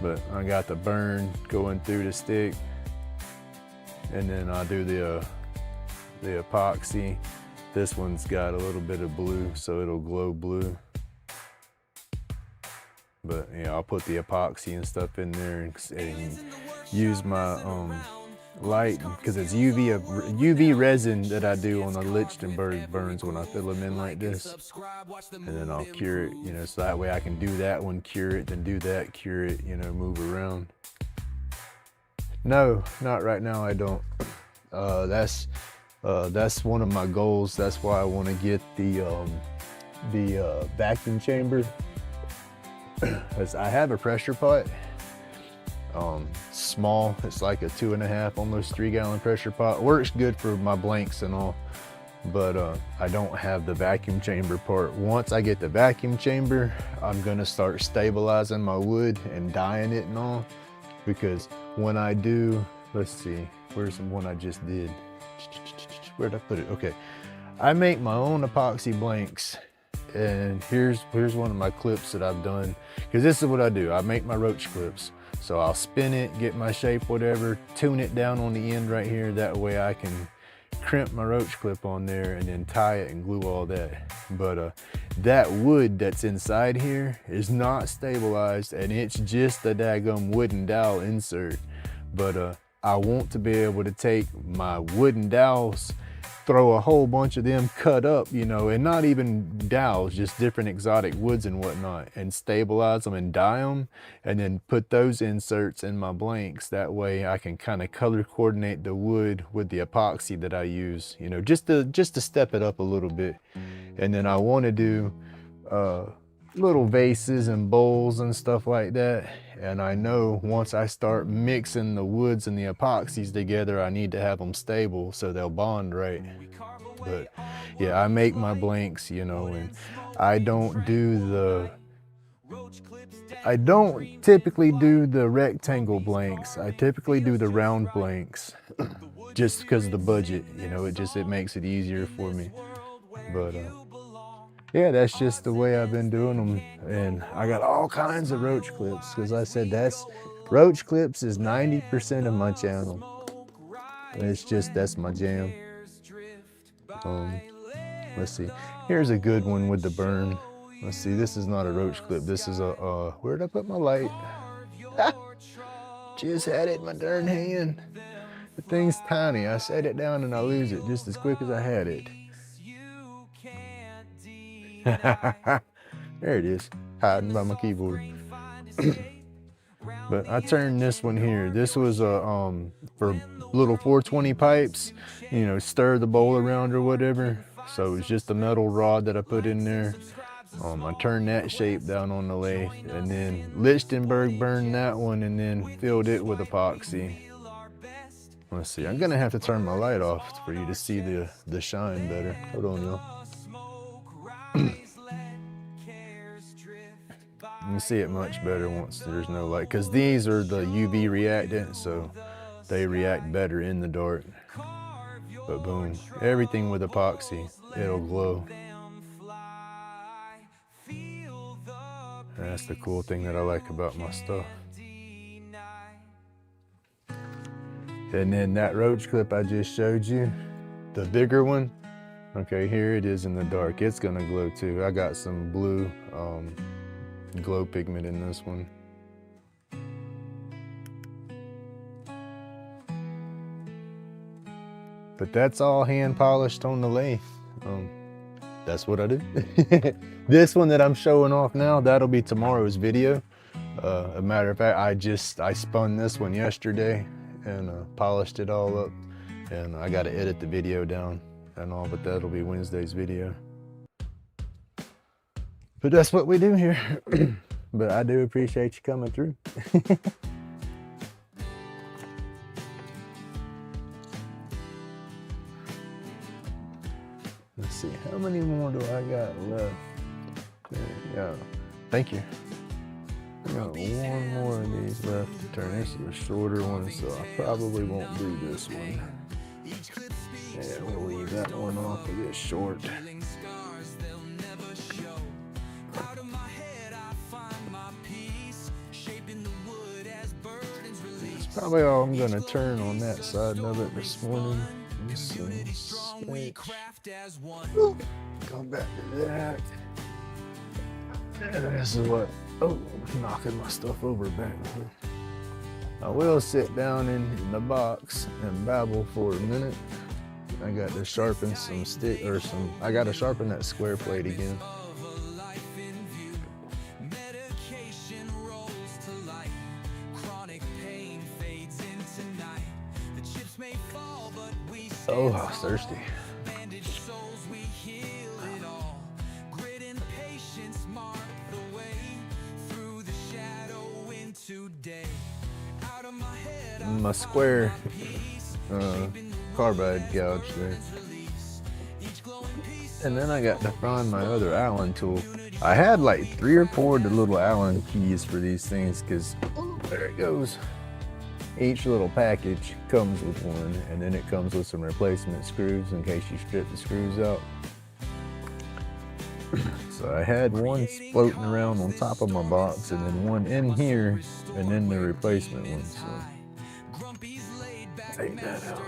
but I got the burn going through the stick. And then I'll do the epoxy. This one's got a little bit of blue, so it'll glow blue. But yeah, I'll put the epoxy and stuff in there and use my light, because it's UV resin that I do on the Lichtenberg burns when I fill them in like this. And then I'll cure it, you know, so that way I can do that one, cure it, then do that, cure it, you know, move around. No, not right now, I don't. That's one of my goals. That's why I want to get the vacuum chamber. Because I have a pressure pot, small, it's like a 2.5, almost 3 gallon pressure pot. Works good for my blanks and all, but I don't have the vacuum chamber part. Once I get the vacuum chamber, I'm gonna start stabilizing my wood and dyeing it and all, because when I do, let's see, where's the one I just did? Where'd I put it? Okay, I make my own epoxy blanks. And here's one of my clips that I've done, because this is what I do. I make my roach clips. So I'll spin it, get my shape, whatever, tune it down on the end right here. That way I can crimp my roach clip on there and then tie it and glue all that. But that wood that's inside here is not stabilized, and it's just a daggum wooden dowel insert. But I want to be able to take my wooden dowels, throw a whole bunch of them cut up, you know, and not even dowels, just different exotic woods and whatnot, and stabilize them and dye them, and then put those inserts in my blanks. That way I can kind of color coordinate the wood with the epoxy that I use, you know, just to step it up a little bit. And then I want to do little vases and bowls and stuff like that. And I know once I start mixing the woods and the epoxies together, I need to have them stable so they'll bond right. But yeah, I make my blanks, you know, and I don't typically do the rectangle blanks. I typically do the round blanks just because of the budget, you know, it makes it easier for me. But yeah, that's just the way I've been doing them. And I got all kinds of roach clips, because I said roach clips is 90% of my channel. And that's my jam. Let's see, here's a good one with the burn. Let's see, this is not a roach clip. This is a, where'd I put my light? Just had it in my darn hand. The thing's tiny. I set it down and I lose it just as quick as I had it. There it is, hiding by my keyboard. But I turned this one here. This was for little 420 pipes, you know, stir the bowl around or whatever. So it's just a metal rod that I put in there. I turned that shape down on the lathe, and then Lichtenberg burned that one and then filled it with epoxy. Let's see, I'm gonna have to turn my light off for you to see the shine better. Hold on, y'all. You can see it much better once there's no light, because these are the UV reactant, so they react better in the dark. But boom, everything with epoxy, it'll glow. And that's the cool thing that I like about my stuff. And then that roach clip I just showed you, the bigger one, okay, here it is in the dark. It's gonna glow too. I got some blue glow pigment in this one. But that's all hand polished on the lathe. That's what I do. This one that I'm showing off now, that'll be tomorrow's video. A matter of fact, I spun this one yesterday and polished it all up. And I gotta edit the video down and all, but that'll be Wednesday's video. But that's what we do here. But I do appreciate you coming through. Let's see, how many more do I got left? There we go. Thank you. I got one more of these left to turn. This is a shorter one, so I probably won't do this one. Yeah, we'll leave that one off of this short. That's probably all I'm gonna turn on that side of it this morning. Come back to that. And this is what, oh, I'm knocking my stuff over back here. I will sit down in the box and babble for a minute. I got to sharpen some stick or some, I got to sharpen that square plate again. Oh, I was thirsty. My square carbide gouge there. And then I got to find my other Allen tool. I had like 3 or 4 little Allen keys for these things, because there it goes. Each little package comes with one, and then it comes with some replacement screws in case you strip the screws out. So I had one floating around on top of my box, and then one in here, and then the replacement one. So take that out.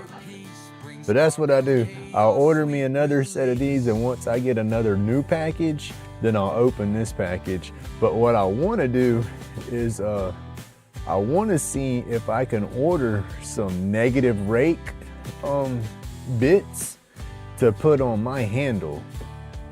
But that's what I do. I'll order me another set of these, and once I get another new package, then I'll open this package. But what I want to do is I want to see if I can order some negative rake bits to put on my handle.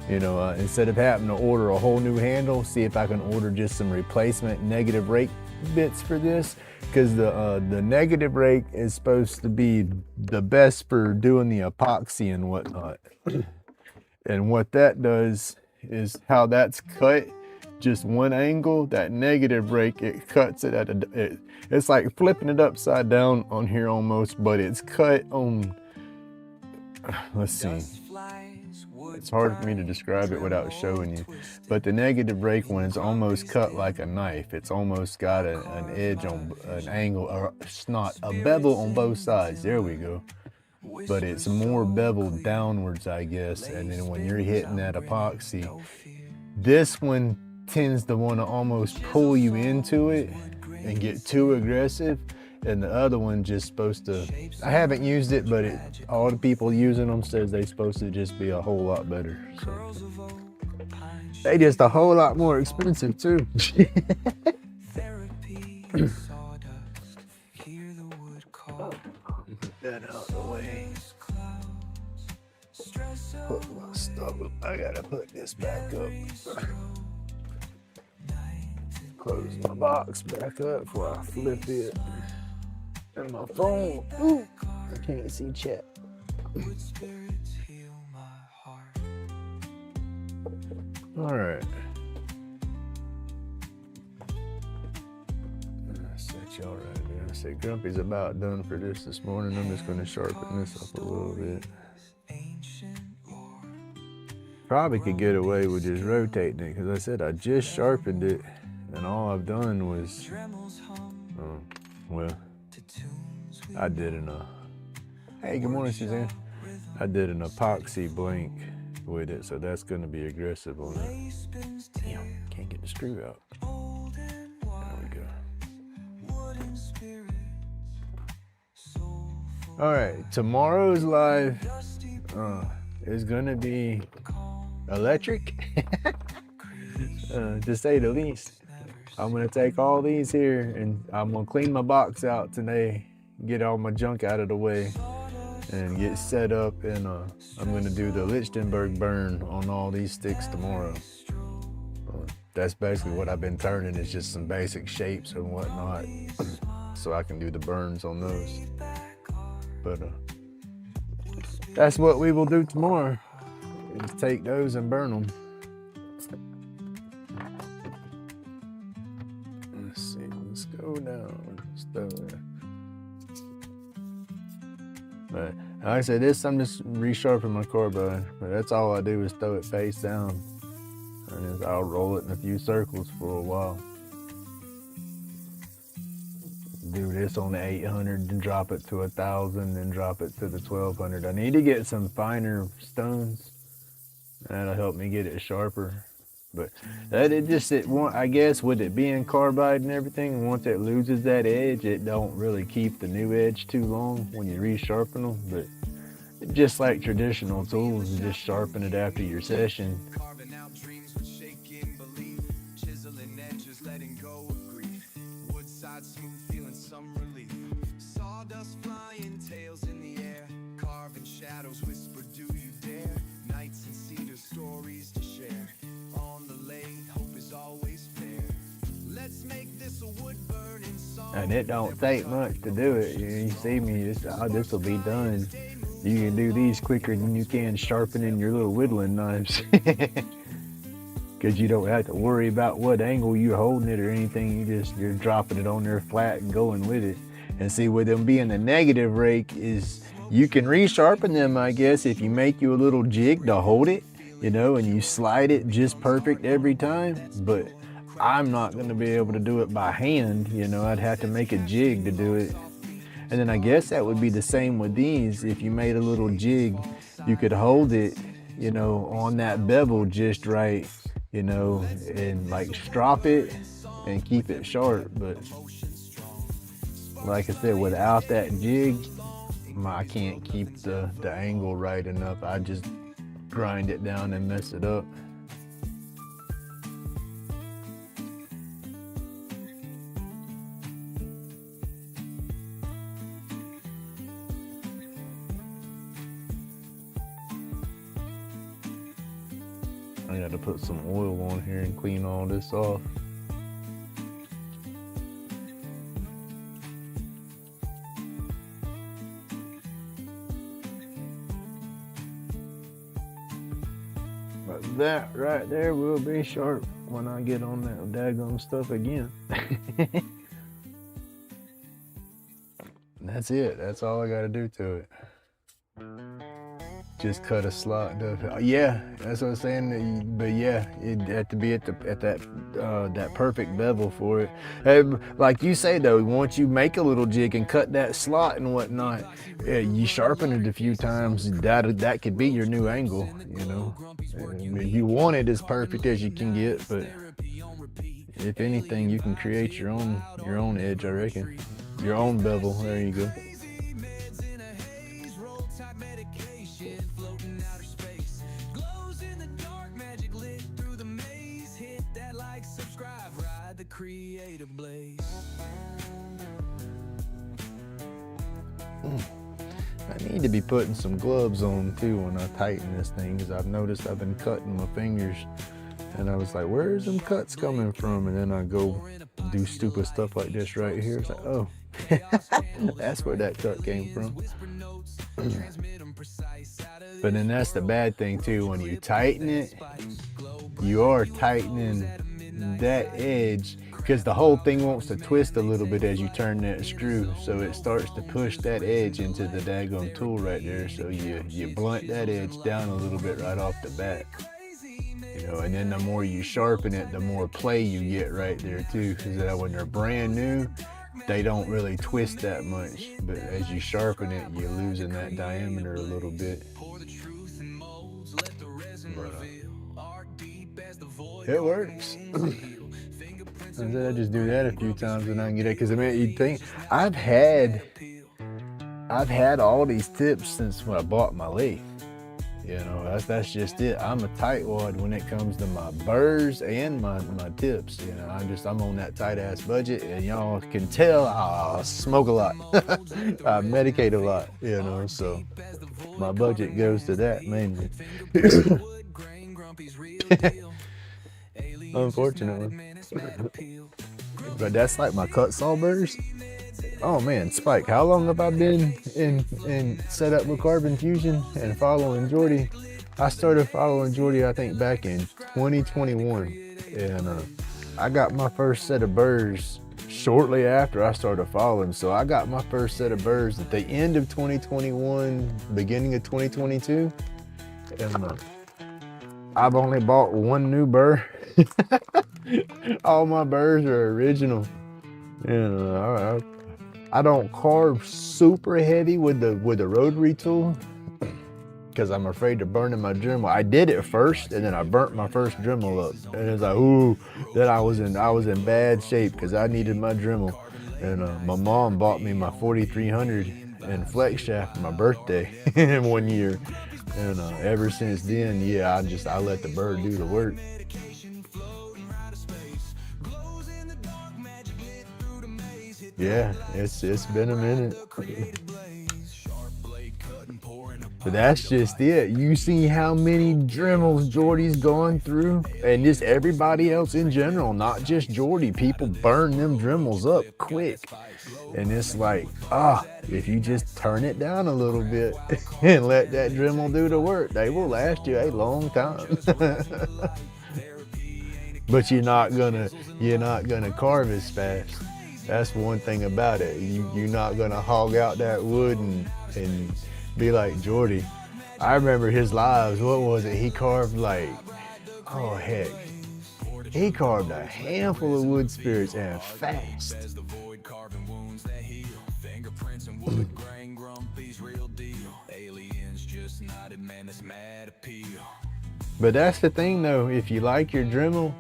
You know, instead of having to order a whole new handle, see if I can order just some replacement negative rake bits for this, because the negative rake is supposed to be the best for doing the epoxy and whatnot. And what that does is how that's cut, just one angle, that negative rake, it cuts it at it's like flipping it upside down on here almost, but it's cut on, let's see. It's hard for me to describe it without showing you. But the negative rake one is almost cut like a knife. It's almost got an edge on an angle, or not, a bevel on both sides. There we go. But it's more beveled downwards, I guess. And then when you're hitting that epoxy, this one tends to want to almost pull you into it and get too aggressive. And the other one just supposed to, I haven't used it, but all the people using them says they're supposed to just be a whole lot better. So they just a whole lot more expensive too. Put that out of the way. Put my stuff up. I gotta put this back up. Close my box back up before I flip it. And my phone, ooh, I can't see chat. All right. Set y'all right there. said Grumpy's about done for this morning. I'm just gonna sharpen this up a little bit. Probably could get away with just rotating it, because I said I just sharpened it, and all I've done was, well, I did hey, good morning, Suzanne. I did an epoxy blank with it, so that's gonna be aggressive on it. Damn, can't get the screw out. There we go. All right, tomorrow's live is gonna be electric, to say the least. I'm gonna take all these here and I'm gonna clean my box out today, get all my junk out of the way, and get set up, and I'm gonna do the Lichtenberg burn on all these sticks tomorrow. That's basically what I've been turning, is just some basic shapes and whatnot, so I can do the burns on those. But that's what we will do tomorrow, is take those and burn them. Let's see, let's go down. But like I said, I'm just resharpening my carbide, but that's all I do is throw it face down, and I'll roll it in a few circles for a while. Do this on the 800, then drop it to 1,000, then drop it to the 1,200. I need to get some finer stones. That'll help me get it sharper. But I guess with it being carbide and everything, once it loses that edge, it don't really keep the new edge too long when you resharpen them. But just like traditional tools, you just sharpen it after your session. Carving out dreams with shaking belief, chiseling edges, letting go of grief. Woodside smooth, feeling some relief. Sawdust flying, tails in the air. Carving shadows, whisper, do you dare? Nights and cedar, stories to share. On the lathe, hope is always fair. Let's make this a wood burning song. And it don't take much to do it. You see me, this will be done. You can do these quicker than you can sharpening your little whittling knives. Because you don't have to worry about what angle you're holding it or anything. You're dropping it on there flat and going with it. And see, with them being a negative rake, is you can resharpen them, I guess, if you make you a little jig to hold it, you know, and you slide it just perfect every time. But I'm not going to be able to do it by hand, you know. I'd have to make a jig to do it. And then I guess that would be the same with these. If you made a little jig, you could hold it, you know, on that bevel just right, you know, and like strop it and keep it sharp. But like I said, without that jig, I can't keep the angle right enough. I just grind it down and mess it up. I got to put some oil on here and clean all this off. But that right there will be sharp when I get on that daggone stuff again. That's it. That's all I got to do to it. Just cut a slot. Yeah, that's what I'm saying. But yeah, it had to be at that perfect bevel for it. And like you say though, once you make a little jig and cut that slot and whatnot, you sharpen it a few times. That could be your new angle, you know. And you want it as perfect as you can get, but if anything, you can create your own edge, I reckon. Your own bevel. There you go. Creative blaze. I need to be putting some gloves on too when I tighten this thing, because I've noticed I've been cutting my fingers and I was like, where's them cuts coming from? And then I go do stupid stuff like this right here. It's like, oh, that's where that cut came from. But then that's the bad thing too, when you tighten it, you are tightening that edge, because the whole thing wants to twist a little bit as you turn that screw, so it starts to push that edge into the daggone tool right there. So you blunt that edge down a little bit right off the bat, you know. And then the more you sharpen it, the more play you get right there too. Because when they're brand new, they don't really twist that much, but as you sharpen it, you're losing that diameter a little bit. It works. I just do that a few times and I can get it. Because I mean, you'd think I've had all these tips since when I bought my lathe. You know, that's just it. I'm a tightwad when it comes to my burrs and my tips. You know, I'm on that tight ass budget, and y'all can tell I smoke a lot. I medicate a lot, you know, so my budget goes to that mainly. Unfortunately. But that's like my cut saw burrs. Oh man, Spike, how long have I been in set up with Carbon Fusion and following Jordy? I started following Jordy, I think, back in 2021. And I got my first set of burrs shortly after I started following. So I got my first set of burrs at the end of 2021, beginning of 2022. And I've only bought one new burr. All my burrs are original. And I don't carve super heavy with the rotary tool because I'm afraid of burning my Dremel. I did it first, and then I burnt my first Dremel up, and it's like, ooh, then I was in bad shape because I needed my Dremel. And my mom bought me my 4300 and flex shaft for my birthday in 1 year, and ever since then, yeah, I let the burr do the work. Yeah, it's been a minute. But that's just it. You see how many Dremels Jordy's gone through, and just everybody else in general, not just Jordy. People burn them Dremels up quick. And it's like, if you just turn it down a little bit and let that Dremel do the work, they will last you a long time. But you're not gonna carve as fast. That's one thing about it. You're not gonna hog out that wood and be like Jordy. I remember his lives. What was it? He carved like, oh heck, he carved a handful of wood spirits and fast. But that's the thing though. If you like your Dremel,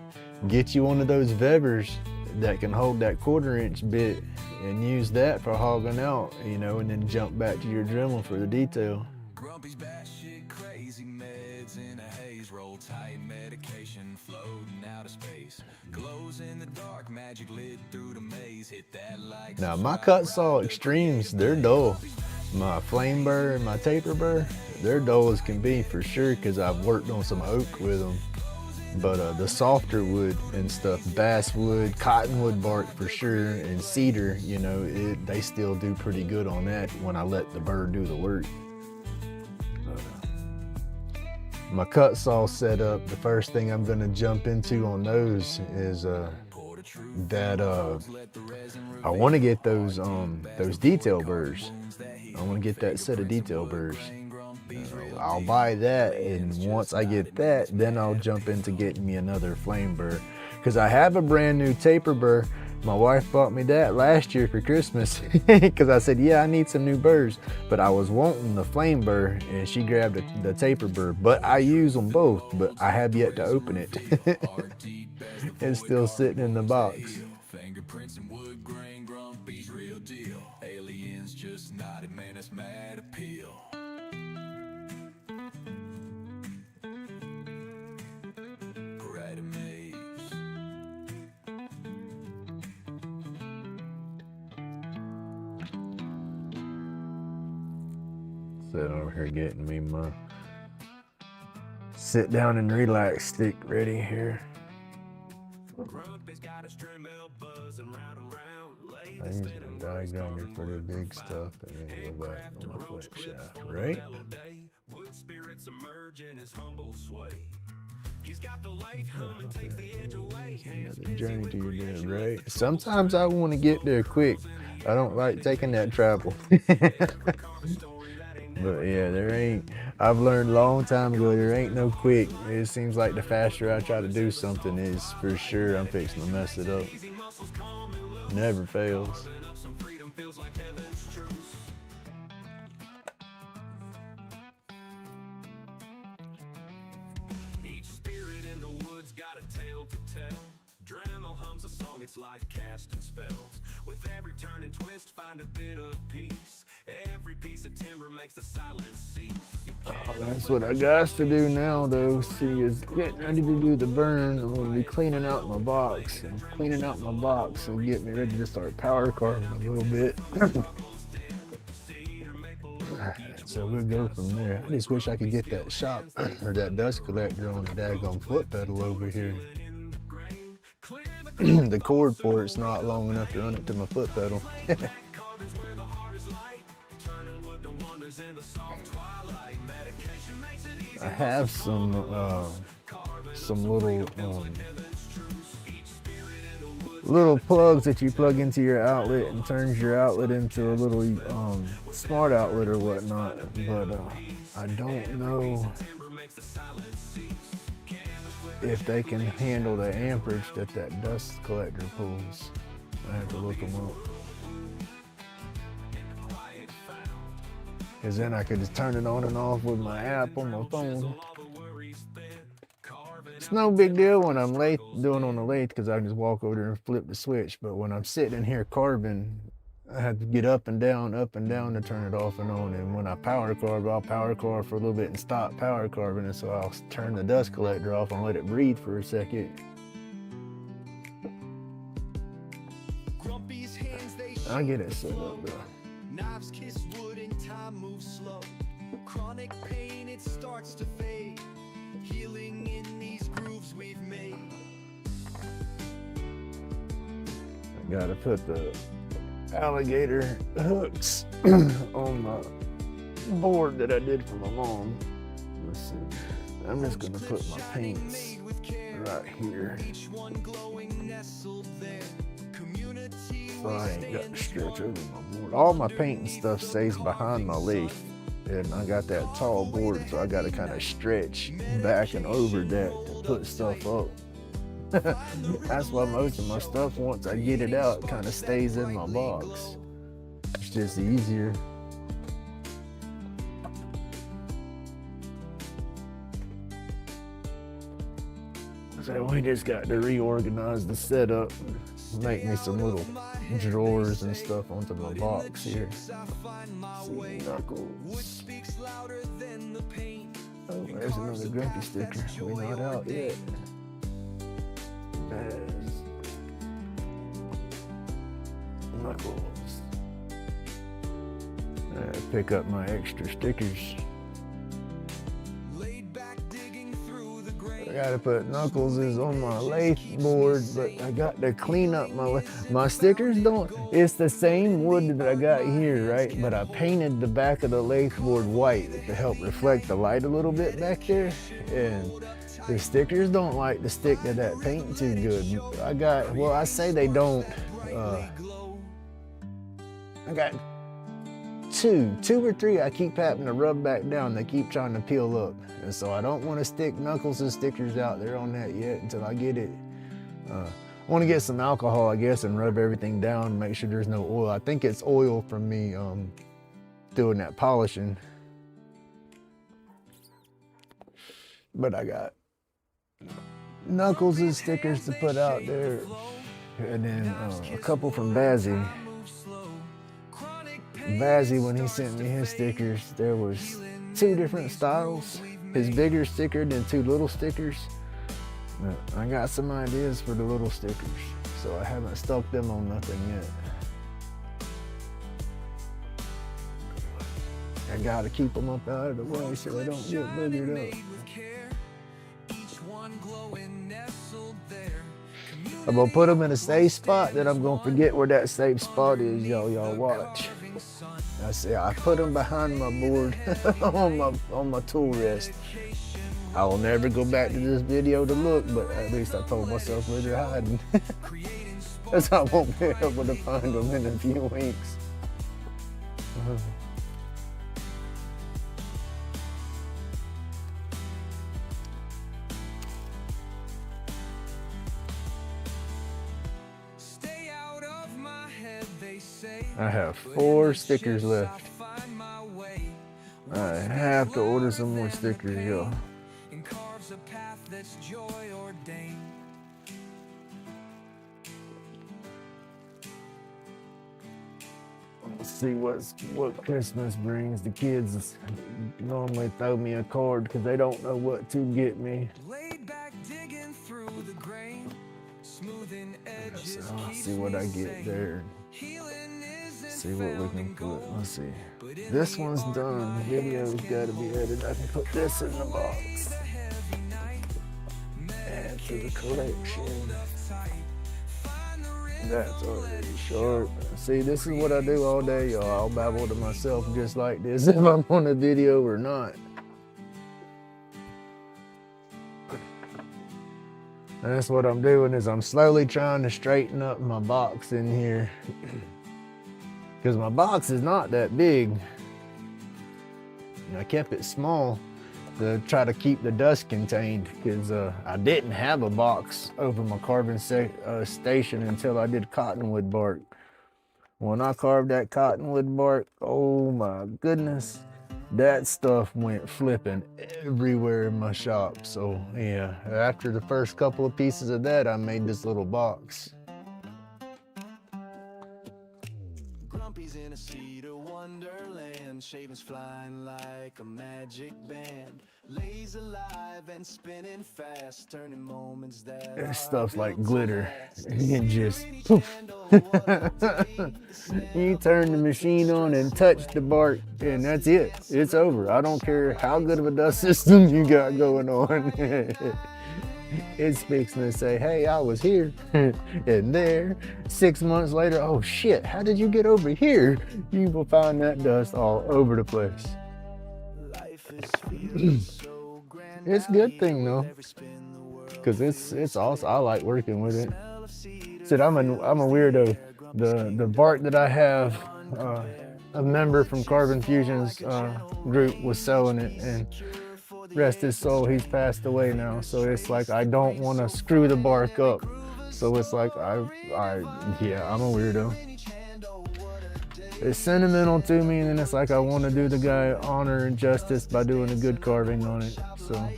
get you one of those Webers that can hold that 1/4 inch bit and use that for hogging out, you know, and then jump back to your Dremel for the detail. Grumpy's batshit crazy meds in a haze, roll tight medication floating out of space, glows in the dark, magic lit through the maze, hit that like. Now my cut saw extremes, they're dull. My flame burr and my taper burr, they're dull as can be for sure, because I've worked on some oak with them. But the softer wood and stuff, basswood, cottonwood bark for sure, and cedar, you know, they still do pretty good on that when I let the burr do the work. My cut saw set up, the first thing I'm gonna jump into on those is that I want to get those detail burrs. I want to get that set of detail burrs. I'll buy that, and once I get that, then I'll jump into getting me another flame burr, because I have a brand new taper burr. My wife bought me that last year for Christmas because I said, yeah, I need some new burrs, but I was wanting the flame burr, and she grabbed the taper burr. But I use them both, but I have yet to open it. It's still sitting in the box. Fingerprints and wood grain, grumpy's real deal. Aliens just nodded, man, it's mad appeal. Sitting over here getting me my sit down and relax stick ready here. I use a diagram for the big stuff and then go back on my flex shaft, right? Another journey to your day, right? Sometimes I want to get there quick. I don't like taking that travel. But yeah, there ain't, I've learned a long time ago, there ain't no quick. It seems like the faster I try to do something is for sure I'm fixing to mess it up. Never fails. Each spirit in the woods got a tale to tell. Dremel hums a song, it's like casting spells. With every turn and twist, find a bit of peace. Every piece of timber makes the silence cease. Oh, that's what I got to do now, though. See, is getting ready to do the burn. I'm gonna be cleaning out my box. I'm cleaning out my box and get me ready to start power carving a little bit. So we'll go from there. I just wish I could get that shop or that dust collector on the daggone foot pedal over here. The cord for it's not long enough to run it to my foot pedal. I have some little plugs that you plug into your outlet and turns your outlet into a little smart outlet or whatnot, but I don't know if they can handle the amperage that dust collector pulls. I have to look them up. Because then I could just turn it on and off with my app on my phone. It's no big deal when I'm doing on the lathe because I can just walk over there and flip the switch. But when I'm sitting in here carving, I have to get up and down to turn it off and on. And when I power carve, I'll power carve for a little bit and stop power carving. And so I'll turn the dust collector off and let it breathe for a second. I'll get it set up though. Knives kiss wood and time moves slow. Chronic pain, it starts to fade. Healing in these grooves we've made. I gotta put the alligator hooks on my board that I did for my mom. Let's see. I'm just gonna put my paints right here. Each one glowing nestled there. Community So I ain't got to stretch over my board. All my paint and stuff stays behind my lathe. And I got that tall board, so I got to kind of stretch back and over that to put stuff up. That's why most of my stuff, once I get it out, kind of stays in my box. It's just easier. So we just got to reorganize the setup, make me some little drawers and stuff onto my box here. See, knuckles. Oh, there's another grumpy sticker. We're not out yet. There's knuckles. Pick up my extra stickers. I gotta put Knuckles is on my lathe board, but I got to clean up my stickers. It's the same wood that I got here, right? But I painted the back of the lathe board white to help reflect the light a little bit back there. And the stickers don't like to stick to that paint too good. I say they don't. I got two or three I keep having to rub back down. They keep trying to peel up. And so I don't want to stick Knuckles and stickers out there on that yet until I get it. I want to get some alcohol, I guess, and rub everything down and make sure there's no oil. I think it's oil from me doing that polishing. But I got Knuckles and stickers to put out there. And then a couple from Bazzy. Bazzy, when he sent me his stickers, there was 2 different styles. His bigger sticker and then 2 little stickers. I got some ideas for the little stickers, so I haven't stuck them on nothing yet. I gotta keep them up out of the way so they don't get boogered up. I'm gonna put them in a safe spot, then I'm gonna forget where that safe spot is, y'all watch. I put them behind my board on my tool rest. I will never go back to this video to look, but at least I told myself where they're hiding. Because I won't be able to find them in a few weeks. Stay out of my head, they say. I have 4 stickers left. I have to order some more stickers, y'all. And carves a path that's joy ordained. Let's see what Christmas brings. The kids normally throw me a card because they don't know what to get me. Laid back, digging through the grain, smoothing edges. So let's see what I get there. See what we can put. Let's see. This one's done. The video's got to be edited. I can put this in the box. Add to the collection. That's already short. See, this is what I do all day, y'all. I'll babble to myself just like this if I'm on a video or not. And that's what I'm doing is I'm slowly trying to straighten up my box in here. Because my box is not that big. I kept it small to try to keep the dust contained because I didn't have a box over my carving station until I did cottonwood bark. When I carved that cottonwood bark, oh my goodness, that stuff went flipping everywhere in my shop. So yeah, after the first couple of pieces of that, I made this little box. Grumpy's in a cedar wonderland, shavings flying like a magic band. Lays alive and spinning fast, turning moments that This stuff's like glitter. It just poof. You turn the machine on and touch the bark and that's it. It's over. I don't care how good of a dust system you got going on. It's fixing to say, hey, I was here and there. 6 months later, oh shit, how did you get over here? You will find that dust all over the place. It's a good thing though, because it's awesome. I like working with it. Said I'm a weirdo. The bark that I have, a member from Carbon Fusion's group was selling it, and rest his soul, he's passed away now. So it's like I don't want to screw the bark up. So it's like yeah, I'm a weirdo. It's sentimental to me, and then it's like I want to do the guy honor and justice by doing a good carving on it. So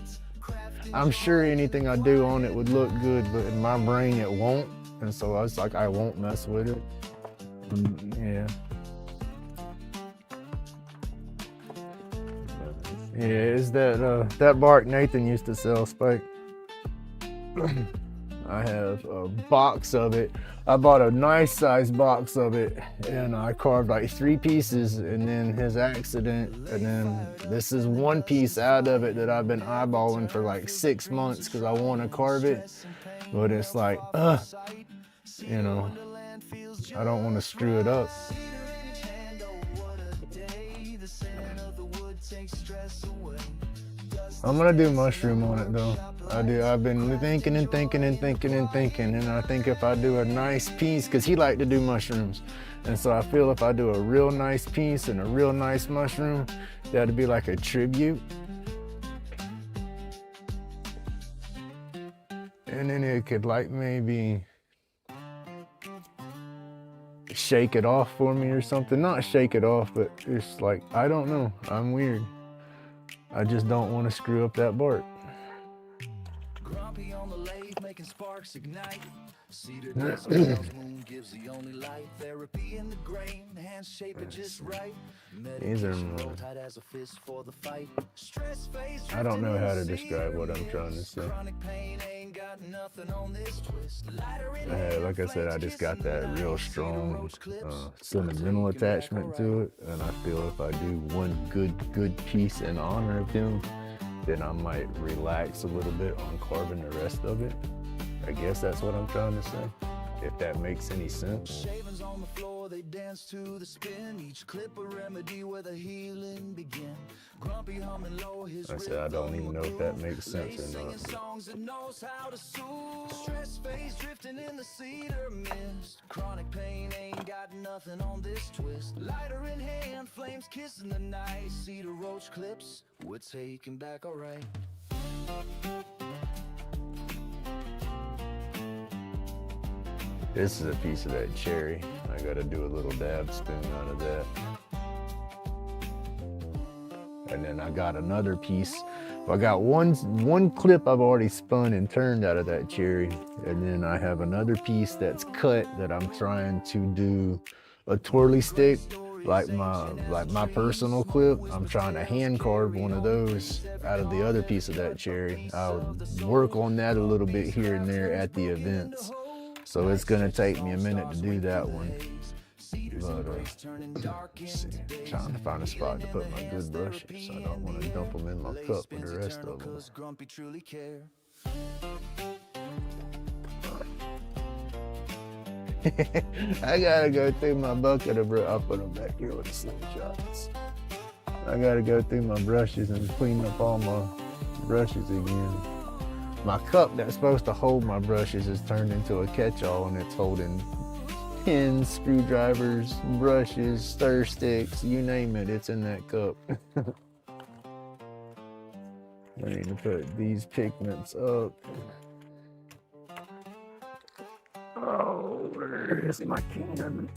I'm sure anything I do on it would look good, but in my brain it won't. And so it's like I won't mess with it. Yeah. Yeah, it's that bark Nathan used to sell, Spike. I have a box of it. I bought a nice size box of it and I carved like 3 pieces, and then his accident, and then this is 1 piece out of it that I've been eyeballing for like 6 months because I want to carve it, but it's like, you know, I don't want to screw it up. I'm gonna do mushroom on it though. I've been thinking, and I think if I do a nice piece, because he liked to do mushrooms, and so I feel if I do a real nice piece and a real nice mushroom, that'd be like a tribute. And then it could like maybe shake it off for me or something. Not shake it off, but it's like, I don't know, I'm weird. I just don't want to screw up that bark. Grumpy on the lathe, making sparks ignite. Cedar dust, moon gives the only light. Therapy in the grain, hands shape it just right. These are tight as a fist for the fight. Stress face, I don't know how to describe what I'm trying to say. chronic pain ain't got nothing on this twist. Like I said, I just got that real strong sentimental attachment to it, and I feel if I do one good piece in honor of him, then I might relax a little bit on carving the rest of it. I guess that's what I'm trying to say, if that makes any sense. Shavings on the floor, before they dance to the spin. Each clip a remedy where the healing begin. Grumpy humming low, his I said I don't even know if that makes sense or singing not. songs that knows how to soothe. Stress face drifting in the cedar mist. Chronic pain ain't got nothing on this twist. Lighter in hand, flames kissing the night. Cedar roach clips, we're taking back alright. This is a piece of that cherry. I gotta do a little dab spoon out of that. And then I got another piece. I got one clip I've already spun and turned out of that cherry. And then I have another piece that's cut that I'm trying to do a twirly stick, like my personal clip. I'm trying to hand carve one of those out of the other piece of that cherry. I'll work on that a little bit here and there at the events. So it's gonna take me a minute to do that one. But let's see. Trying to find a spot to put my good brushes. So I don't want to dump them in my cup with the rest of them. I gotta go through my bucket of brushes. I'll put them back here with the slingshots. I gotta go through my brushes and clean up all my brushes again. My cup that's supposed to hold my brushes is turned into a catch-all, and it's holding pins, screwdrivers, brushes, stir sticks, you name it, it's in that cup. I need to put these pigments up. Oh, where is my can?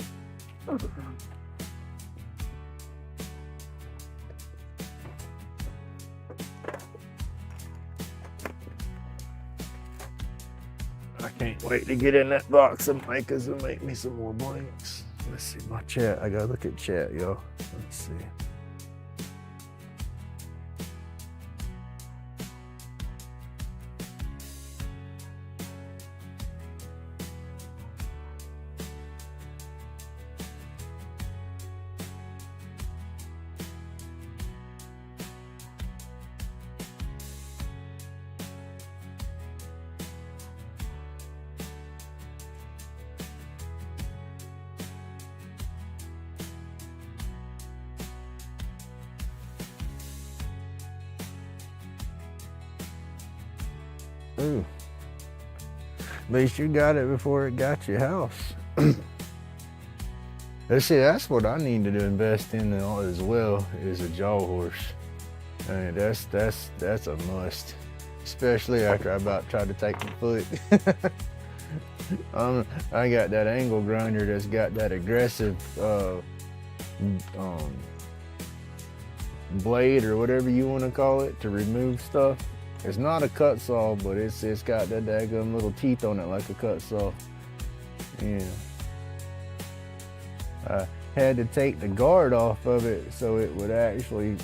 I can't wait to get in that box of makers and make me some more blanks. Let's see my chat. I gotta look at chat, y'all. Let's see. Ooh. At least you got it before it got your house. Let's see, that's what I need to invest in as well, is a jaw horse. I mean, that's a must. Especially after I about tried to take my foot. I got that angle grinder that's got that aggressive blade or whatever you want to call it to remove stuff. It's not a cut saw, but it's got that daggum little teeth on it like a cut saw. Yeah. I had to take the guard off of it so it would actually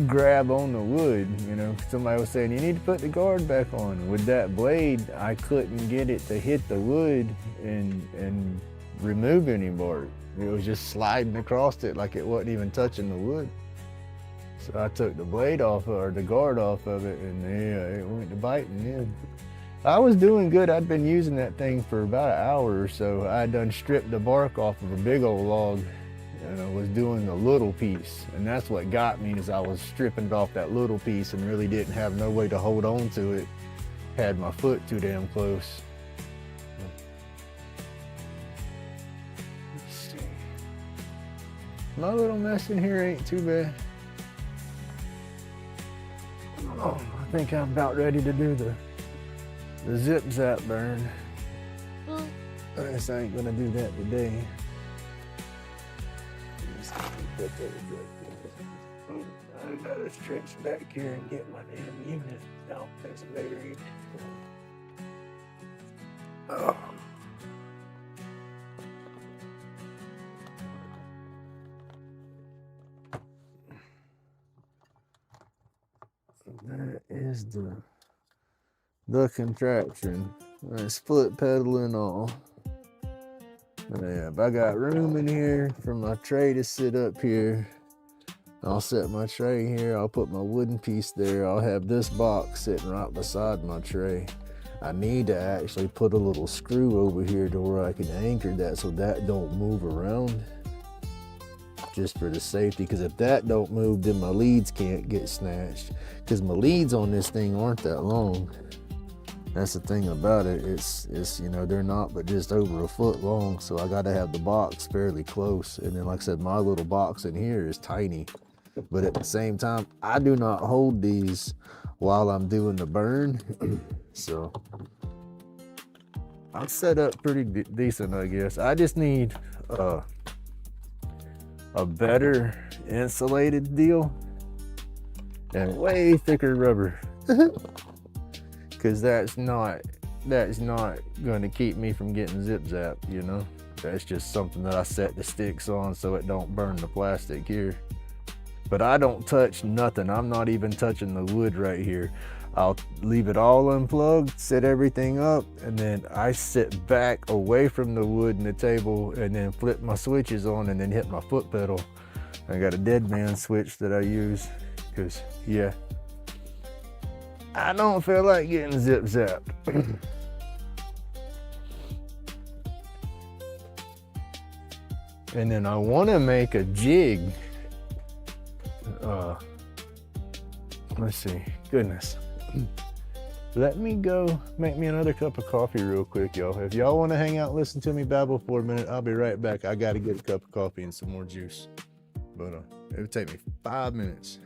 grab on the wood. You know, somebody was saying, you need to put the guard back on. With that blade, I couldn't get it to hit the wood and remove any bark. It was just sliding across it like it wasn't even touching the wood. So I took the blade off, or the guard off of it, and yeah, it went to biting in. I was doing good. I'd been using that thing for about an hour or so. I done stripped the bark off of a big old log, and I was doing a little piece. And that's what got me, is I was stripping it off that little piece and really didn't have no way to hold on to it. Had my foot too damn close. Let's see. My little mess in here ain't too bad. Oh, I think I'm about ready to do the zip zap burn. I guess I ain't gonna do that today. I gotta stretch back here and get my damn unit out that's buried. Oh. That is the contraption. Split pedal and all. Yeah, if I got room in here for my tray to sit up here, I'll set my tray here. I'll put my wooden piece there. I'll have this box sitting right beside my tray. I need to actually put a little screw over here to where I can anchor that so that don't move around, just for the safety, because if that don't move, then my leads can't get snatched, because my leads on this thing aren't that long. That's the thing about it. It's you know, they're not but just over a foot long, so I got to have the box fairly close. And then like I said, my little box in here is tiny, but at the same time I do not hold these while I'm doing the burn. So I'm set up pretty decent, I guess. I just need a better insulated deal and way thicker rubber. Because that's not going to keep me from getting zip zapped, you know. That's just something that I set the sticks on so it don't burn the plastic here. But I don't touch nothing. I'm not even touching the wood right here. I'll leave it all unplugged, set everything up, and then I sit back away from the wood and the table and then flip my switches on and then hit my foot pedal. I got a dead man switch that I use because, yeah, I don't feel like getting zip zapped. And then I want to make a jig. Let's see. Goodness. Let me go make me another cup of coffee real quick, y'all. If y'all want to hang out, listen to me babble for a minute, I'll be right back. I got to get a cup of coffee and some more juice. But it'll take me 5 minutes.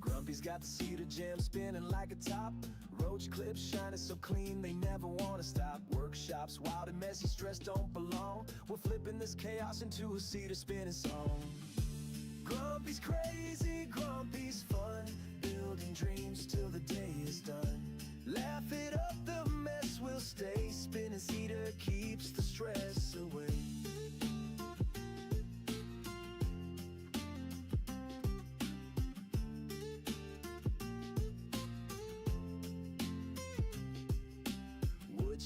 Grumpy's got the cedar jam spinning like a top. Roach clips shining so clean they never want to stop. Workshops wild and messy, stress don't belong. We're flipping this chaos into a cedar spinning song. Grumpy's crazy, Grumpy's fun, building dreams till the day is done. Laugh it up, the mess will stay. Spinning cedar keeps the stress away.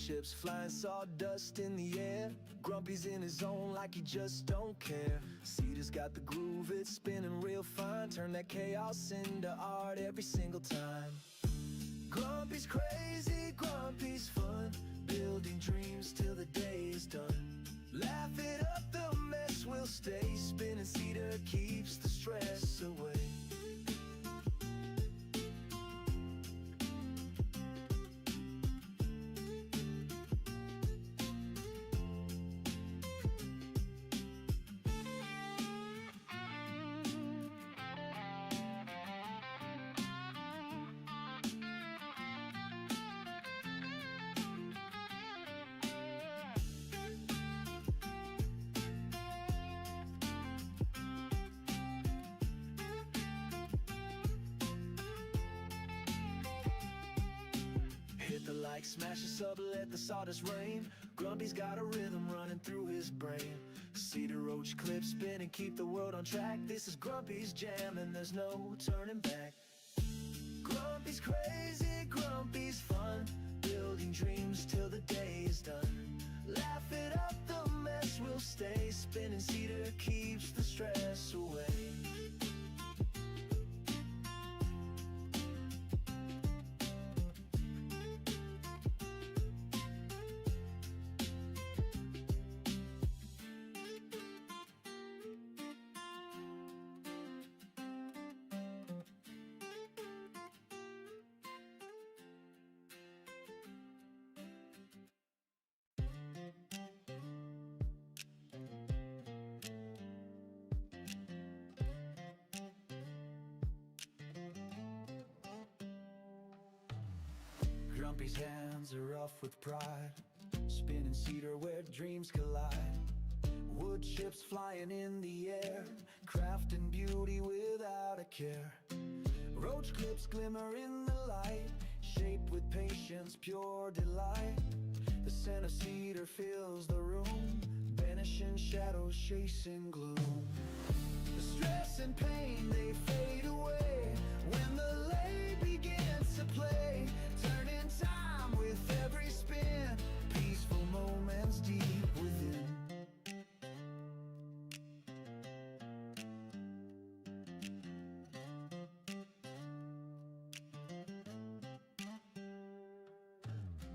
Chips flying, sawdust in the air. Grumpy's in his zone like he just don't care. Cedar's got the groove, it's spinning real fine. Turn that chaos into art every single time. Grumpy's crazy, Grumpy's fun, building dreams till the day is done. Laugh it up, the mess will stay. Spinning cedar keeps the stress away. Hit the like, smash the sub, let the sawdust rain. Grumpy's got a rhythm running through his brain. Cedar roach clip spin and keep the world on track. This is Grumpy's jam and there's no turning back. Grumpy's crazy, Grumpy's fun, building dreams till the day is done. Laugh it up, the mess will stay. Spinning cedar keeps the stress away. Grumpy's hands are rough with pride, spinning cedar where dreams collide. Wood chips flying in the air, crafting beauty without a care. Roach clips glimmer in the light, shaped with patience, pure delight. The scent of cedar fills the room, banishing shadows, chasing gloom. The stress and pain, they fade away when the lay begins to play. Turning time with every spin, peaceful moments deep within.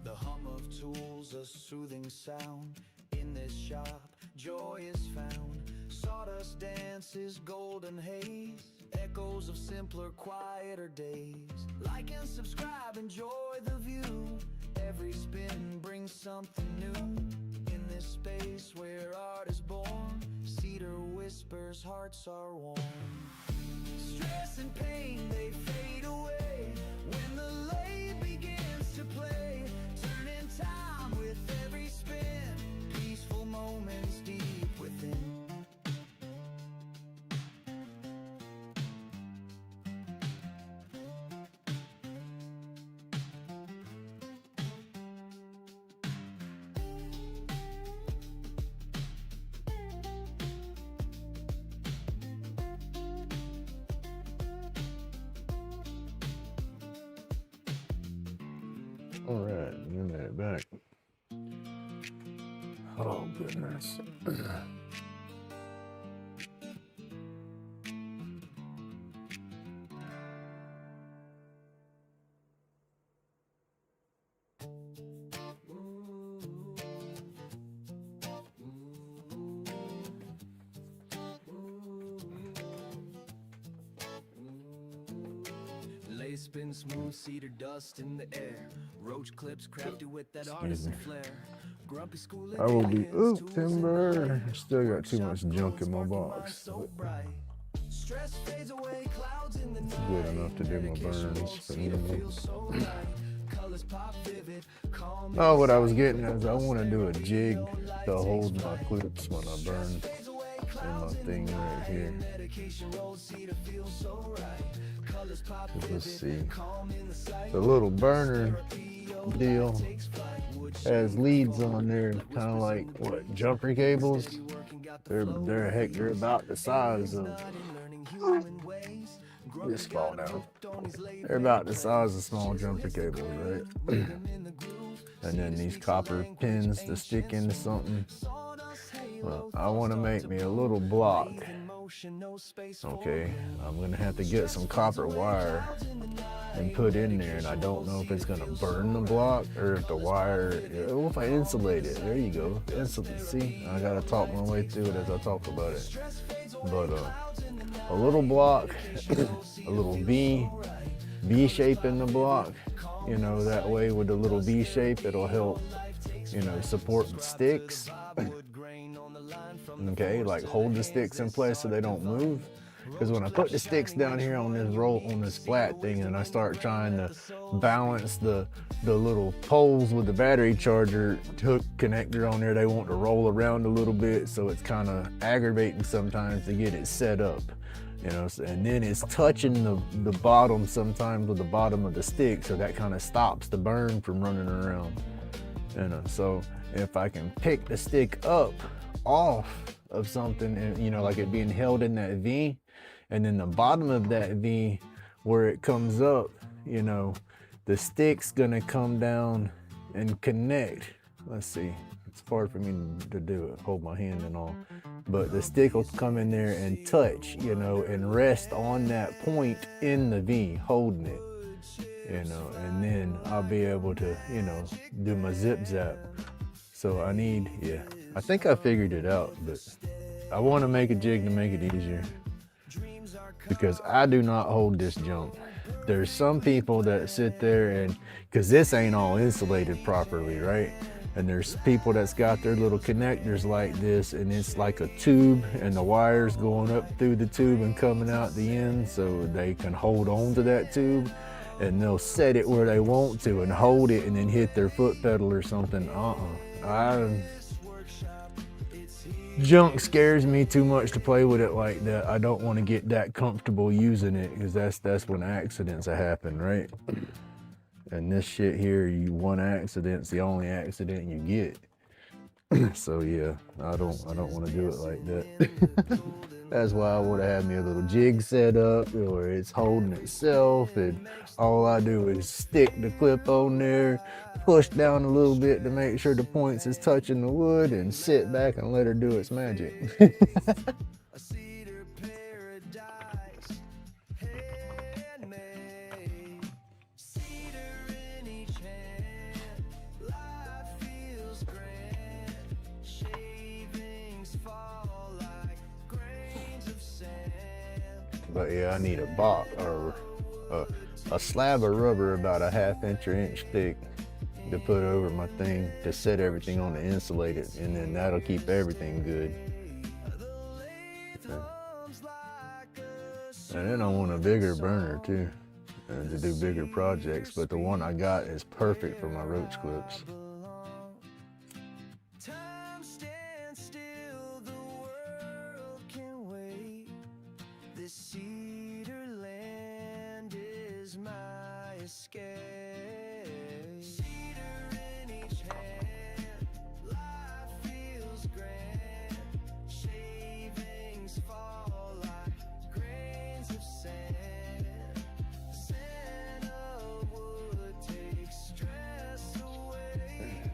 The hum of tools, a soothing sound. In this shop, joy is found. Sawdust dances, golden haze, echoes of simpler, quieter days. Like and subscribe, enjoy the view. Every spin brings something new. In this space where art is born, cedar whispers, hearts are warm. Stress and pain, they fade away when the lay begins to play. Turning time with every spin, peaceful moments deep within. All right, you made it back. Oh, goodness. Lathe spin smooth, cedar dust in the air. Roach clips crafted with that artisan flair. Grumpy school I will be, aliens, ooh, tools timber. in play. Still got too much Workshop junk glow, in my sparking box. minds so bright. Stress fades away, clouds in the It's night. good enough to do my Medication burns, rolls, but cedar you know. feels so right. Colors pop vivid, calm Oh, what I was inside. getting is I want to do a jig to hold my clips when I burn. Fades away, And my clouds in thing the right night. here. Medication rolls, cedar feels so right. Colors pop Let's vivid, see. calm in the sight. The little burner deal has leads on there, kind of like what, jumper cables. They're about the size of this fall down. They're about the size of small jumper cables, right? And then these copper pins to stick into something. Well, I want to make me a little block. Okay, I'm gonna have to get some copper wire and put in there, and I don't know if it's gonna burn the block or if the wire, well, if I insulate it. There you go, insulate. See, I gotta talk my way through it as I talk about it. But a little block, a little V shape in the block, you know, that way with the little V shape, it'll help, you know, support the sticks. Okay, like hold the sticks in place so they don't move. Because when I put the sticks down here on this flat thing, and I start trying to balance the little poles with the battery charger hook connector on there, they want to roll around a little bit, so it's kind of aggravating sometimes to get it set up. You know, and then it's touching the bottom sometimes with the bottom of the stick, so that kind of stops the burn from running around. You know, so if I can pick the stick up off of something, and you know, like it being held in that V, and then the bottom of that V where it comes up you know, the stick's gonna come down and connect. Let's see, it's hard for me to do it, hold my hand and all. But the stick will come in there and touch, you know, and rest on that point in the V, holding it, you know, and then I'll be able to, you know, do my zip zap. So I need, yeah, I think I figured it out, but I want to make a jig to make it easier because I do not hold this junk. There's some people that sit there and, because this ain't all insulated properly, right? And there's people that's got their little connectors like this, and it's like a tube, and the wire's going up through the tube and coming out the end, so they can hold on to that tube, and they'll set it where they want to and hold it and then hit their foot pedal or something. Junk scares me too much to play with it like that. I don't want to get that comfortable using it, because that's when accidents happen, right? And this shit here, one accident's the only accident you get. So yeah, I don't want to do it like that. That's why I would have had me a little jig set up where it's holding itself, and all I do is stick the clip on there, push down a little bit to make sure the points is touching the wood, and sit back and let her do its magic. A cedar paradise, handmade. Cedar in each hand, life feels grand. Shavings fall like grains of sand. But yeah, I need a box or a slab of rubber about a 1/2 inch or inch thick to put over my thing to set everything on the insulated, and then that'll keep everything good. And then I want a bigger burner too, to do bigger projects, but the one I got is perfect for my roach clips. Time stands still, the world can wait. This cedar land is my escape. Cedar in each hand, life feels grand. Shavings fall like grains of sand. Scent of wood takes stress away.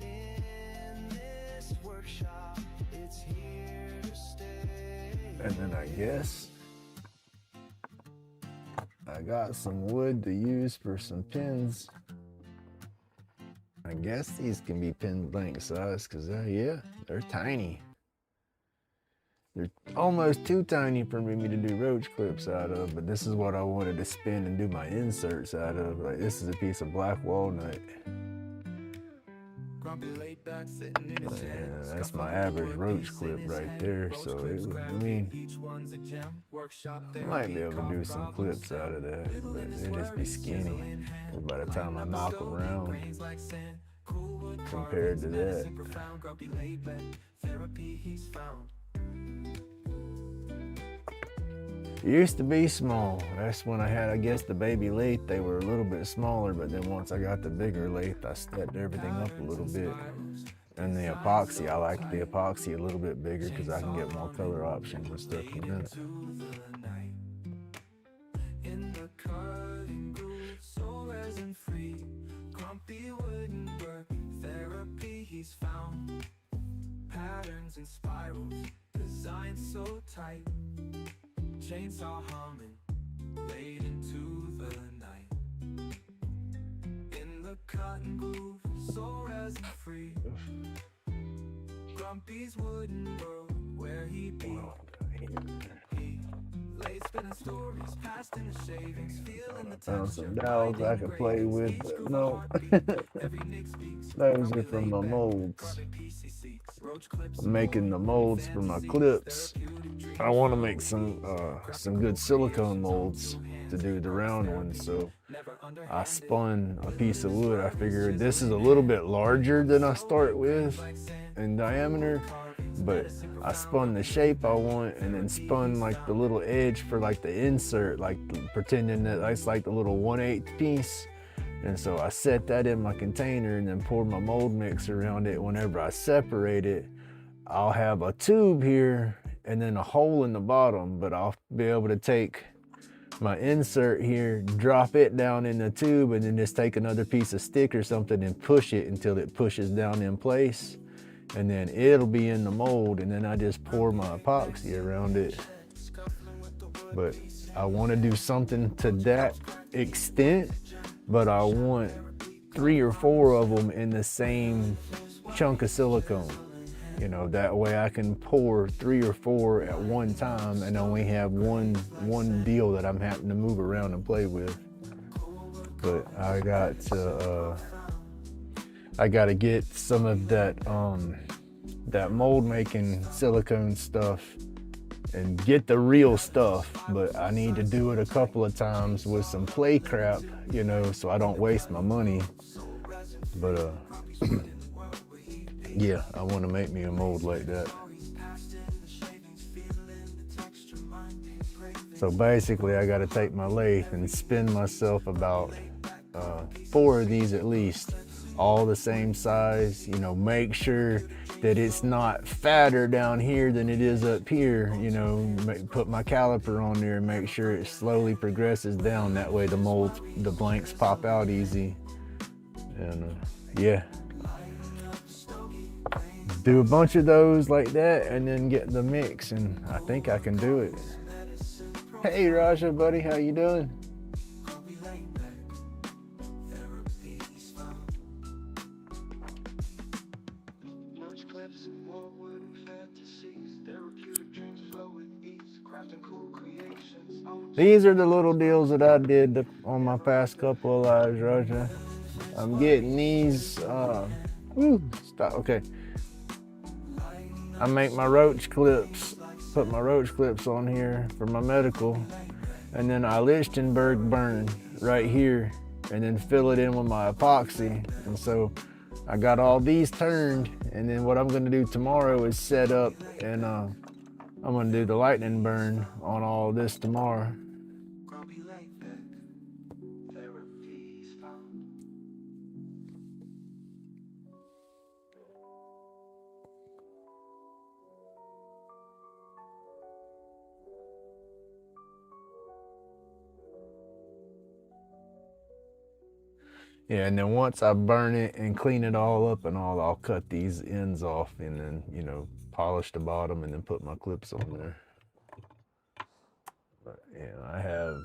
In this workshop, it's here to stay. And then I guess I got some wood to use for some pins. I guess these can be pin blank size, because yeah, they're tiny. They're almost too tiny for me to do roach clips out of, but this is what I wanted to spin and do my inserts out of. Like, this is a piece of black walnut. Grumpy laid back, sitting in his chair. Yeah, that's my average roach clip right there. So it would, I mean, Each one's a gem. Workshop I might be able to do some clips out of that, but it'd just be skinny by the time I knock around compared to that. Grumpy laid back, therapy he's found. It used to be small. That's when I had, I guess, the baby Lathe. They were a little bit smaller, but then once I got the bigger Lathe, I stepped everything up a little bit. And the epoxy, I like the epoxy a little bit bigger because I can get more color options and stuff from that. In the cutting groove, so resin free. Grumpy wouldn't work, therapy he's found. Patterns and spirals, designed so tight. Chainsaw humming, late into the night. In the cotton groove, so resin free. Grumpy's wooden world, where he be. He lay spinning stories, past in the shavings, feeling the Found texture. some dowels I could play with, but no. Those are from my molds. I'm making the molds for my clips. I want to make some good silicone molds to do the round ones, so I spun a piece of wood. I figured this is a little bit larger than I start with in diameter, but I spun the shape I want and then spun like the little edge for like the insert, like pretending that that's like the little 1/8 piece. And so I set that in my container and then poured my mold mix around it. Whenever I separate it, I'll have a tube here and then a hole in the bottom, but I'll be able to take my insert here, drop it down in the tube, and then just take another piece of stick or something and push it until it pushes down in place. And then it'll be in the mold, and then I just pour my epoxy around it. But I want to do something to that extent, but I want 3 or 4 of them in the same chunk of silicone. You know, that way I can pour 3 or 4 at one time and only have one deal that I'm having to move around and play with. But I got to get some of that that mold making silicone stuff and get the real stuff, but I need to do it a couple of times with some play crap, you know, so I don't waste my money. But yeah, I want to make me a mold like that. So basically I got to take my lathe and spin myself about 4 of these at least, all the same size, you know, make sure that it's not fatter down here than it is up here, you know, put my caliper on there and make sure it slowly progresses down. That way the blanks pop out easy. And yeah, do a bunch of those like that and then get the mix, and I think I can do it. Hey Raja, buddy, how you doing? These are the little deals that I did on my past couple of lives, Raja. I'm getting these, stop, okay. I make my roach clips, put my roach clips on here for my medical, and then I Lichtenberg burn right here, and then fill it in with my epoxy. And so I got all these turned, and then what I'm gonna do tomorrow is set up, and I'm gonna do the lightning burn on all this tomorrow. Yeah, and then once I burn it and clean it all up and all, I'll cut these ends off and then, you know, polish the bottom and then put my clips on there. But yeah, I have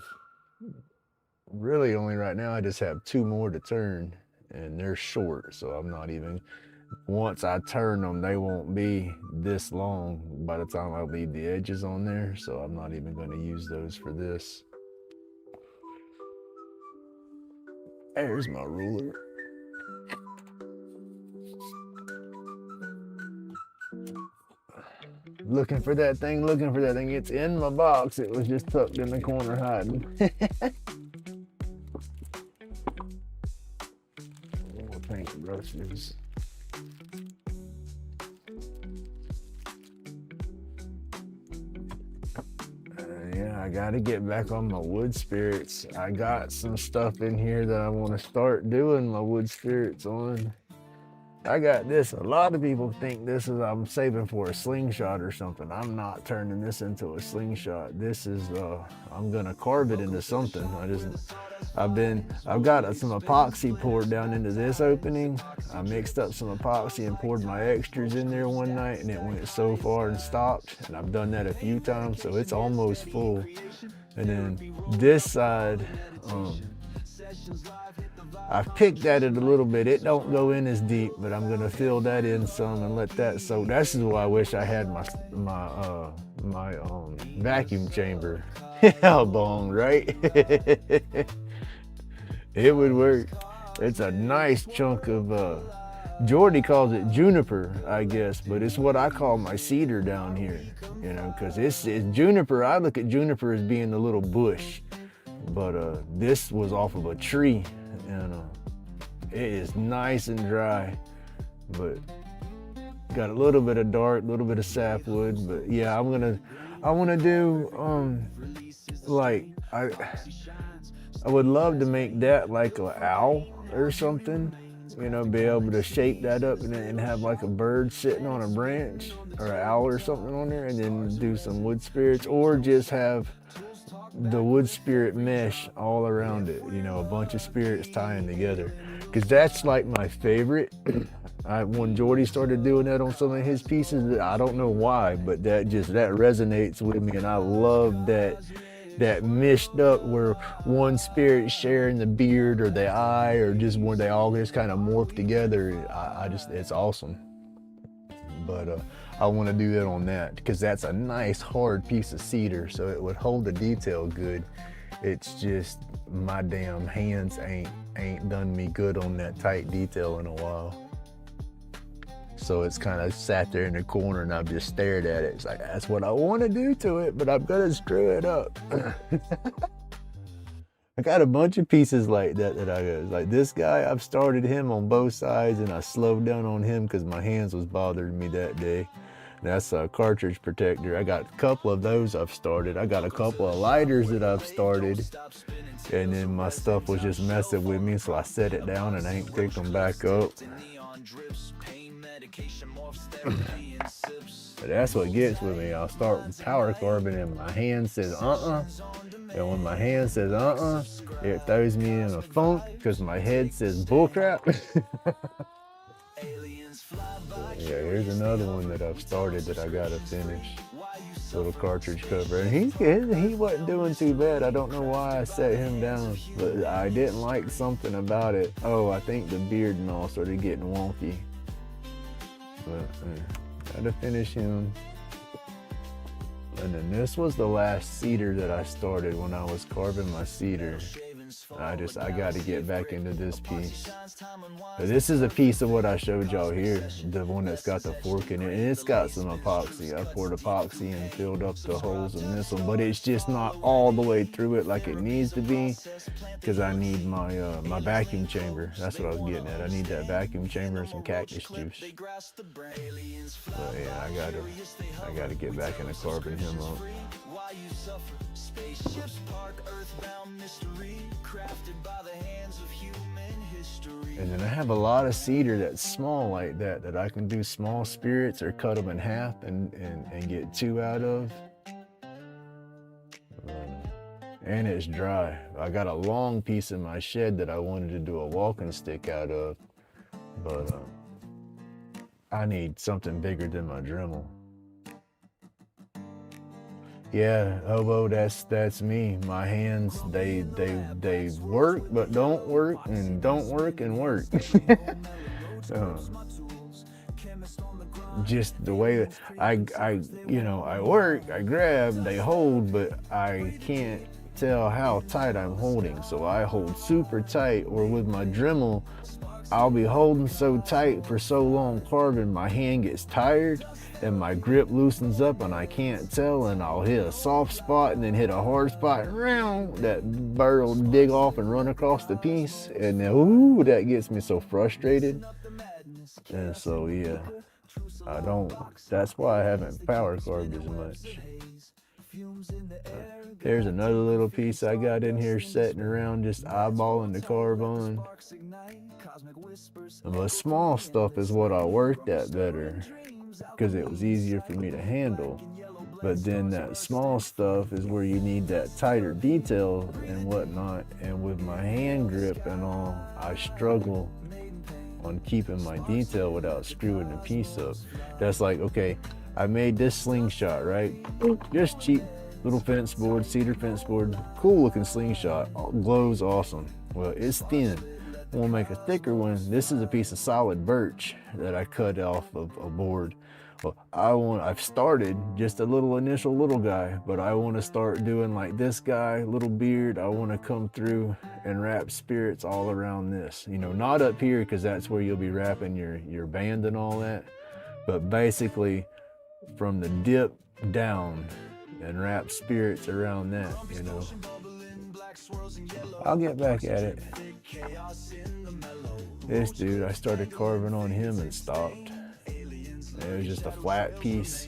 really only right now, I just have 2 more to turn, and they're short, so I'm not even, once I turn them, they won't be this long by the time I leave the edges on there, so I'm not even going to use those for this. There's my ruler. Looking for that thing, It's in my box. It was just tucked in the corner hiding. More paint brushes. Yeah, I gotta get back on my wood spirits. I got some stuff in here that I want to start doing my wood spirits on. I got this. A lot of people think this is, I'm saving for a slingshot or something. I'm not turning this into a slingshot. This is, I'm gonna carve it into something. I've got some epoxy poured down into this opening. I mixed up some epoxy and poured my extras in there one night, and it went so far and stopped. And I've done that a few times, so it's almost full. And then this side, I've picked at it a little bit. It don't go in as deep, but I'm gonna fill that in some and let that soak. This is why I wish I had my vacuum chamber. How bong, right? It would work. It's a nice chunk of, Jordy calls it juniper, I guess, but it's what I call my cedar down here, you know, because it's juniper. I look at juniper as being the little bush, but this was off of a tree, and it is nice and dry, but got a little bit of dark, a little bit of sapwood. But yeah, I want to do like I would love to make that like an owl or something, you know, be able to shape that up and have like a bird sitting on a branch or an owl or something on there, and then do some wood spirits, or just have the wood spirit mesh all around it, you know, a bunch of spirits tying together, because that's like my favorite. When Jordy started doing that on some of his pieces, I don't know why, but that resonates with me, and I love that meshed up where one spirit sharing the beard or the eye, or just where they all just kind of morph together. It's awesome. But I want to do that on that, because that's a nice hard piece of cedar, so it would hold the detail good. It's just my damn hands ain't done me good on that tight detail in a while. So it's kind of sat there in the corner and I've just stared at it. It's like, that's what I want to do to it, but I'm gonna screw it up. I got a bunch of pieces like that I got. Like this guy, I've started him on both sides and I slowed down on him because my hands was bothering me that day. That's a cartridge protector. I got a couple of those I've started. I got a couple of lighters that I've started. And then my stuff was just messing with me, so I set it down and I ain't picked them back up. But that's what gets with me. I'll start with power carbon and my hand says and when my hand says it throws me in a funk because my head says bullcrap. Yeah, here's another one that I've started that I gotta finish. Little cartridge cover, and he wasn't doing too bad. I don't know why I set him down, but I didn't like something about it. Oh, I think the beard and all started getting wonky. But gotta finish him. And then this was the last cedar that I started when I was carving my cedar. I got to get back into this piece. But this is a piece of what I showed y'all here, the one that's got the fork in it, and it's got some epoxy. I poured epoxy and filled up the holes in this one, but it's just not all the way through it like it needs to be, because I need my my vacuum chamber. That's what I was getting at. I need that vacuum chamber and some cactus juice. But yeah, I gotta get back into carving him up. Spaceships park, earthbound mystery, crafted by the hands of human history. And then I have a lot of cedar that's small like that I can do small spirits or cut them in half and get two out of. And it's dry. I got a long piece in my shed that I wanted to do a walking stick out of, but I need something bigger than my Dremel. Yeah, hobo, that's me. My hands, they work but don't work, and don't work and work. Just the way that I work, I grab, they hold, but I can't tell how tight I'm holding. So I hold super tight, or with my Dremel, I'll be holding so tight for so long carving, my hand gets tired and my grip loosens up and I can't tell, and I'll hit a soft spot and then hit a hard spot, and that bird will dig off and run across the piece, and then, ooh, that gets me so frustrated. And so yeah, that's why I haven't power carved as much. There's another little piece I got in here sitting around just eyeballing the carve on. And the small stuff is what I worked at better, because it was easier for me to handle. But then that small stuff is where you need that tighter detail and whatnot. And with my hand grip and all, I struggle on keeping my detail without screwing the piece up. That's like, okay, I made this slingshot, right? Just cheap little fence board, cedar fence board, cool looking slingshot, glows awesome. Well, it's thin. I want to make a thicker one. This is a piece of solid birch that I cut off of a board. Well, I've started just a little initial little guy, but I want to start doing like this guy, little beard. I want to come through and wrap spirits all around this. You know, not up here, because that's where you'll be wrapping your band and all that, but basically from the dip down and wrap spirits around that, you know. I'll get back at it. This dude, I started carving on him and stopped. It was just a flat piece.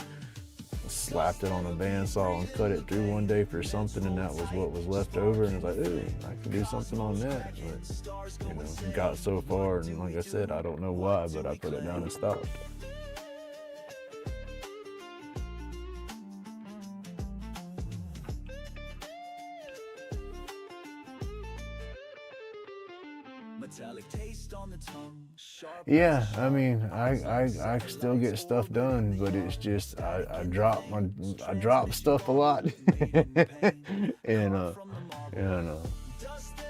I slapped it on a bandsaw and cut it through one day for something, and that was what was left over. And I was like, ooh, I can do something on that. But, you know, got so far, and like I said, I don't know why, but I put it down and stopped. metallic taste on the tongue. Sharp Yeah, I mean, I still get stuff done, but it's just I drop stuff a lot, and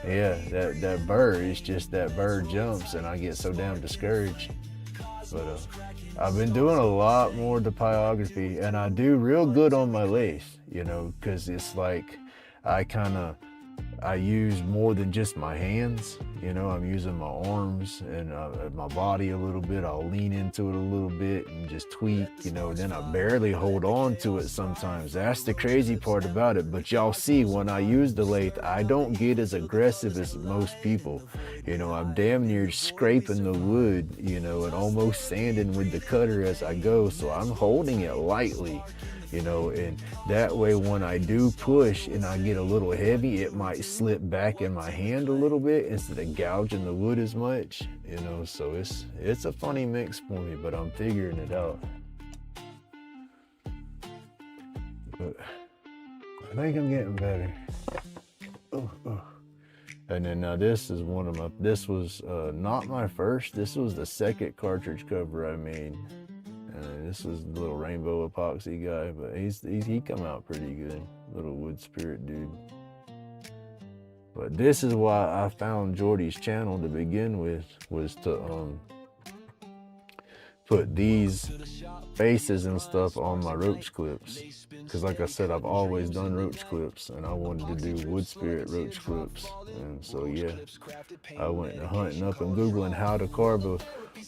yeah, that bird, it's just that bird jumps, and I get so damn discouraged. But I've been doing a lot more dipiography, and I do real good on my lathe, you know, because it's like I use more than just my hands, you know. I'm using my arms and my body a little bit. I'll lean into it a little bit and just tweak, you know. Then I barely hold on to it sometimes. That's the crazy part about it. But y'all see, when I use the lathe, I don't get as aggressive as most people. You know, I'm damn near scraping the wood, you know, and almost sanding with the cutter as I go. So I'm holding it lightly, you know, and that way when I do push and I get a little heavy, it might slip back in my hand a little bit instead of gouging the wood as much, you know. So it's a funny mix for me, but I'm figuring it out. But I think I'm getting better. And then now this is one of my, this was not my first, this was the second cartridge cover I made. This is the little rainbow epoxy guy, but he come out pretty good. Little wood spirit dude. But this is why I found Jordy's channel to begin with, was to put these faces and stuff on my roach clips. Because like I said, I've always done roach clips, and I wanted to do wood spirit roach clips. And so yeah, I went hunting up and Googling how to carve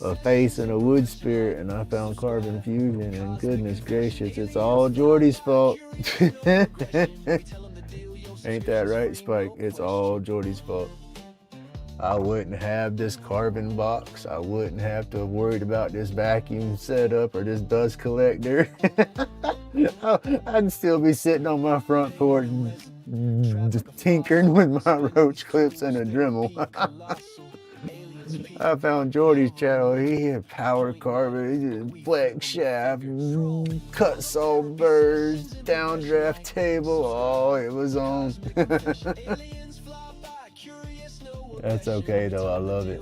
a face and a wood spirit, and I found Carbon Fusion, and goodness gracious, it's all Jordy's fault. Ain't that right, Spike? It's all Jordy's fault. I wouldn't have this carbon box. I wouldn't have to have worried about this vacuum setup or this dust collector. I'd still be sitting on my front porch just tinkering with my roach clips and a Dremel. I found Jordy's channel. He had power carbon, he did flex shaft, cut saw burrs, downdraft table. Oh, it was on. That's okay though, I love it.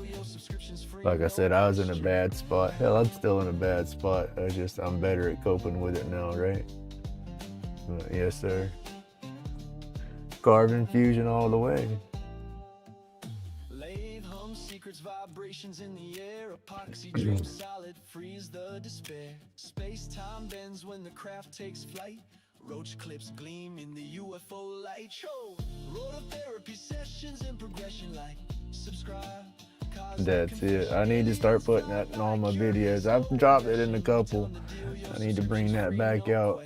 Like I said, I was in a bad spot. Hell, I'm still in a bad spot. I'm better at coping with it now, right? But yes, sir. Carbon Fusion all the way. Lathe hum secrets, vibrations in the air. Epoxy dream solid, freeze the despair. Space-time bends when the craft takes flight. Roach clips gleam in the UFO light. Show rototherapy sessions in progression like subscribe. That's it. I need to start putting that in all my videos. I've dropped it in a couple. I need to bring that back out.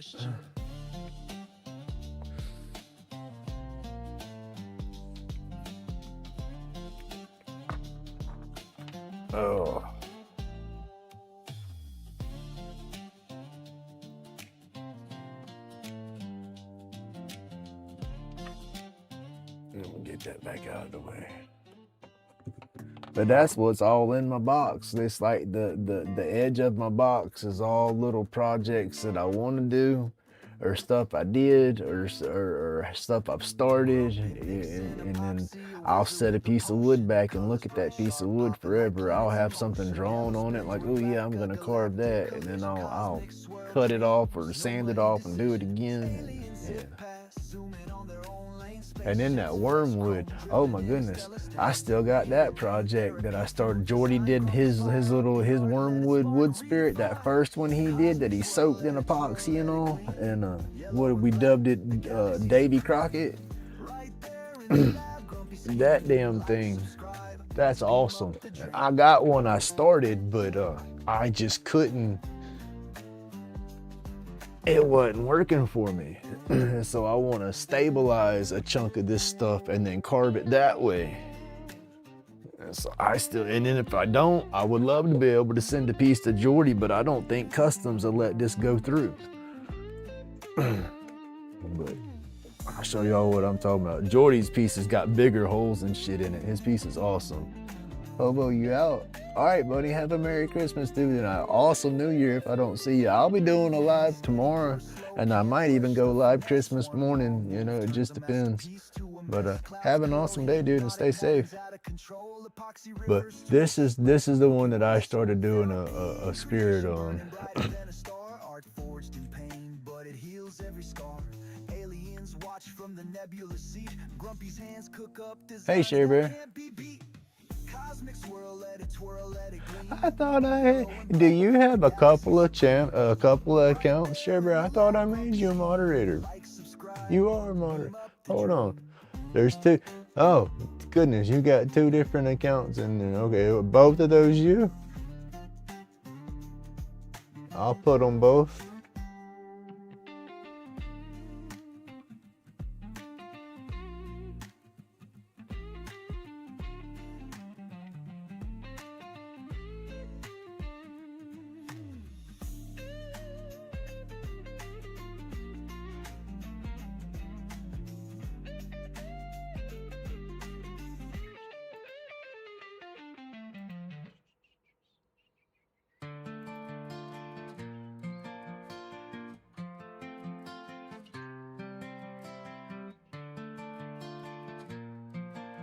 Oh. We'll get that back out of the way. But that's what's all in my box. It's like the edge of my box is all little projects that I want to do, or stuff I did, or stuff I've started, and then I'll set a piece of wood back and look at that piece of wood forever. I'll have something drawn on it, like, oh yeah, I'm gonna carve that, and then I'll cut it off or sand it off and do it again. And, yeah. And then that wormwood, oh my goodness, I still got that project that I started. Jordy did his wormwood wood spirit, that first one he did that he soaked in epoxy and all, and what we dubbed it, Davy Crockett. That damn thing, that's awesome. And I got one I started, but I just couldn't. It wasn't working for me. So I want to stabilize a chunk of this stuff and then carve it that way. And so and then if I don't, I would love to be able to send a piece to Jordy, but I don't think customs will let this go through. But I'll show y'all what I'm talking about. Jordy's piece has got bigger holes and shit in it. His piece is awesome. Hobo, you out? All right, buddy. Have a Merry Christmas, dude, and an awesome New Year if I don't see you. I'll be doing a live tomorrow, and I might even go live Christmas morning. You know, it just depends. But have an awesome day, dude, and stay safe. But this is the one that I started doing a spirit on. Hey, Share Bear. I thought I had. Do you have a couple of accounts, Share Bear? I thought I made you a moderator. You are a moderator. Hold on. There's two. Oh, goodness, you got two different accounts in there. Okay, both of those you? I'll put them both.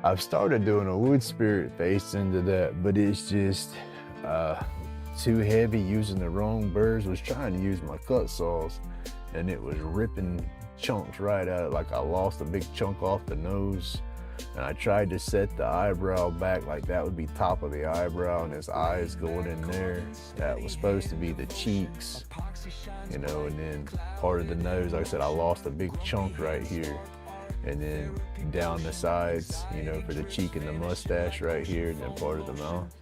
I've started doing a wood spirit face into that, but it's just too heavy using the wrong burrs. Was trying to use my cut saws and it was ripping chunks right out. Like I lost a big chunk off the nose, and I tried to set the eyebrow back like that would be top of the eyebrow and his eyes going in there. That was supposed to be the cheeks, you know, and then part of the nose. Like I said, I lost a big chunk right here. And then down the sides, you know, for the cheek and the mustache right here, and then part of the mouth.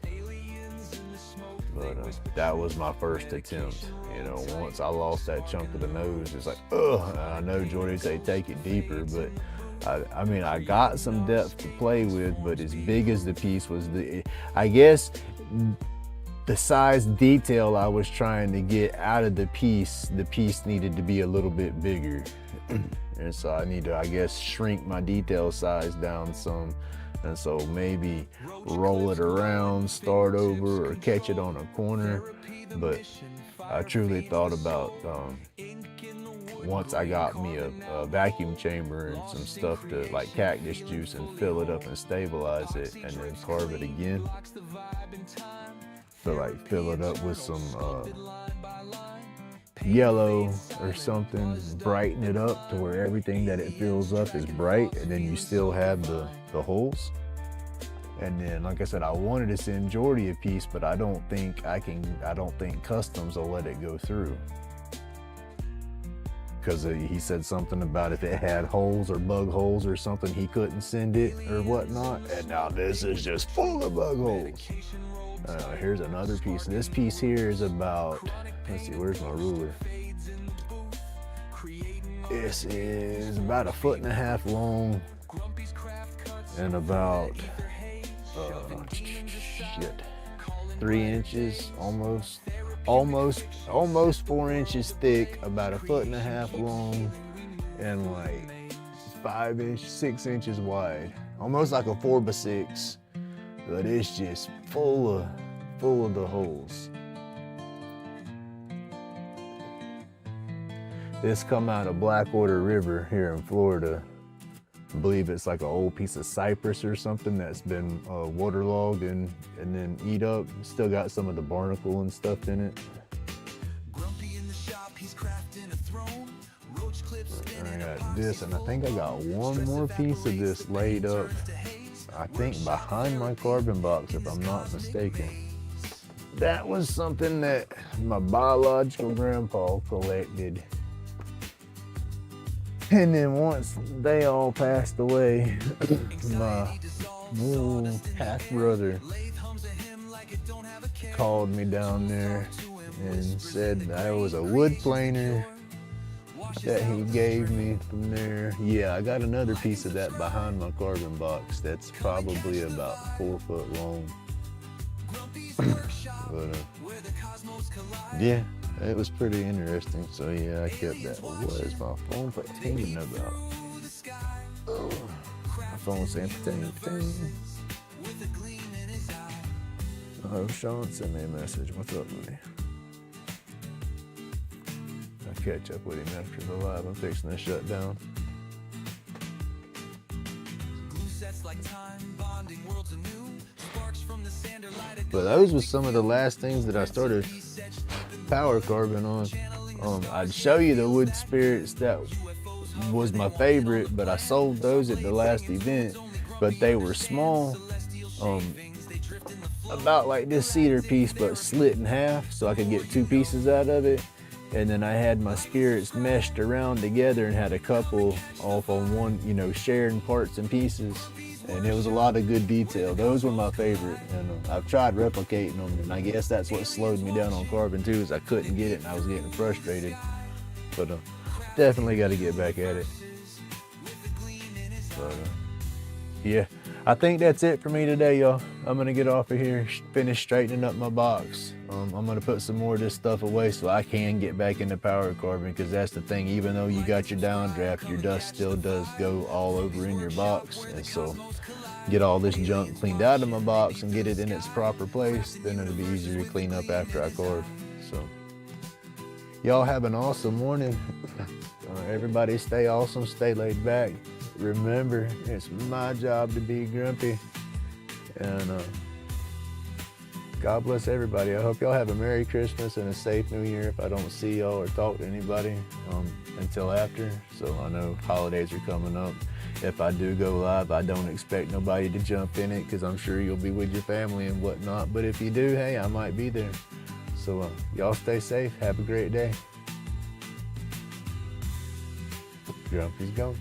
But that was my first attempt. You know, once I lost that chunk of the nose, it's like, ugh. I know Jordy say take it deeper, but I mean, I got some depth to play with, but as big as the piece was, I guess the size detail I was trying to get out of the piece needed to be a little bit bigger. And so I need to, I guess, shrink my detail size down some. And so maybe roll it around, start over, or catch it on a corner. But I truly thought about, once I got me a vacuum chamber and some stuff to, like cactus juice, and fill it up and stabilize it, and then carve it again. So like fill it up with some yellow or something, brighten it up to where everything that it fills up is bright, and then you still have the holes. And then, like I said, I wanted to send Jordy a piece, but I don't think Customs will let it go through. Because he said something about if it had holes or bug holes or something, he couldn't send it or whatnot. And now this is just full of bug holes. Here's another piece. This piece here is about, let's see, where's my ruler? This is about 1.5 feet long and about 3 inches, almost 4 inches thick, about 1.5 feet long, and like 6 inches wide, almost like a 4x6. But it's just full of the holes. This come out of Blackwater River here in Florida. I believe it's like an old piece of cypress or something that's been waterlogged and then eat up. Still got some of the barnacle and stuff in it. I got this, and I think I got one more piece of this laid up, I think behind my carbon box, if I'm not mistaken. That was something that my biological grandpa collected. And then once they all passed away, my little half-brother called me down there and said I was a wood planer that he gave me from there. Yeah, I got another piece of that behind my carbon box that's probably about 4 foot long. But yeah, it was pretty interesting. So yeah, I kept that. What is my phone playing about? Oh, my phone saying ping. Oh, Sean sent me a message. What's up, buddy? I'll catch up with him after the live. I'm fixing to shut down. But those was some of the last things that I started power carving on. I'd show you the wood spirits that was my favorite, but I sold those at the last event, but they were small, about like this cedar piece, but split in half so I could get 2 pieces out of it. And then I had my spirits meshed around together and had a couple off on one, you know, sharing parts and pieces. And it was a lot of good detail. Those were my favorite. And I've tried replicating them, and I guess that's what slowed me down on carving too, is I couldn't get it and I was getting frustrated. But definitely got to get back at it. But yeah, I think that's it for me today, y'all. I'm gonna get off of here, finish straightening up my box. I'm gonna put some more of this stuff away so I can get back into power carving, because that's the thing, even though you got your downdraft, your dust still does go all over in your box. And so get all this junk cleaned out of my box and get it in its proper place, then it'll be easier to clean up after I carve. So y'all have an awesome morning. Everybody stay awesome, stay laid back. Remember, it's my job to be grumpy. And God bless everybody. I hope y'all have a Merry Christmas and a safe New Year if I don't see y'all or talk to anybody until after. So I know holidays are coming up. If I do go live, I don't expect nobody to jump in it, because I'm sure you'll be with your family and whatnot. But if you do, hey, I might be there. So y'all stay safe. Have a great day. Grumpy's gone.